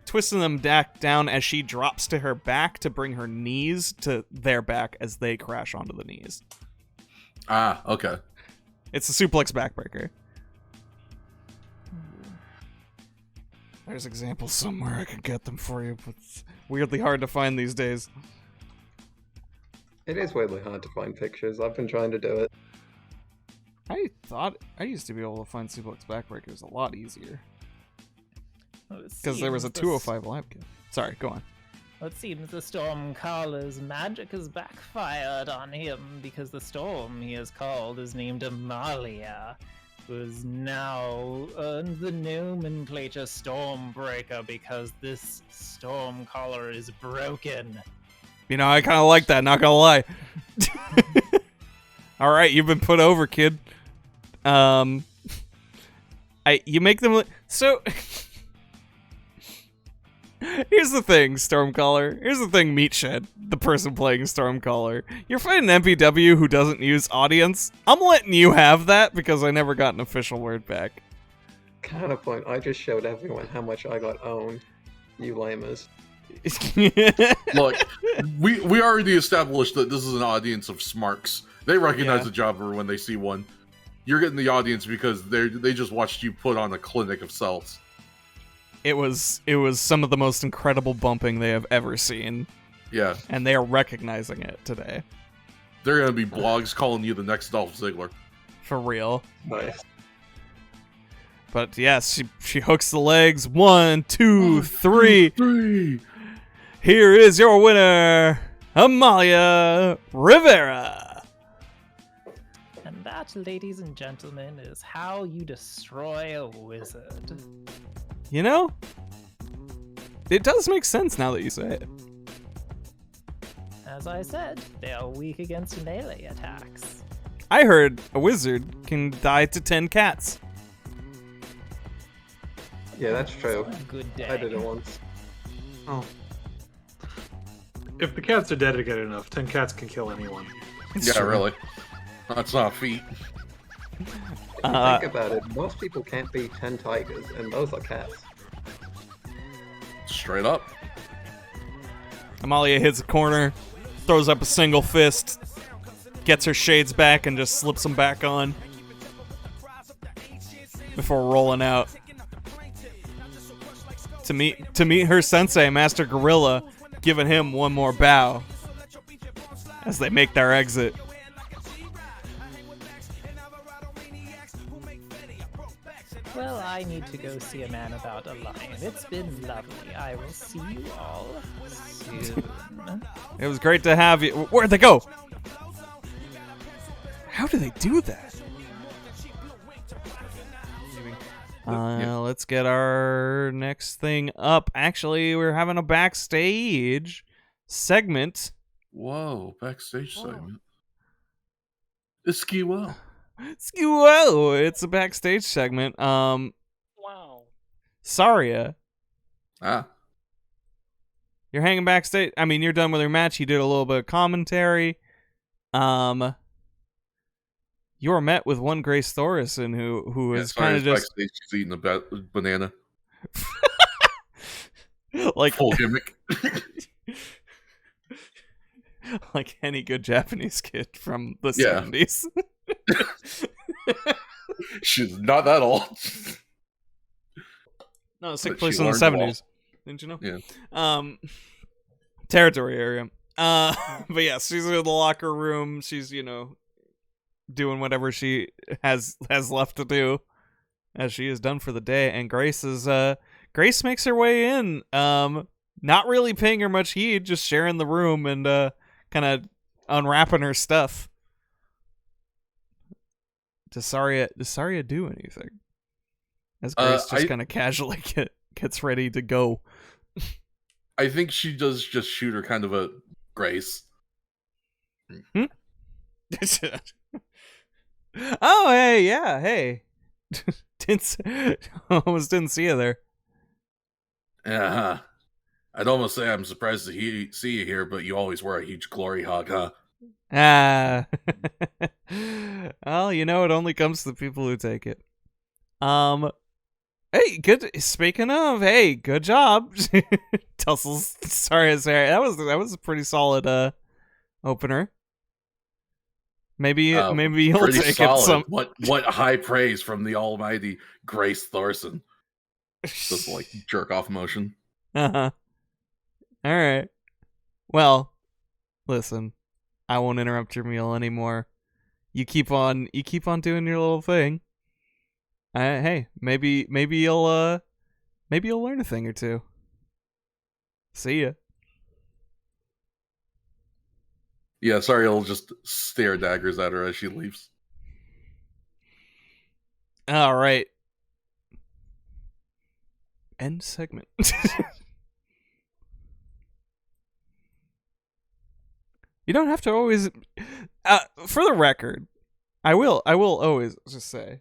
twisting them back down as she drops to her back to bring her knees to their back as they crash onto the knees. Ah, okay. It's a suplex backbreaker. There's examples somewhere I could get them for you, but it's weirdly hard to find these days. It is weirdly hard to find pictures. I've been trying to do it. I thought I used to be able to find suplex backbreakers a lot easier. Because there was a 205 lab kit. Sorry, go on. It seems the Stormcaller's magic has backfired on him because the storm he has called is named Amalia, who has now earned the nomenclature Stormbreaker because this Stormcaller is broken. You know, I kind of like that, not gonna lie. All right, you've been put over, kid. You make them so. Here's the thing, Stormcaller. Here's the thing, Meatshed, the person playing Stormcaller. You're fighting an MPW who doesn't use audience. I'm letting you have that because I never got an official word back. Counterpoint, I just showed everyone how much I got owned. You lamers. Look, we already established that this is an audience of smarks. They recognize Yeah. a jobber when they see one. You're getting the audience because they just watched you put on a clinic of cells. It was some of the most incredible bumping they have ever seen, Yeah, and they are recognizing it today. they're gonna be blogs calling you the next Dolph Ziggler. For real. Nice. But yes, she hooks the legs. 1, 2, 3. 3. Here is your winner, Amalia Rivera. And that, ladies and gentlemen, is how you destroy a wizard. You know, it does make sense now that you say it. As I said, they are weak against melee attacks. I heard a wizard can die to 10 cats. Yeah, that's true. Good day. I did it once. Oh. If the cats are dedicated enough, 10 cats can kill anyone. It's Yeah, true. really. That's not a feat. Uh, Think about it. Most people can't beat 10 tigers, and those are cats. Straight up. Amalia hits a corner, throws up a single fist, gets her shades back, and just slips them back on before rolling out to meet her sensei, Master Gorilla, giving him one more bow as they make their exit. Well, I need to go see a man about a lion. It's been lovely. I will see you all soon. It was great to have you. Where'd they go? How do they do that? Let's get our next thing up. Actually, we're having a backstage segment. Whoa, backstage segment. It's SEWL. Whoa, it's a backstage segment. Wow. Saria, Ah. you're hanging backstage. I mean, you're done with your match. You did a little bit of commentary. You were met with one Grace Thorison who is kind of just backstage. She's eating a banana. like Full gimmick. like any good Japanese kid from the Yeah. 70s. She's not that old. No, sick But place she in the learned 70s. Didn't you know? Yeah. Territory area. But yeah, she's in the locker room. She's, doing whatever she has left to do, as she is done for the day. And Grace makes her way in. Not really paying her much heed, just sharing the room and kind of unwrapping her stuff. Does Saria do anything? As Grace just kind of casually gets ready to go. I think she does just shoot her kind of a Grace. Oh, hey, yeah, hey. Almost didn't see you there. Uh-huh. I'd almost say I'm surprised to see you here, but you always wear a huge glory hog, huh? Ah. Well, it only comes to the people who take it. Hey, good. Speaking of, hey, good job. Tussles. Sorry. That was a pretty solid opener. Maybe you'll Pretty take solid. it some. What high praise from the almighty Grace Thorson. Just like jerk off motion. Uh-huh. All right. Well, listen. I won't interrupt your meal anymore. You keep on doing your little thing. Hey, maybe you'll learn a thing or two. See ya. Yeah, sorry, I'll just stare daggers at her as she leaves. All right. End segment. You don't have to always. For the record, I will always just say,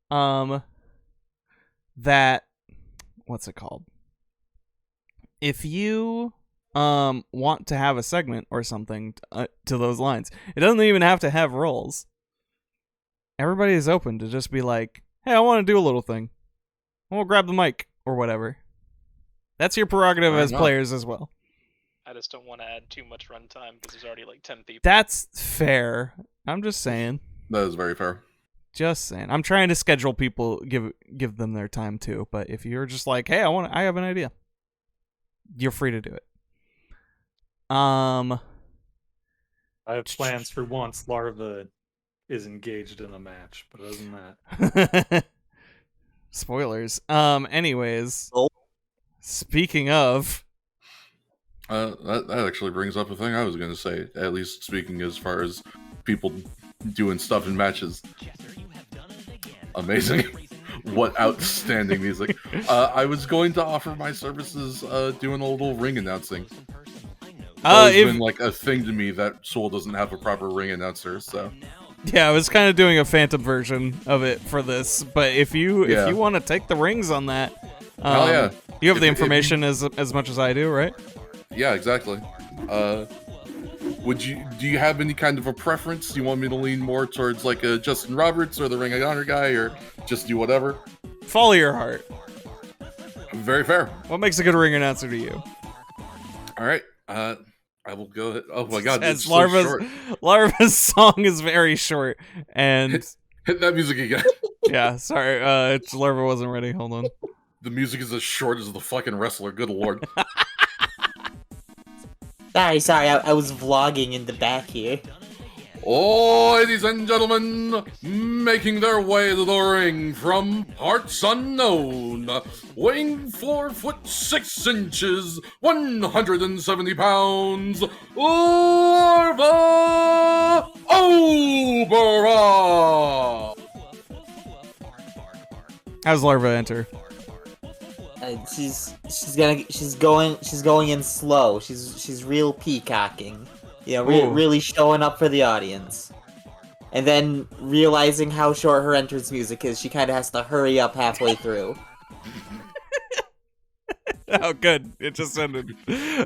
that what's it called? If you want to have a segment or something to those lines, it doesn't even have to have roles. Everybody is open to just be like, hey, I want to do a little thing. We'll grab the mic or whatever. That's your prerogative as players as well. I just don't want to add too much runtime because there's already like 10 people. That's fair. I'm just saying. That is very fair. Just saying. I'm trying to schedule people, give them their time too. But if you're just like, hey, I have an idea, you're free to do it. I have plans for once Larva is engaged in a match, but other than that. Spoilers. Anyways. Speaking of. That actually brings up a thing I was going to say, at least speaking as far as people doing stuff in matches. Amazing. What outstanding music. I was going to offer my services doing a little ring announcing. It's been like a thing to me that SEWL doesn't have a proper ring announcer, so. Yeah, I was kind of doing a phantom version of it for this, but if you want to take the rings on that, hell yeah. You have the information as much as I do, right? Yeah, exactly. Do you have any kind of a preference? Do you want me to lean more towards like a Justin Roberts or the Ring of Honor guy, or just do whatever? Follow your heart. Very fair. What makes a good ring announcer to you? All right. I will go ahead. Oh my god, As it's so short. Larva's song is very short, and Hit that music again. yeah, sorry, Larva wasn't ready. Hold on. The music is as short as the fucking wrestler. Good lord. Sorry, I was vlogging in the back here. Ladies and gentlemen, making their way to the ring from parts unknown, weighing 4 foot 6 inches, 170 pounds, Larva Obera! How's Larva enter? She's going in slow. She's real peacocking. You know, really showing up for the audience. And then realizing how short her entrance music is, she kind of has to hurry up halfway through. Oh, good. It just ended.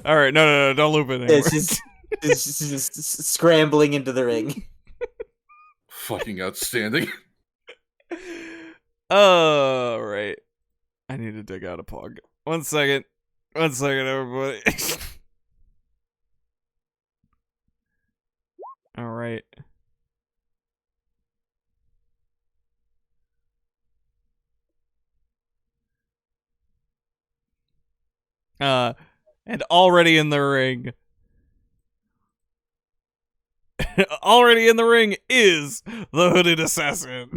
All right, no, don't loop it anymore. She's just scrambling into the ring. Fucking outstanding. All right. I need to dig out a pog. One second, everybody. All right. And already in the ring. Already in the ring is the Hooded Assassin.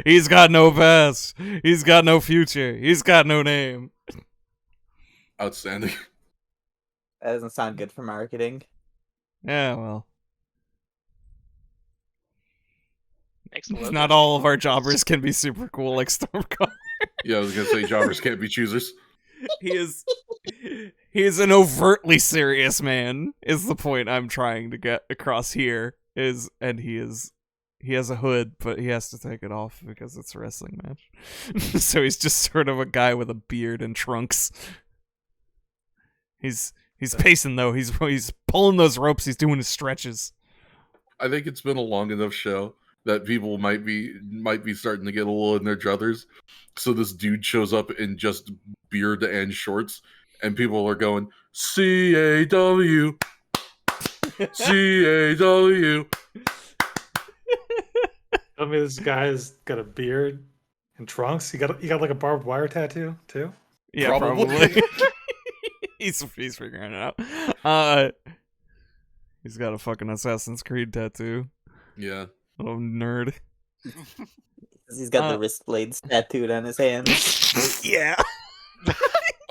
He's got no past. He's got no future. He's got no name. Outstanding. That doesn't sound good for marketing. Yeah, well. Excellent. Not all of our jobbers can be super cool like Stormcaller. Yeah, I was gonna say jobbers can't be choosers. He is an overtly serious man, is the point I'm trying to get across here. He has a hood, but he has to take it off because it's a wrestling match. So he's just sort of a guy with a beard and trunks. He's pacing though. He's pulling those ropes. He's doing his stretches. I think it's been a long enough show that people might be starting to get a little in their druthers. So this dude shows up in just beard and shorts, and people are going CAW, CAW. Tell me this guy's got a beard and trunks. You got like a barbed wire tattoo too? Yeah, probably. he's figuring it out. He's got a fucking Assassin's Creed tattoo. Yeah. Oh, nerd. He's got the wrist blades tattooed on his hands. Yeah.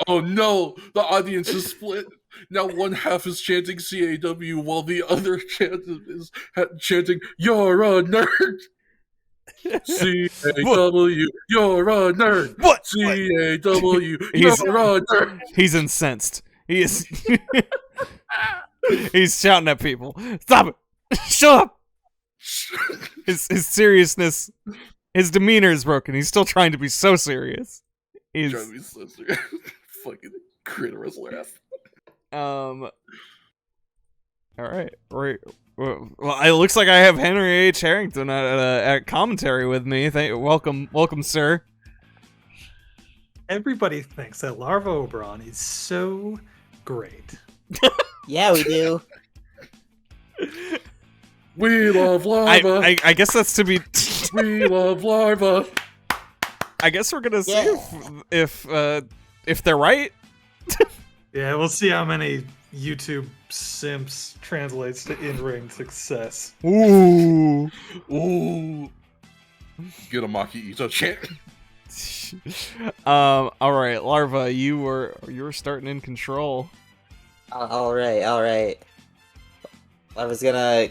Oh no, the audience is split. Now one half is chanting CAW while the other is chanting, "You're a nerd." CAW, you're a nerd. What? CAW, you're a nerd. He's incensed. He is. He's shouting at people. Stop it! Shut up! His seriousness, his demeanor is broken. He's still trying to be so serious. He's trying to be so serious. Fucking creator wrestler ass. All right. Well, it looks like I have Henry H. Harrington at commentary with me. Welcome, sir. Everybody thinks that Larva Oberon is so great. Yeah, we do. We love Larva. I guess that's to be. We love Larva. I guess we're gonna see if they're right. Yeah, we'll see how many YouTube simps translates to in-ring success. Ooh. Get a Maki Ito chant. All right, Larva, you were starting in control. All right. I was gonna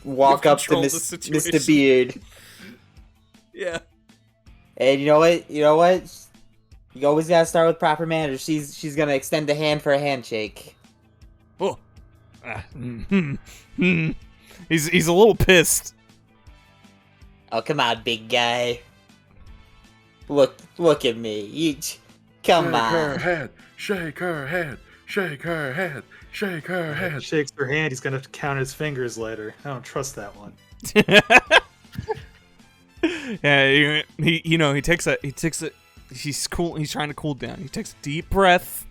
walk up to Mr. Beard. Yeah. And you know what? You always gotta start with proper manners. She's gonna extend a hand for a handshake. Oh. He's a little pissed. Oh, come on, big guy. Look at me. Come on. Shake her head. Shake her head. Shake her head. Shake her hand. Shakes her hand. He's gonna have to count his fingers later. I don't trust that one. Yeah, he takes a he's cool. He's trying to cool down. He takes a deep breath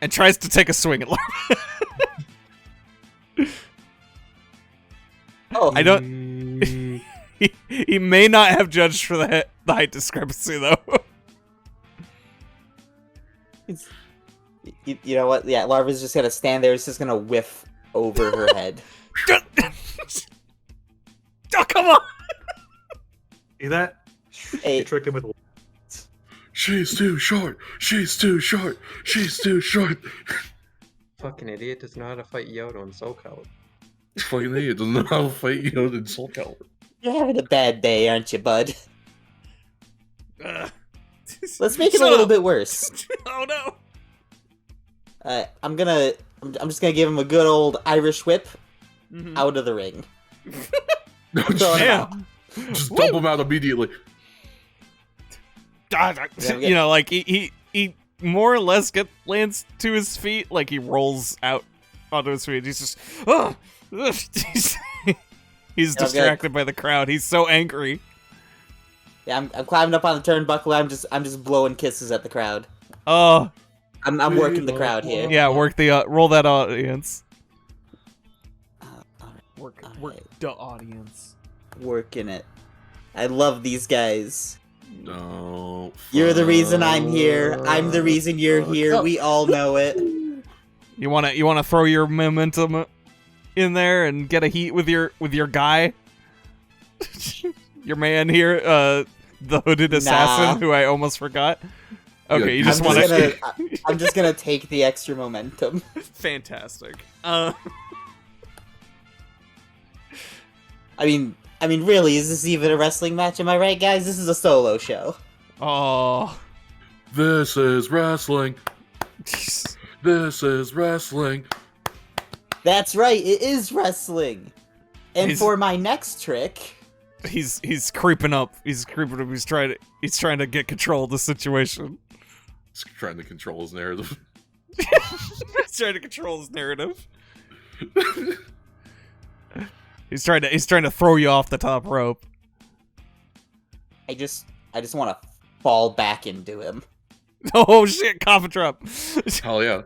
and tries to take a swing at Larva. Oh, I don't. He may not have judged for the height discrepancy though. it's, you know what? Yeah, Larva's just gonna stand there. It's just gonna whiff over her head. Oh, come on! See that? Hey. You tricked him with. She's too short. She's too short. She's too short. Fucking idiot doesn't know how to fight Yoda on Soul Calibur. Fucking idiot doesn't know how to fight Yoda in Soul Calibur. You're having a bad day, aren't you, bud? Ugh. Let's make it a Shut little up. bit worse. Oh no! I'm just gonna give him a good old Irish whip out of the ring. Yeah. Just dump him out immediately. You know, like he more or less lands to his feet, like he rolls out onto his feet. He's just he's distracted by the crowd. He's so angry. Yeah, I'm climbing up on the turnbuckle. I'm just blowing kisses at the crowd. Oh, I'm working the crowd here. yeah, work the roll that audience. Work the audience. Working it. I love these guys. No. You're the reason I'm here. I'm the reason you're here. We all know it. You wanna throw your momentum in there and get a heat with your guy, your man here, the hooded assassin who I almost forgot. Okay, Yeah, you just want to. I'm just gonna take the extra momentum. Fantastic. I mean, really, is this even a wrestling match? Am I right, guys? This is a solo show. Oh. This is wrestling. This is wrestling. That's right, it is wrestling. And for my next trick, he's creeping up. He's creeping up. He's trying to get control of the situation. He's trying to control his narrative. He's trying to control his narrative. He's trying to throw you off the top rope. I just want to fall back into him. Oh shit! Coffin drop. Hell yeah!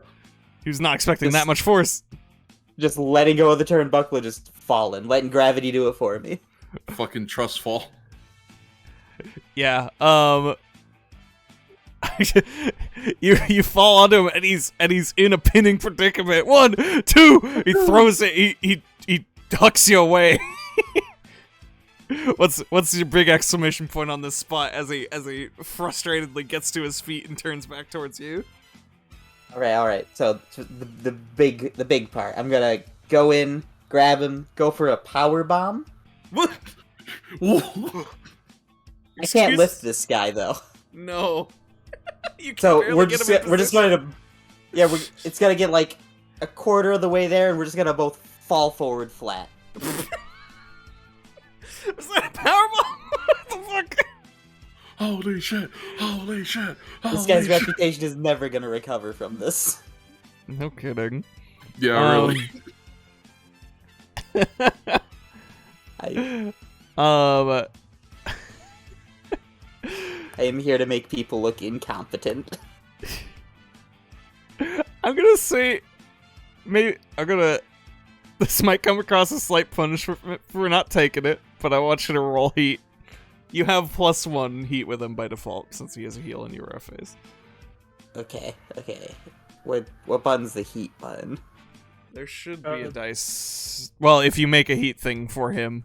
He was not expecting that much force. Just letting go of the turnbuckle, just falling, letting gravity do it for me. Fucking trust fall. Yeah. You fall onto him and he's in a pinning predicament. 1, 2. He throws it. He ducks you away. What's your big exclamation point on this spot as he frustratedly gets to his feet and turns back towards you? All right. So the big part. I'm gonna go in, grab him, go for a power bomb. What? I can't lift this guy though. No. So we're just going to it's gonna get like a quarter of the way there, and we're just gonna both fall forward flat. Was that a powerbomb? What the fuck? Holy shit! Holy shit! This guy's reputation is never gonna recover from this. No kidding. Yeah, really. I am here to make people look incompetent. I'm gonna say, this might come across as slight punishment for not taking it, but I want you to roll heat. You have +1 heat with him by default, since he has a heal in your phase. Okay. What button's the heat button? There should be a dice. Well, if you make a heat thing for him.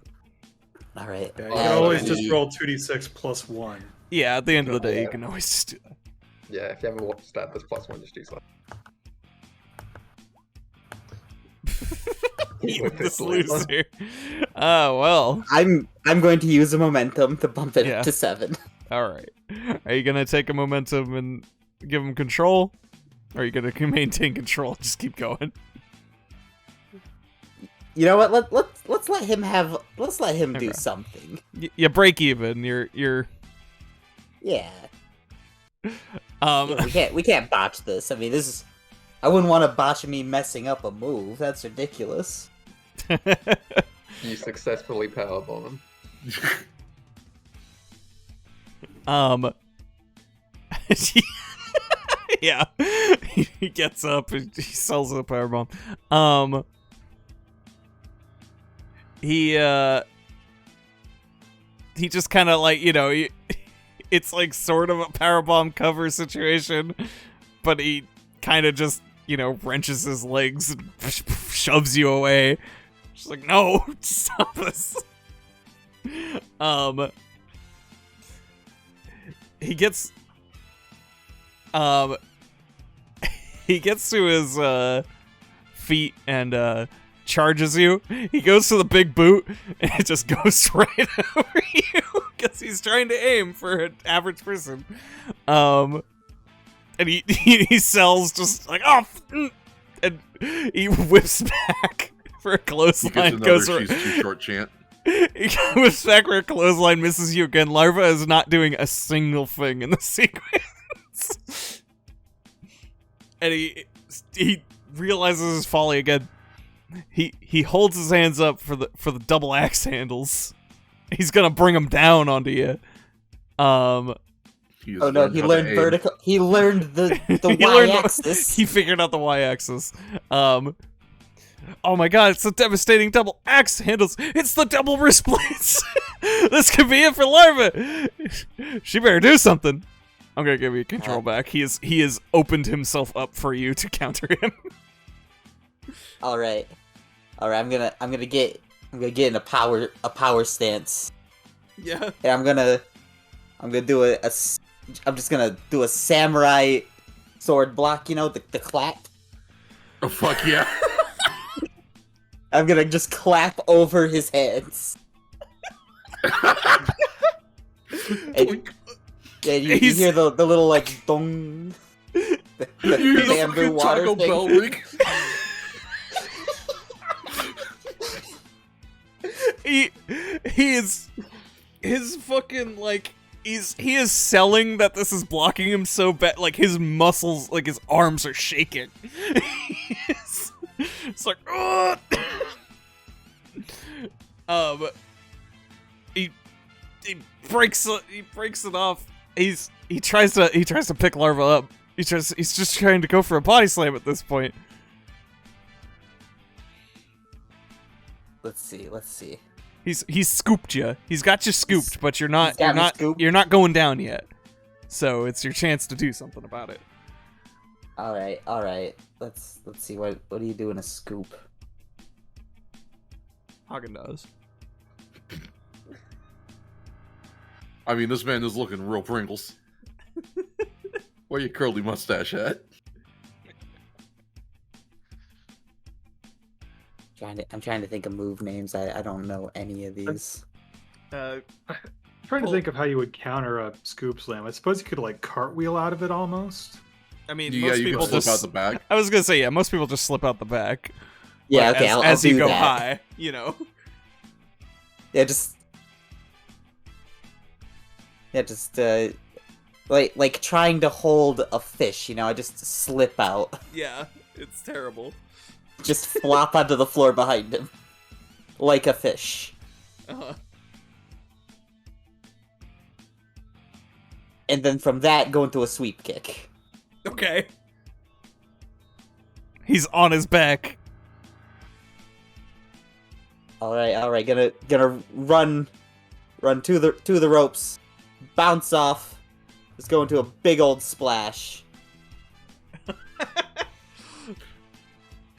Alright. Yeah, you can always just roll 2d6 +1. Yeah, at the end of the day, you can always just do that. Yeah, if you have a stat that's +1, just do so. This loser. Well. I'm going to use a momentum to bump it up to 7. Alright. Are you gonna take a momentum and give him control? Or are you gonna maintain control? Just keep going. You know what? Let's let him have. Let's let him do something. You break even. You're. Yeah. We can't botch this. I mean, this I wouldn't want to botch me messing up a move. That's ridiculous. You successfully powerbomb him. Yeah. He gets up and he sells a powerbomb. He just kind of like, it's like sort of a powerbomb cover situation, but he kind of just, wrenches his legs and shoves you away. Just like, no, stop this. He gets to his feet and charges you. He goes to the big boot and it just goes right over you because he's trying to aim for an average person. And he sells just like and he whips back for a clothesline. She's too short chant. He whips back for a clothesline, misses you again. Larva is not doing a single thing in the sequence. And he realizes his folly again. He holds his hands up for the double axe handles. He's gonna bring him down onto you. Oh no, he learned vertical. He learned the y-axis. He figured out the y-axis. Oh my god, it's the devastating double axe handles. It's the double wrist blades. This could be it for Larva. She better do something. I'm gonna give you control back. He has opened himself up for you to counter him. All right. I'm gonna get in a power stance. Yeah. And I'm gonna do I'm just gonna do a samurai sword block. The clap. Oh fuck yeah. I'm gonna just clap over his hands. and you hear the little like dong. The bamboo water thing. Bell ring. He is his fucking like he is selling that this is blocking him so bad, like his muscles, like his arms are shaking. It's like he breaks it off. He tries to pick Larva up. He's just trying to go for a body slam at this point. Let's see. He's scooped you. He's got you scooped, but you're not going down yet. So it's your chance to do something about it. All right. Let's see what do you do in a scoop? Hagen does. I mean, this man is looking real Pringles. Where your curly mustache at? I'm trying to think of move names. I don't know any of these. I'm trying to think of how you would counter a scoop slam. I suppose you could like cartwheel out of it almost. I mean, Yeah, most you people can slip just out the back. I was gonna say, yeah, most people just slip out the back. Yeah, Like, okay, as I'll you do go that. high, Yeah, just like trying to hold a fish. I just slip out. Yeah, it's terrible. Just flop onto the floor behind him, like a fish. Uh-huh. And then from that, go into a sweep kick. Okay. He's on his back. All right. Gonna run to the ropes, bounce off, just go into a big old splash.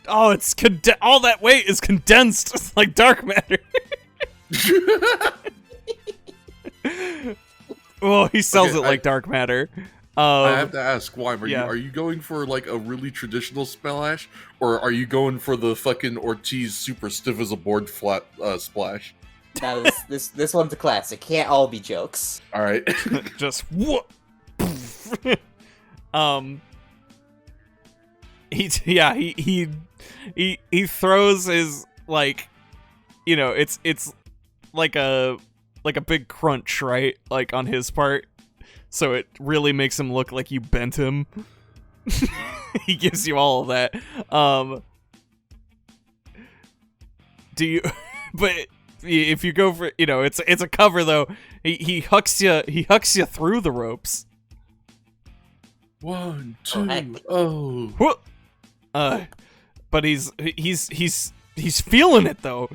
Oh, it's all that weight is condensed. It's like dark matter. Oh, he sells it like dark matter. I have to ask, Weimer, yeah. are you going for like a really traditional splash, or are you going for the fucking Ortiz super stiff as a board flat splash? Now this one's a classic. Can't all be jokes. All right. Just what? He throws his like, it's like a big crunch, right? Like on his part, so it really makes him look like you bent him. he gives you all of that. Do you? But if you go for, it's a cover though. He hucks you through the ropes. 1, Oh, 2, heck. oh. Whoop. But he's feeling it though.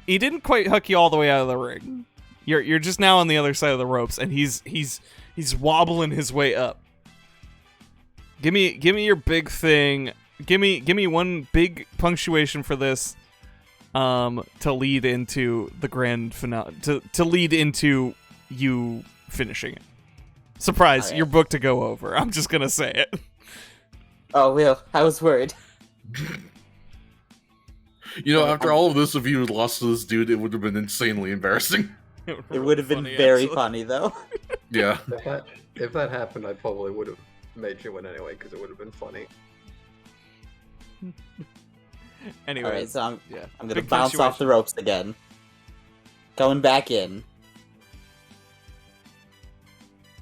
He didn't quite hook you all the way out of the ring. You're just now on the other side of the ropes, and he's wobbling his way up. Give me your big thing. Give me one big punctuation for this. To lead into the grand finale. To lead into you finishing it. Surprise! Okay. You're booked to go over. I'm just gonna say it. Oh, well, I was worried. After all of this, if you had lost to this dude, it would have been insanely embarrassing. It would have been very funny, though. Yeah. If that happened, I probably would have made you win anyway, because it would have been funny. Anyway, Alright, so I'm gonna Big bounce off the punctuation. ropes again. Going back in.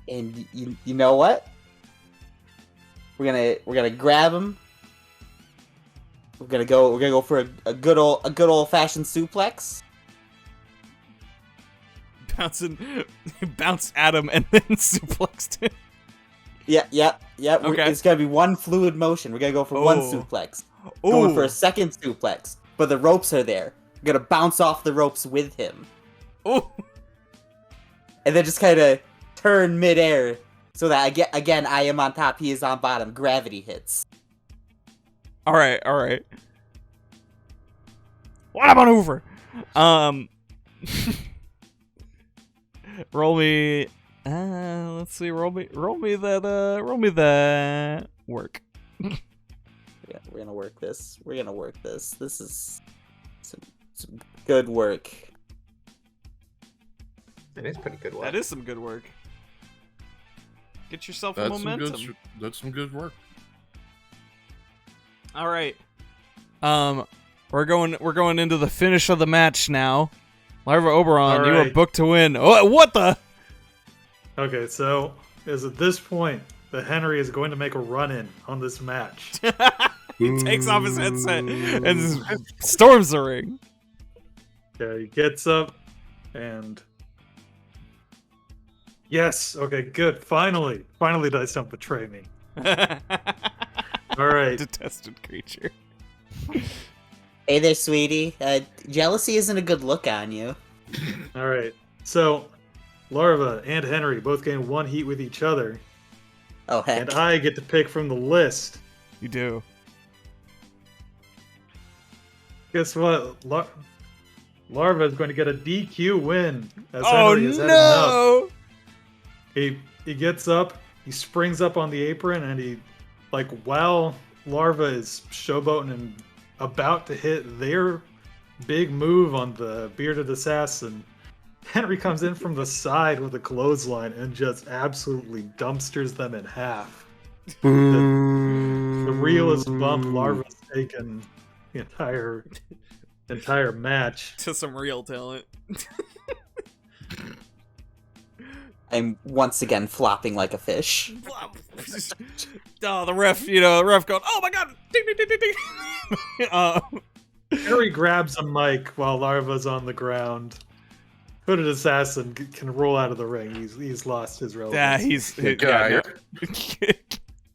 And you know what? We're gonna grab him. We're gonna go for a good old fashioned suplex. Bounce at him and then suplexed him. Yeah. Okay. It's gonna be one fluid motion. We're gonna go for one suplex. Going for a second suplex, but the ropes are there. We're gonna bounce off the ropes with him. Oh. And then just kind of turn midair so that again I am on top, he is on bottom. Gravity hits. All right. What about over? Roll me. Let's see. Roll me that work. Yeah, we're gonna work this. This is some good work. It is pretty good work. That is some good work. Get yourself a momentum. That's some good work. All right. We're going into the finish of the match now. Larva Oberon, All you are right. booked to win. Oh, what the? Okay, so is at this point that Henry is going to make a run-in on this match. He takes off his headset and storms the ring. Yeah, he gets up and yes, okay, good. Finally does don't betray me. All right. Detested creature. Hey there, sweetie. Jealousy isn't a good look on you. All right. So, Larva and Henry both gain one heat with each other, Oh heck. and I get to pick from the list. You do. Guess what? Larva is going to get a DQ win. As Oh Henry has had enough. no! He gets up, he springs up on the apron, and he, like, while Larva is showboating and about to hit their big move on the bearded assassin, Henry comes in from the side with a clothesline and just absolutely dumpsters them in half. The realest bump Larva's taken the entire match. To some real talent. I'm once again flopping like a fish. Oh, the ref going, oh my god! Ding, ding, ding, ding, ding. Henry grabs a mic while Larva's on the ground. Hooded assassin can roll out of the ring. He's lost his relevance. Yeah, he's Guy.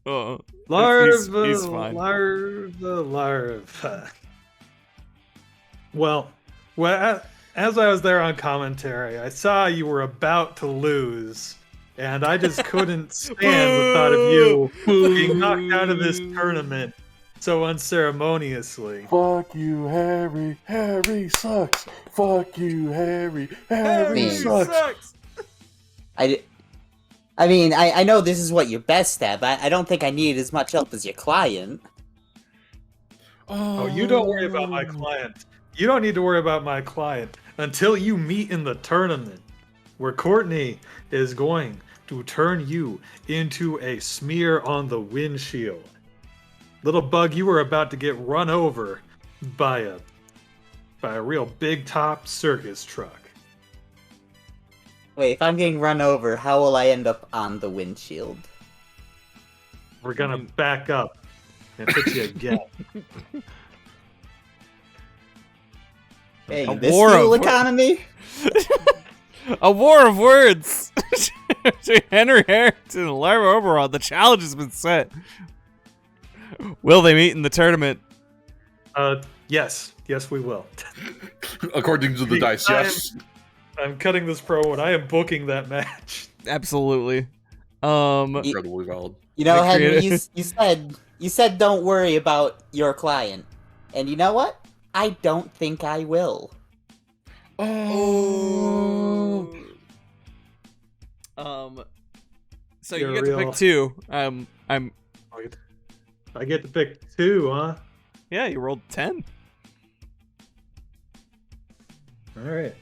Oh, Larva, he's fine. Larva. Well, as I was there on commentary, I saw you were about to lose, and I just couldn't stand the thought of you being knocked out of this tournament so unceremoniously. Fuck you, Harry. Harry sucks. Fuck you, Harry. Harry Man. sucks. I mean, I know this is what you're best at, but I don't think I need as much help as your client. Oh, you don't worry about my client. You don't need to worry about my client until you meet in the tournament, where Courtney is going to turn you into a smear on the windshield. Little bug, you were about to get run over by a real big top circus truck. Wait, if I'm getting run over, how will I end up on the windshield? we're gonna back up and fix you again. Hey, A this war fuel of- economy? A war of words. To Henry Harrington and Larva Oberon, the challenge has been set. Will they meet in the tournament? Yes, we will. According to the dice, yes. I'm cutting this promo and I am booking that match. Absolutely. Incredibly valid. You know, Make Henry, creative- you said don't worry about your client. And you know what? I don't think I will. Oh. So You're you get to real. pick two. I get to pick 2, huh? Yeah, you rolled 10. Alright.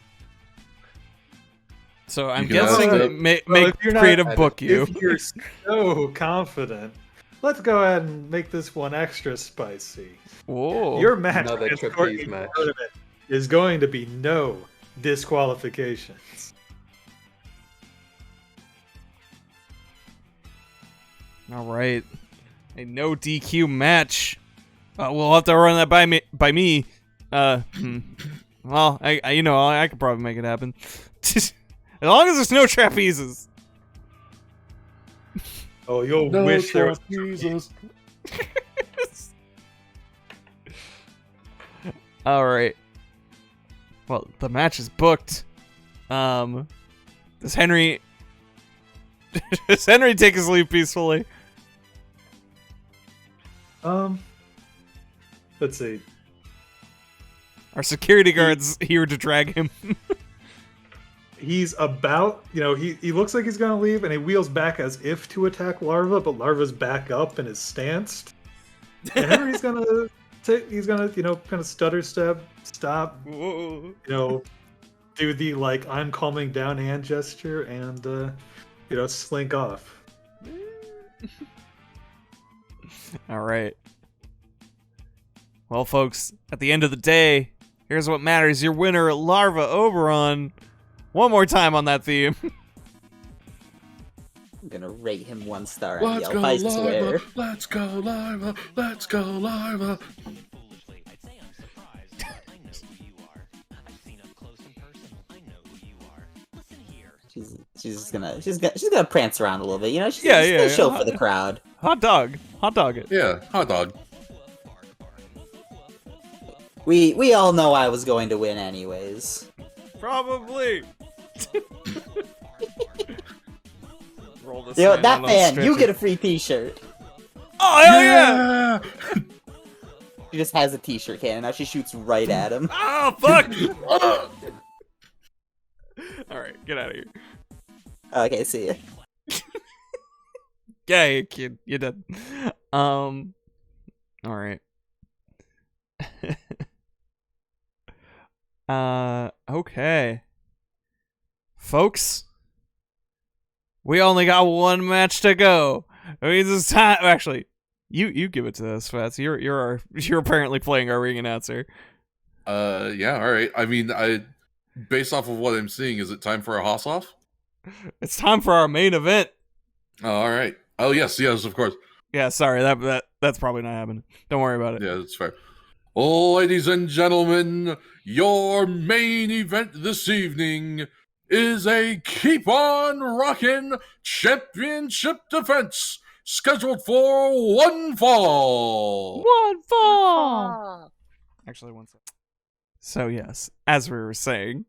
So I'm You can ask guessing them. make Well, if you're not- creative book you. If you're so confident, let's go ahead and make this one extra spicy. Whoa. Your match Another against trapeze Courtney match. Tournament is going to be no disqualifications. All right. A no DQ match. We'll have to run that by me. Well, I could probably make it happen. As long as there's no trapezes. Oh, you'll No, wish there was. Jesus. All right. Well, the match is booked. Does Henry take his leave peacefully? Let's see. Our security guard's here to drag him. He's about, he looks like he's gonna leave, and he wheels back as if to attack Larva, but Larva's back up and is stanced. And Henry's gonna, kind of stutter step, stop, Whoa. do the I'm calming down hand gesture, and slink off. All right. Well, folks, at the end of the day, here's what matters. Your winner, Larva Oberon. One more time on that theme. I'm gonna rate him 1 star and Let's yell, go, I swear. Larva. Let's go, Larva. Let's go, Larva. She's gonna prance around a little bit, She's Yeah, gonna yeah, show yeah. for the crowd. Hot dog it. Yeah, hot dog. We all know I was going to win anyways. Probably. Roll this That on a fan, you stretcher. get a free T-shirt. Oh hell yeah! She just has a T-shirt cannon now. She shoots right at him. Oh fuck! All right, get out of here. Okay, see ya. Yeah, you kid, you're dead. All right. Okay. Folks, we only got one match to go. I mean, it's time. Actually, you give it to us, Fats. You're apparently playing our ring announcer. Yeah, all right. I mean, based off of what I'm seeing, is it time for a Hoss off? It's time for our main event. Oh, all right. Oh, yes, of course. Yeah, sorry, that's probably not happening. Don't worry about it. Yeah, that's fair. Oh, ladies and gentlemen, your main event this evening is a Keep On Rockin' Championship defense scheduled for one fall. One fall. Actually, one second. So yes, as we were saying,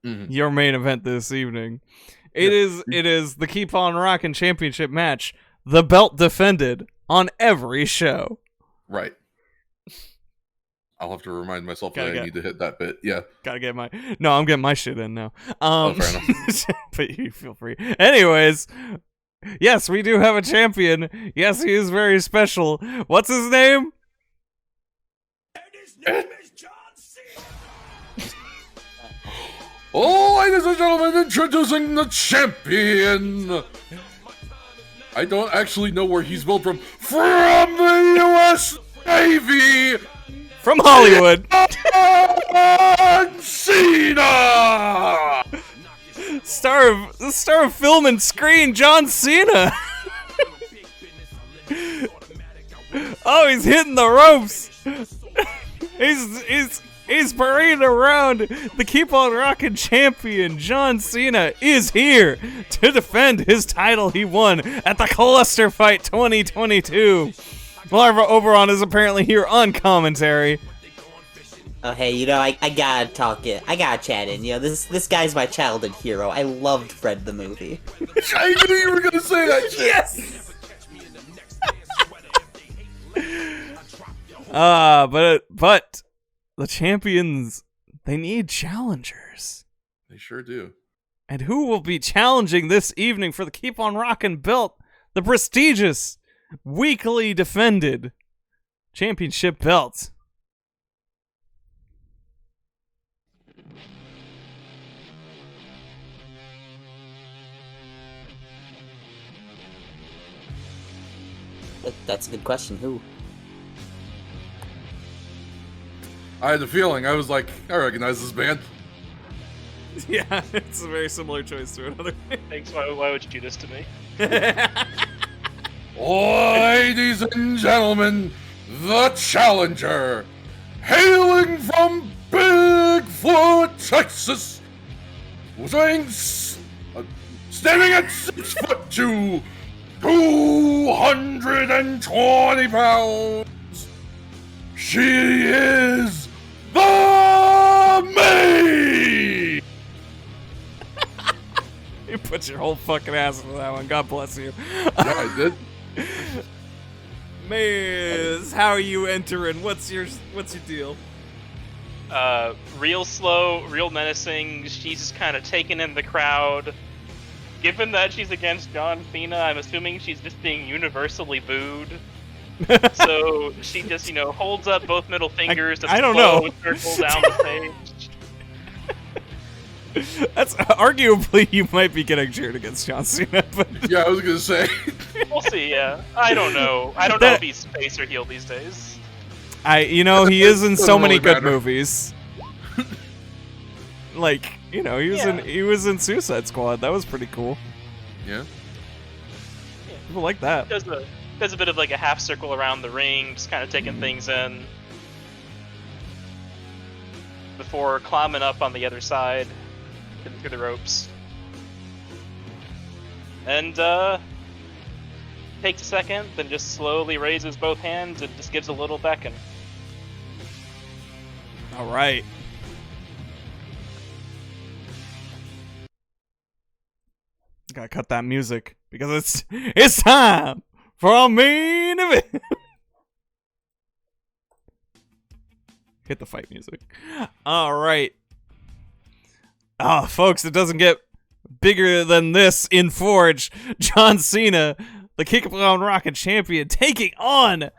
your main event this evening, it is the Keep On Rockin' Championship match, the belt defended on every show. Right. I'll have to remind myself Gotta that I need to hit that bit. Yeah. Gotta get I'm getting my shit in now. Fair enough. But you feel free. Anyways, yes, we do have a champion. Yes, he is very special. What's his name? Oh, ladies and gentlemen, introducing the champion. I don't actually know where he's built from. From the U.S. Navy. From Hollywood. John Cena. Star of film and screen, John Cena. Oh, he's hitting the ropes. He's parading around. The Keep on Rockin' champion, John Cena, is here to defend his title he won at the Cluster Fight 2022. Larva Oberon is apparently here on commentary. Oh, hey, you know, I gotta talk it. I gotta chat in. You know, this guy's my childhood hero. I loved Fred the movie. I knew you were gonna say that shit. Yes! But the champions, they need challengers. They sure do. And who will be challenging this evening for the Keep on Rockin' belt? The prestigious, weekly defended championship belt. That's a good question. Who? I had the feeling. I was like, I recognize this band. Yeah, it's a very similar choice to another. Thanks. Why would you do this to me? Ladies and gentlemen, the challenger, hailing from Bigfoot, Texas, standing at 6'2", 220 pounds. She is the me. You put your whole fucking ass into that one. God bless you. Yeah, I did. Miz, how are you entering? What's your deal? Real slow, real menacing. She's just kind of taking in the crowd. Given that she's against John Cena, I'm assuming she's just being universally booed. So she just, holds up both middle fingers to I don't know. circle down the stage. That's arguably you might be getting cheered against John Cena, but Yeah, I was gonna say. We'll see, yeah. I don't know. I don't know if he's face or heel these days. he is in so Doesn't many really good matter. movies. Like, he was in Suicide Squad. That was pretty cool. Yeah. People like that. Does a bit of like a half circle around the ring, just kind of taking things in. Before climbing up on the other side, getting through the ropes. And takes a second, then just slowly raises both hands and just gives a little beckon. All right. Gotta cut that music because it's time for our main event. Hit the fight music. All right. Folks, it doesn't get bigger than this in Forge. John Cena, the Kick on Rockin' champion, taking on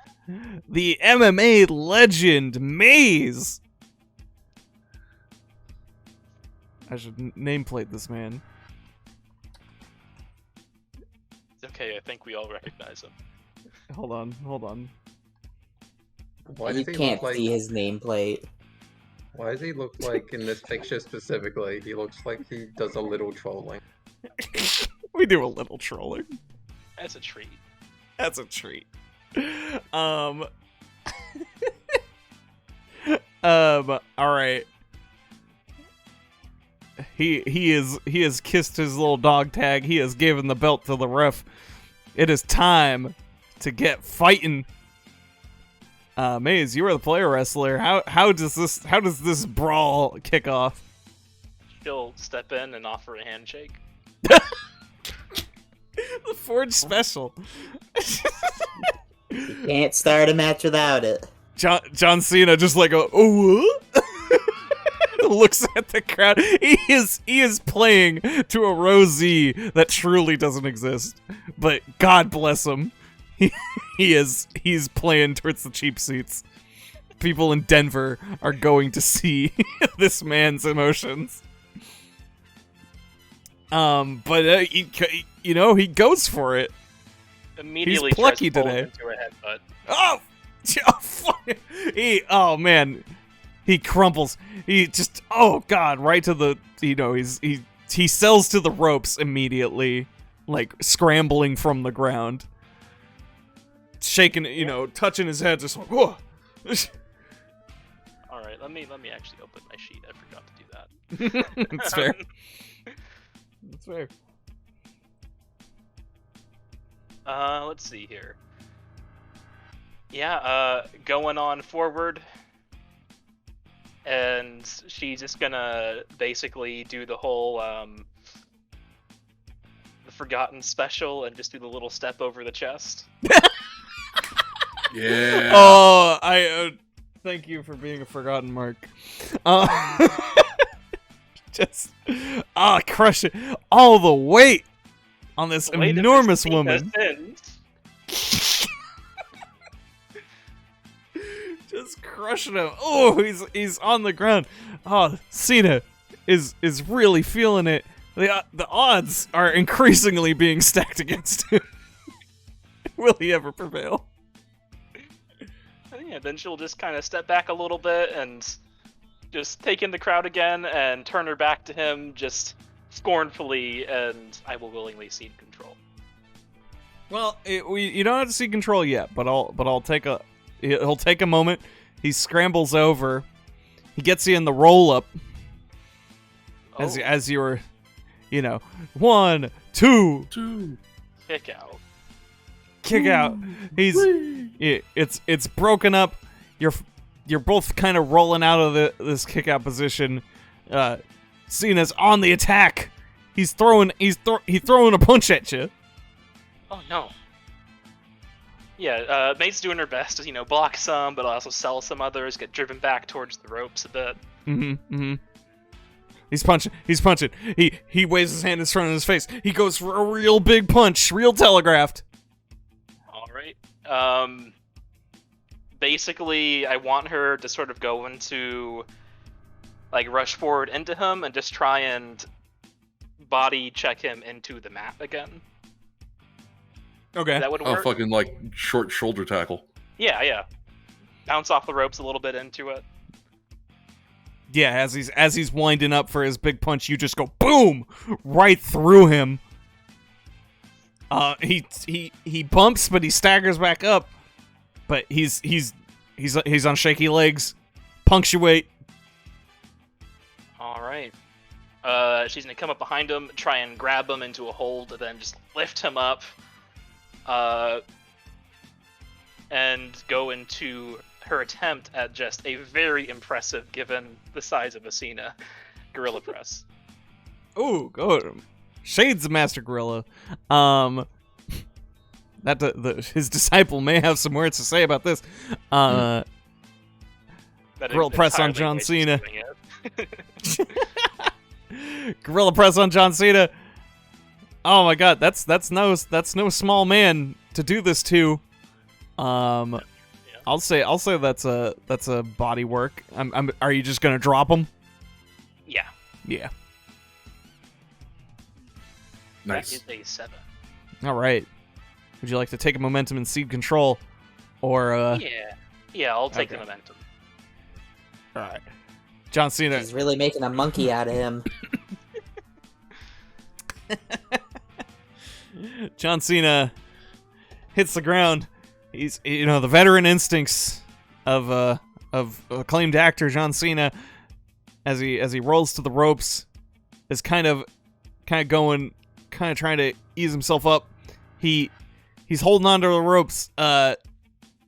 the MMA legend Maze. I should nameplate this man. It's okay, I think we all recognize him. Hold on. Why You does he can't look like? see his nameplate. Why does he look like in this picture specifically? He looks like he does a little trolling. We do a little trolling. That's a treat. That's a treat. All right. He has kissed his little dog tag. He has given the belt to the ref. It is time to get fighting. Maze, you are the player wrestler. How does this brawl kick off? She'll step in and offer a handshake. The Forge special. You can't start a match without it. John Cena just like looks at the crowd. He is playing to a Rosie that truly doesn't exist. But God bless him. He's playing towards the cheap seats. People in Denver are going to see this man's emotions. But he goes for it. Immediately He's plucky tries to pull today. him into a headbutt. Oh man, he crumples. He just right to the he sells to the ropes immediately, like scrambling from the ground. shaking, touching his head, just like, whoa. All right, let me actually open my sheet. I forgot to do that. That's fair. That's fair. Let's see here. Yeah, going on forward, and she's just gonna basically do the whole the Forgotten special and just do the little step over the chest. Yeah. Oh, I thank you for being a forgotten mark. Just crush it, all the weight on this The weight of enormous his woman. sins. Just crushing him. Oh, he's on the ground. Oh, Cena is really feeling it. The odds are increasingly being stacked against him. Will he ever prevail? And yeah, then she'll just kind of step back a little bit and just take in the crowd again and turn her back to him just scornfully, and I will willingly cede control. Well, you don't have to see control yet, but I'll take a. He'll take a moment. He scrambles over. He gets you in the roll up. As you're, 1, 2, Kick out. kick out. It's broken up. You're both kind of rolling out of this kick out position. Cena's on the attack. He's throwing a punch at you. Oh no. Yeah, Mate's doing her best to, block some, but also sell some others, get driven back towards the ropes a bit. Mm-hmm. He's punching. He waves his hand in front of his face. He goes for a real big punch, real telegraphed. All right. Basically, I want her to sort of go into, rush forward into him and just try and body check him into the mat again. Okay. That would Oh, work. fucking short shoulder tackle. Yeah. Bounce off the ropes a little bit into it. Yeah, as he's winding up for his big punch, you just go boom right through him. He bumps, but he staggers back up. But he's on shaky legs. Punctuate. All right. She's gonna come up behind him, try and grab him into a hold, and then just lift him up. And go into her attempt at just a very impressive, given the size of Cena, gorilla press. Ooh, go shades of Master Gorilla. His disciple may have some words to say about this. That Gorilla is press on entirely John the way she's Cena. doing it. Gorilla press on John Cena. Oh my God, that's no small man to do this to. I'll say that's a body work. Are you just gonna drop him? Yeah. Yeah. Nice. That is a 7. All right. Would you like to take a momentum and cede control, or Yeah, I'll take Okay. the momentum. All right. John Cena. He's really making a monkey out of him. John Cena hits the ground. He's the veteran instincts of acclaimed actor John Cena as he rolls to the ropes is kind of trying to ease himself up. He's holding onto the ropes.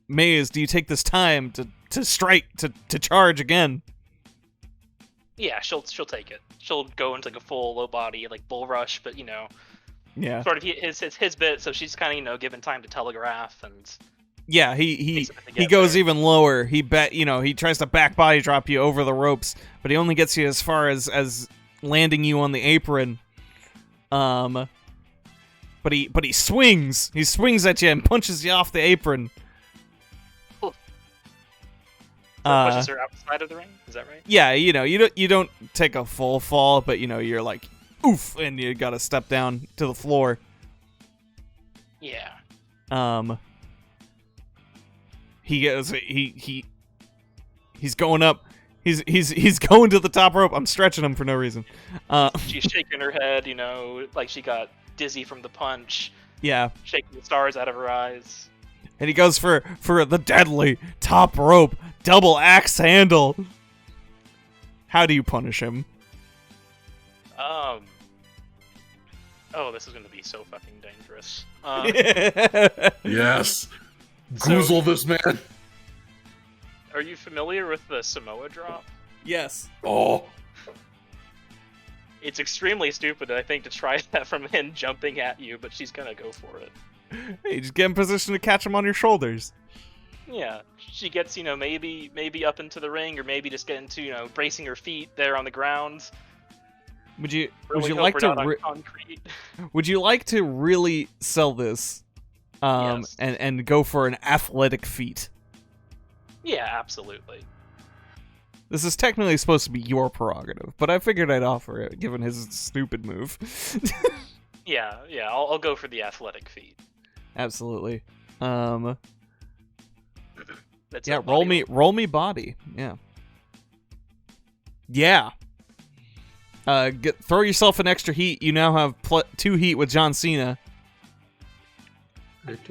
Maze, do you take this time to strike to charge again? Yeah, she'll take it. She'll go into a full low body bull rush, but Yeah. sort of his bit. So she's kind of given time to telegraph and. Yeah, he Takes it to get goes there. even lower. He tries to back body drop you over the ropes, but he only gets you as far as landing you on the apron. But he swings. He swings at you and punches you off the apron. Cool. Pushes her outside of the ring. Is that right? Yeah, you don't take a full fall, but you're like oof, and you got to step down to the floor. Yeah. He's going up. He's going to the top rope. I'm stretching him for no reason. She's shaking her head, like she got dizzy from the punch, Yeah. shaking the stars out of her eyes. and he goes for the deadly top rope double axe handle. How do you punish him? Oh, this is gonna be so fucking dangerous. Yes. So- Goozle this man. Are you familiar with the Samoa drop? Yes. Oh. It's extremely stupid, I think, to try that from him jumping at you, but she's gonna go for it. Hey, just get in position to catch him on your shoulders. Yeah, she gets, maybe up into the ring, or maybe just get into, bracing her feet there on the ground. Would you Really hope like we're to not on concrete. would you like to really sell this Yes. and go for an athletic feat? Yeah, absolutely. This is technically supposed to be your prerogative, but I figured I'd offer it given his stupid move. Yeah, I'll go for the athletic feat. Absolutely. That's Yeah, a body roll me body. Yeah. Yeah. Throw yourself an extra heat. You now have 2 heat with John Cena. Might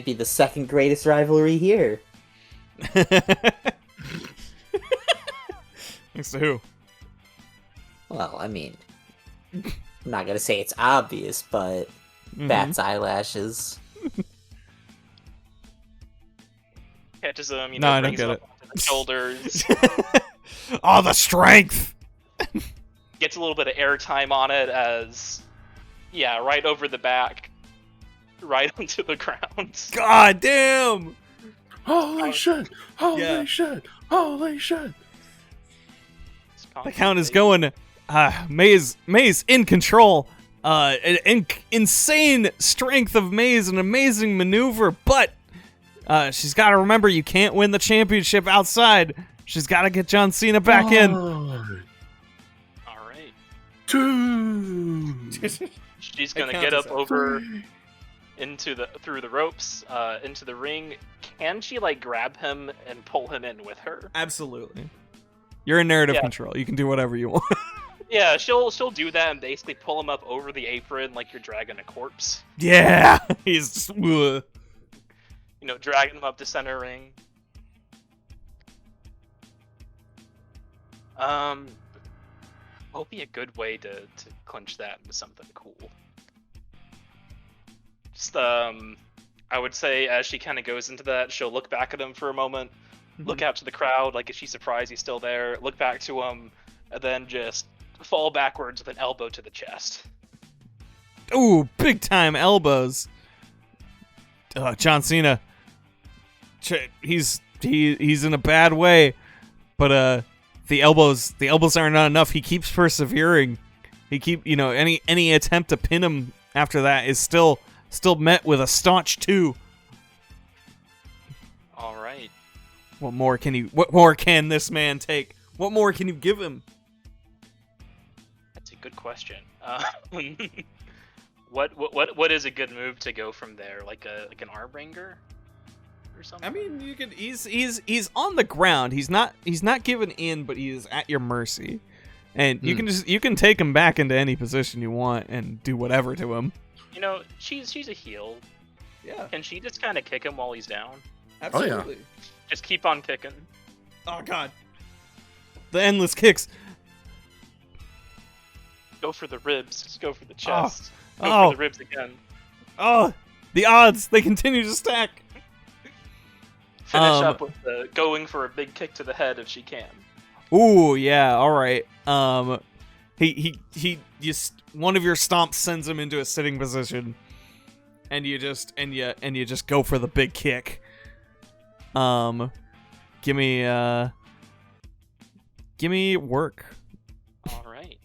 be the second greatest rivalry here. Thanks to who? Well, I mean, I'm not gonna say it's obvious, but Bat's eyelashes. catches him, No, I don't brings get him it. up onto the shoulders, Oh, the strength! gets a little bit of airtime on it as, right over the back, right onto the ground. God damn! Holy shit! Holy Yeah. shit! Holy shit! The count is going. Maze in control. Insane strength of Maze, an amazing maneuver, but she's got to remember you can't win the championship outside. She's got to get John Cena back in. All right. 2. She's gonna count get as up a over through the ropes, into the ring. Can she grab him and pull him in with her? Absolutely. You're in narrative Yeah. control. You can do whatever you want. Yeah, she'll do that and basically pull him up over the apron like you're dragging a corpse. Yeah, he's. Dragging him up to center ring. What would be a good way to clinch that into something cool? Just I would say as she kind of goes into that, she'll look back at him for a moment, look out to the crowd, like is she surprised he's still there? Look back to him, and then just fall backwards with an elbow to the chest. Ooh, big time elbows. John Cena. He's in a bad way, but the elbows aren't enough. He keeps persevering. Any attempt to pin him after that is still met with a staunch 2. All right. What more can this man take? What more can you give him? That's a good question. What is a good move to go from there? Like an arm wringer or something? I mean, you could. He's on the ground. He's not given in, but he is at your mercy, and you can take him back into any position you want and do whatever to him. She's a heel. Yeah, Can she just kind of kick him while he's down? absolutely. Just keep on kicking. Oh God, the endless kicks. Go for the ribs. Just go for the chest. Go Oh. for the ribs again. Oh, the odds, they continue to stack. Finish up with going for a big kick to the head if she can. Ooh, yeah, all right. He just one of your stomps sends him into a sitting position, and you just go for the big kick. Give me work. All right.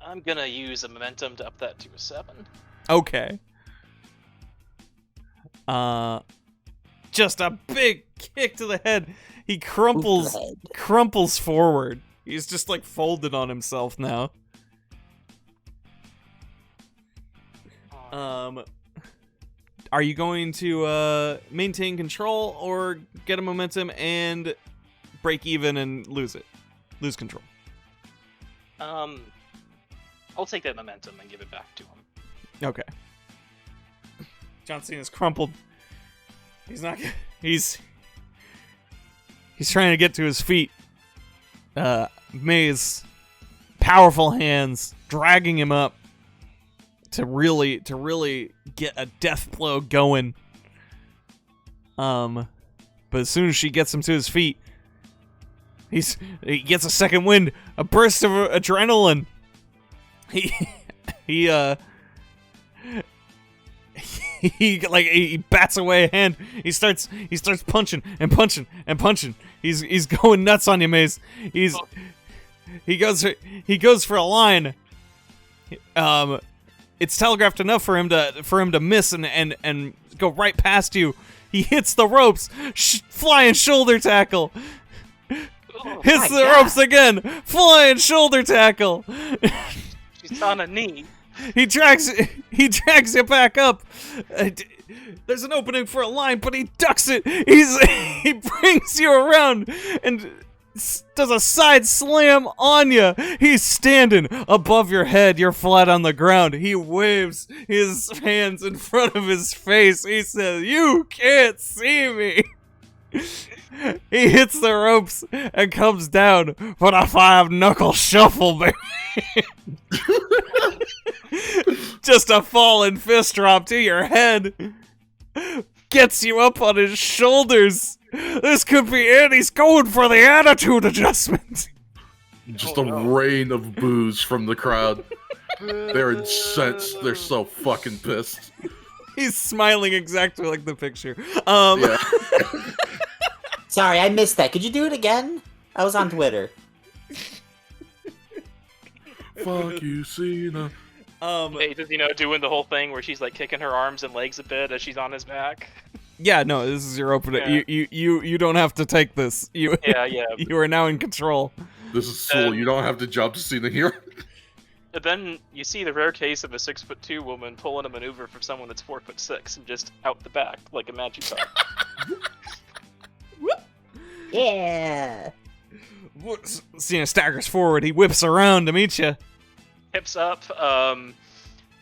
I'm gonna use a momentum to up that to a 7. Okay. Just a big kick to the head. He crumples forward. He's just folded on himself now. Are you going to maintain control or get a momentum and break even and lose control? I'll take that momentum and give it back to him. Okay. John Cena's crumpled. He's not. He's trying to get to his feet. May's powerful hands dragging him up to really get a death blow going. But as soon as she gets him to his feet, he gets a second wind, a burst of adrenaline. He bats away a hand. He starts punching and punching and punching. He's going nuts on you, Maze. He goes for a line. It's telegraphed enough for him to miss and go right past you. He hits the ropes, flying shoulder tackle. Hits the ropes again, flying shoulder tackle. She's on a knee. He drags you back up. There's an opening for a line, but he ducks it. He brings you around and does a side slam on you. He's standing above your head. You're flat on the ground. He waves his hands in front of his face. He says, "You can't see me." He hits the ropes and comes down for the 5-knuckle shuffle, baby. Just a falling fist drop to your head. Gets you up on his shoulders. This could be it. He's going for the attitude adjustment. Just a rain of boos from the crowd. They're incensed. They're so fucking pissed. He's smiling exactly like the picture. Yeah. Sorry, I missed that. Could you do it again? I was on Twitter. Fuck you, Cena. Hey, does doing the whole thing where she's like kicking her arms and legs a bit as she's on his back? Yeah, no, this is your opening. Yeah. You don't have to take this. You you are now in control. This is SEWL. You don't have to jump to Cena here. And then you see the rare case of a 6'2" woman pulling a maneuver for someone that's 4'6" and just out the back like a magic card. Yeah. Cena staggers forward. He whips around to meet you. Hips up.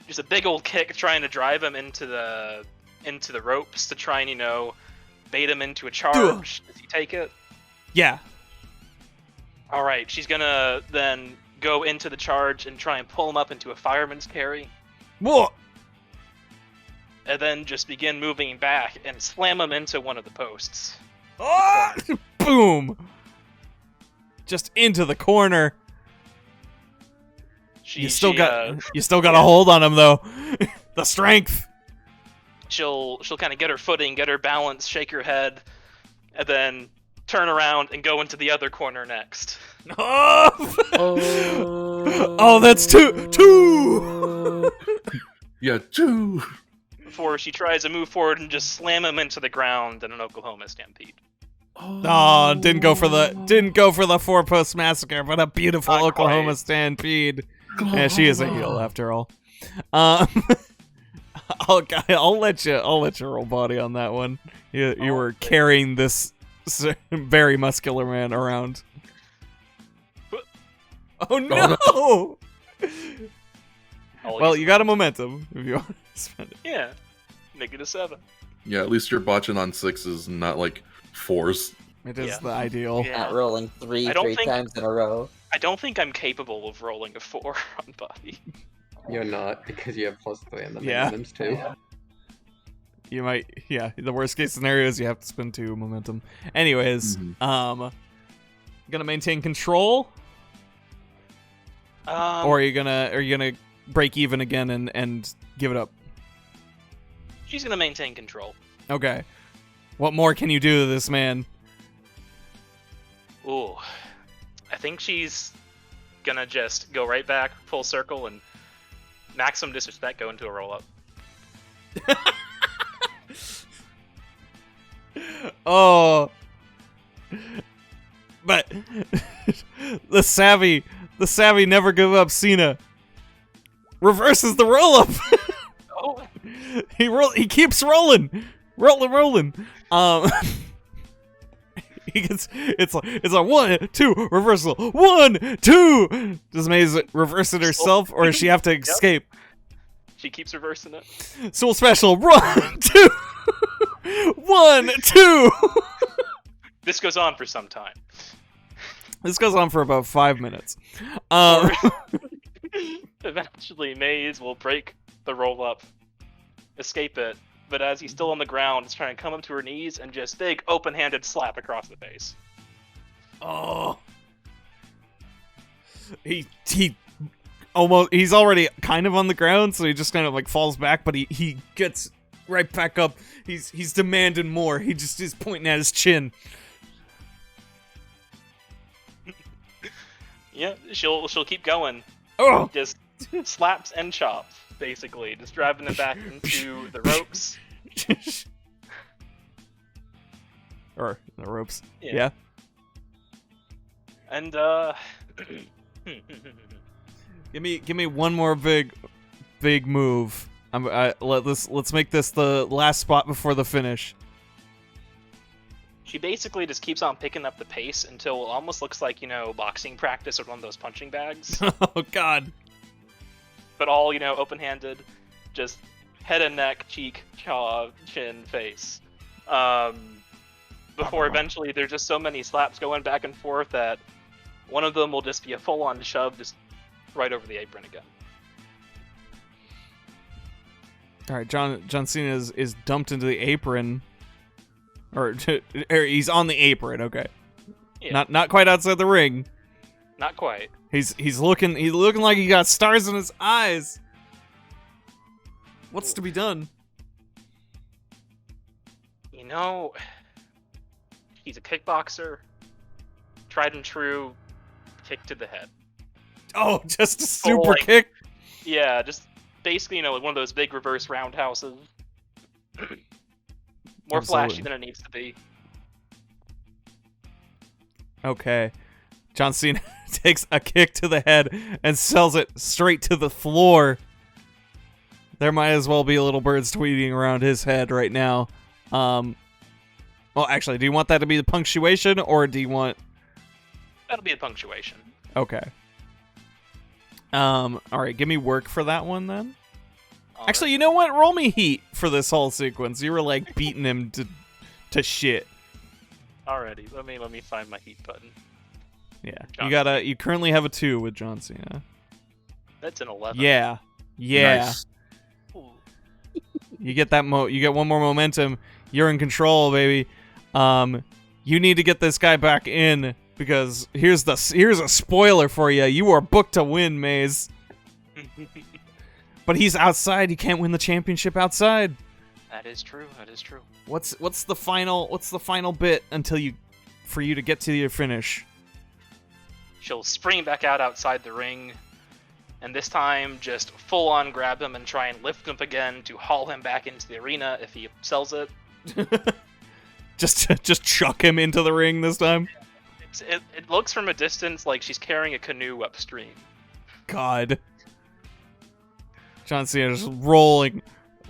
Just a big old kick trying to drive him into the ropes to try and bait him into a charge. Does he take it? Yeah. All right. She's gonna then go into the charge and try and pull him up into a fireman's carry. Whoa. And then just begin moving back and slam him into one of the posts. Ah! Boom! Just into the corner. You still got a hold on him though. The strength. She'll kind of get her footing, get her balance, shake her head, and then turn around and go into the other corner next. Oh, that's two. Yeah, two. Before she tries to move forward and just slam him into the ground in an Oklahoma Stampede. Oh, didn't go for the 4-post massacre, but a beautiful Not Oklahoma quite. Stampede. Yeah, she is a heel after all. I'll let you roll body on that one. You were carrying this very muscular man around. Oh no! Well, you got a momentum if you want to spend it. Yeah, make it a 7. Yeah, at least you're botching on 6s, not like 4s. It is Yeah. the ideal. Yeah. Not rolling three times in a row. I don't think I'm capable of rolling a 4 on body. You're not, because you have +3 on the Yeah. minimums too. You might, yeah. The worst case scenario is you have to spend 2 momentum. Anyways, gonna maintain control, or are you gonna break even again and give it up? She's gonna maintain control. Okay. What more can you do to this man? Ooh, I think she's gonna just go right back, full circle, and maximum disrespect, go into a roll up. Oh, but the savvy never give up. Cena reverses the roll up. Oh, He keeps rolling. He gets it's a 1, 2 reversal. 1, 2. Does Maze reverse it herself, or does she have to escape? She keeps reversing it. Soul special. 1, 2. 1, 2. This goes on for some time. This goes on for about 5 minutes. Eventually, Maze will break the roll up, escape it, but as he's still on the ground, he's trying to come up to her knees and just big open-handed slap across the face. Oh. He's already kind of on the ground, so he just kind of like falls back, but he gets right back up. He's demanding more. He just is pointing at his chin. Yeah, she'll keep going. Oh. Just slaps and chops, basically, just driving him back into the ropes. Or the ropes. Yeah. And give me one more big move. Let's make this the last spot before the finish. She basically just keeps on picking up the pace until it almost looks like, boxing practice or one of those punching bags. Oh, God. But all, open-handed, just head and neck, cheek, jaw, chin, face. Before eventually there's just so many slaps going back and forth that one of them will just be a full-on shove just right over the apron again. All right, John Cena is dumped into the apron. Or he's on the apron, okay. Yeah. Not quite outside the ring. Not quite. He's looking like he got stars in his eyes. What's to be done? He's a kickboxer. Tried and true kick to the head. Oh, just a super kick? Yeah, just basically, one of those big reverse roundhouses. More flashy than it needs to be. Okay. John Cena takes a kick to the head and sells it straight to the floor. There might as well be little birds tweeting around his head right now. Well, actually, do you want that to be the punctuation, or do you want... That'll be the punctuation. Okay. Alright, give me work for that one, then. Actually, you know what? Roll me heat for this whole sequence. You were like beating him to shit. Alrighty, let me find my heat button. Yeah, you currently have a 2 with John Cena. That's an 11. Yeah. Nice. You get that you get one more momentum. You're in control, baby. You need to get this guy back in because here's a spoiler for you. You are booked to win, Maze. But he's outside. He can't win the championship outside. That is true. What's the final bit for you to get to your finish? She'll spring back out outside the ring, and this time just full on grab him and try and lift him up again to haul him back into the arena if he sells it. just chuck him into the ring this time. It looks from a distance like she's carrying a canoe upstream. God. John Cena is rolling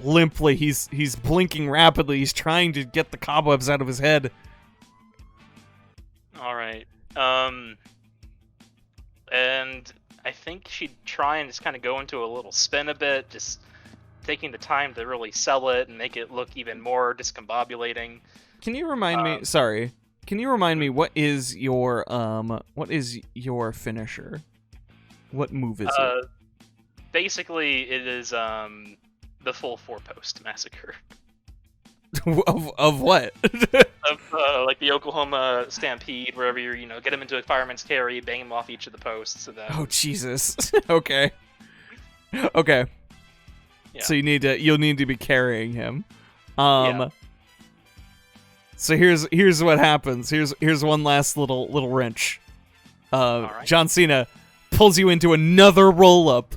limply. He's blinking rapidly. He's trying to get the cobwebs out of his head. All right. And I think she'd try and just kind of go into a little spin a bit, just taking the time to really sell it and make it look even more discombobulating. Can you remind me? Sorry. Can you remind me what is your finisher? What move is it? Basically, it is the full 4-post massacre. of what? Of like the Oklahoma Stampede, wherever you get them into a fireman's carry, bang them off each of the posts. And then... Oh Jesus! Okay. Yeah. So you'll need to be carrying him. Yeah. So here's what happens. Here's one last little wrench. Right. John Cena pulls you into another roll up.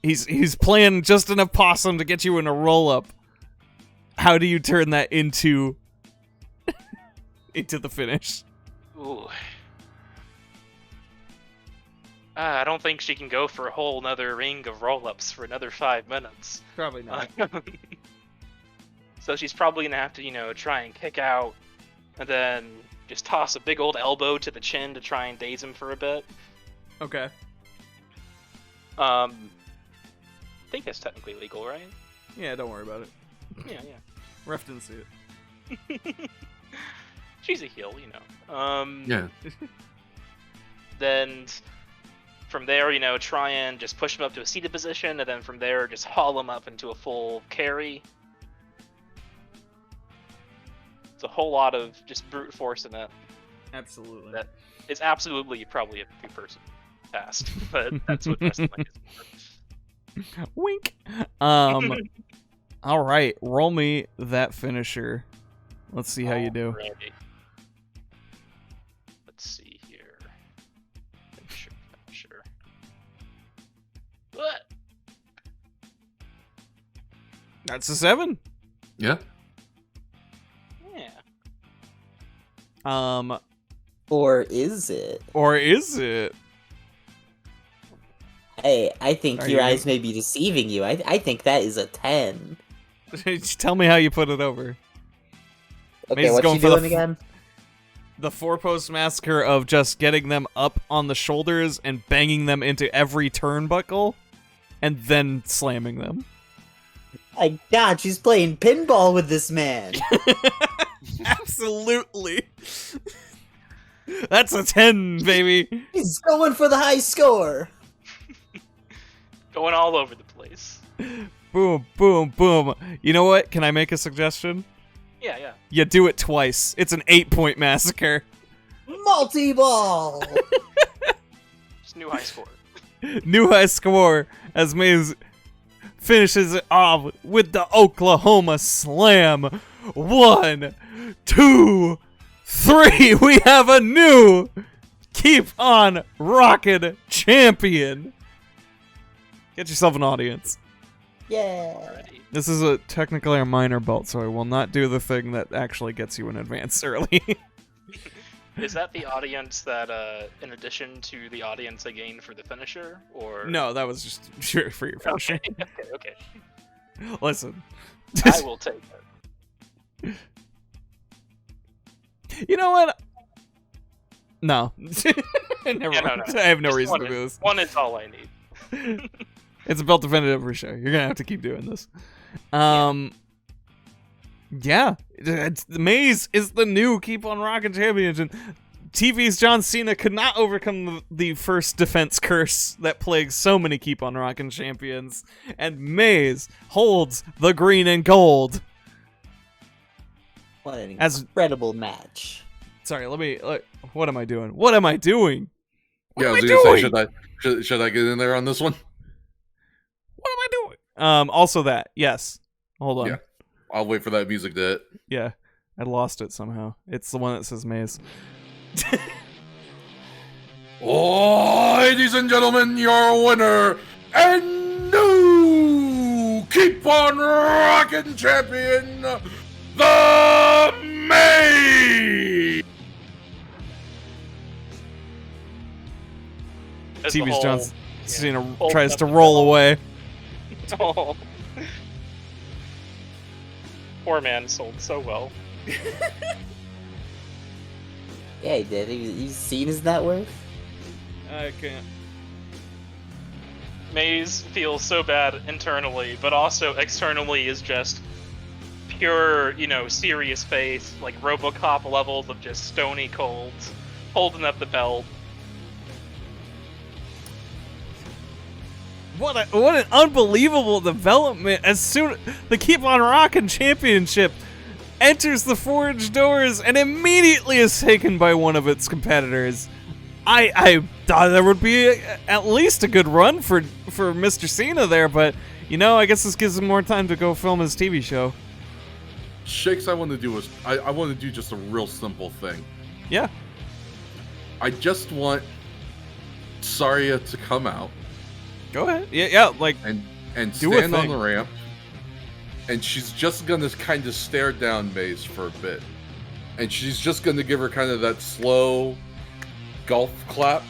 He's playing just enough possum to get you in a roll up. How do you turn that into the finish? Ooh. I don't think she can go for a whole another ring of roll-ups for another 5 minutes. Probably not. So she's probably gonna have to, try and kick out and then just toss a big old elbow to the chin to try and daze him for a bit. Okay. I think that's technically legal, right? Yeah, don't worry about it. Yeah. Ref didn't see it. She's a heel, you know. Yeah. Then from there, try and just push him up to a seated position, and then from there, just haul him up into a full carry. It's a whole lot of just brute force in it. Absolutely. That is absolutely probably a 2-person task, but that's what wrestling is for. Wink. All right, roll me that finisher. Let's see how you do. Alrighty. Let's see here. Finisher. What? That's a 7. Yeah. Yeah. Or is it? Or is it? Hey, I think Are your you- eyes may be deceiving you. I think that is a 10. Tell me how you put it over. Okay, Maze is what's going she for the doing again? The 4-post massacre of just getting them up on the shoulders and banging them into every turnbuckle, and then slamming them. My God, she's playing pinball with this man. Absolutely. That's a 10, baby. He's going for the high score. Going all over the place. Boom, boom, boom. You know what? Can I make a suggestion? Yeah. You do it twice. It's an 8-point massacre. Multi-ball. Just new high score. New high score as Maze finishes it off with the Oklahoma Slam. 1, 2, 3. We have a new Keep on Rockin' champion. Get yourself an audience. Yeah. Already. This is technically a minor belt, so I will not do the thing that actually gets you an advance early. Is that the audience that, in addition to the audience I gained for the finisher, or? No, that was just sure for your finisher. Okay. Listen. I will take it. You know what? No. Never Yeah, mind. no. I have no Just reason one to do is- this. One is all I need. It's a belt definitive for sure. You're gonna have to keep doing this. Yeah. The Maze is the new Keep on Rockin' champion. And TV's John Cena could not overcome the first defense curse that plagues so many Keep on Rockin' champions. And Maze holds the green and gold. What an As- incredible match. Sorry, what am I doing? What am I doing? What Yeah, I am was I gonna doing? say, should I get in there on this one? What am I doing? Also that, yes. Hold on. Yeah. I'll wait for that music to hit. Yeah, I lost it somehow. It's the one that says Maze. Ladies and gentlemen, your winner and new Keep on Rockin' champion, the Maze. As the TV's whole- John yeah, Cena whole tries to stuff- roll away. Oh. Poor man sold so well. Yeah, he did. He's seen his net worth. I can't. Maze feels so bad internally, but also externally is just pure, serious face, like RoboCop levels of just stony cold, holding up the belt. What an unbelievable development! As soon the Keep on Rockin' championship enters the Forge doors and immediately is taken by one of its competitors. I thought there would be at least a good run for Mr. Cena there, but I guess this gives him more time to go film his TV show. Shakes, I want to do I want to do just a real simple thing. Yeah. I just want Saria to come out Go ahead. Yeah, like and Do a stand on thing. the ramp, and she's just gonna kind of stare down Maze for a bit, and she's just gonna give her kind of that slow golf clap,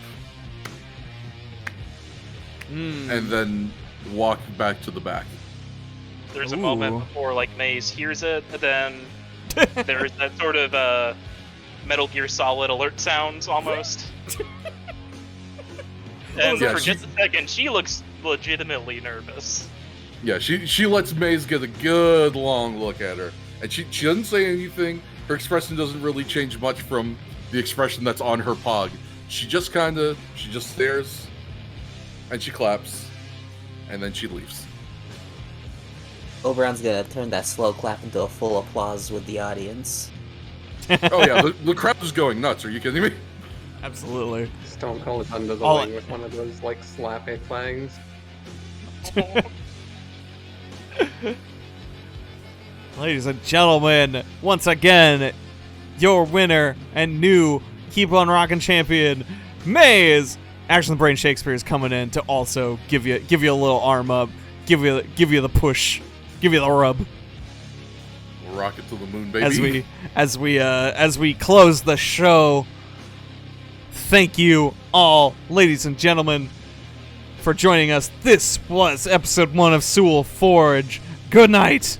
and then walk back to the back. There's a Ooh. moment before Maze hears it, and then there's that sort of Metal Gear Solid alert sounds almost. And Yeah, for she- just a second, she looks legitimately nervous. Yeah, she lets Maze get a good long look at her, and she doesn't say anything. Her expression doesn't really change much from the expression that's on her pog. She just stares, and she claps, and then she leaves. Oberon's gonna turn that slow clap into a full applause with the audience. Oh yeah, the crowd is going nuts. Are you kidding me? Absolutely. Stone Cold is under the Oh. wing with one of those like slappy things. Ladies and gentlemen, once again, your winner and new Keep on Rockin' champion, Maze. Action Brain Shakespeare is coming in to also give you a little arm up, give you the push, give you the rub Rocket to the moon, baby. as we close the show. Thank you all, ladies and gentlemen, for joining us. This was episode 1 of SEWL Forge. Good night.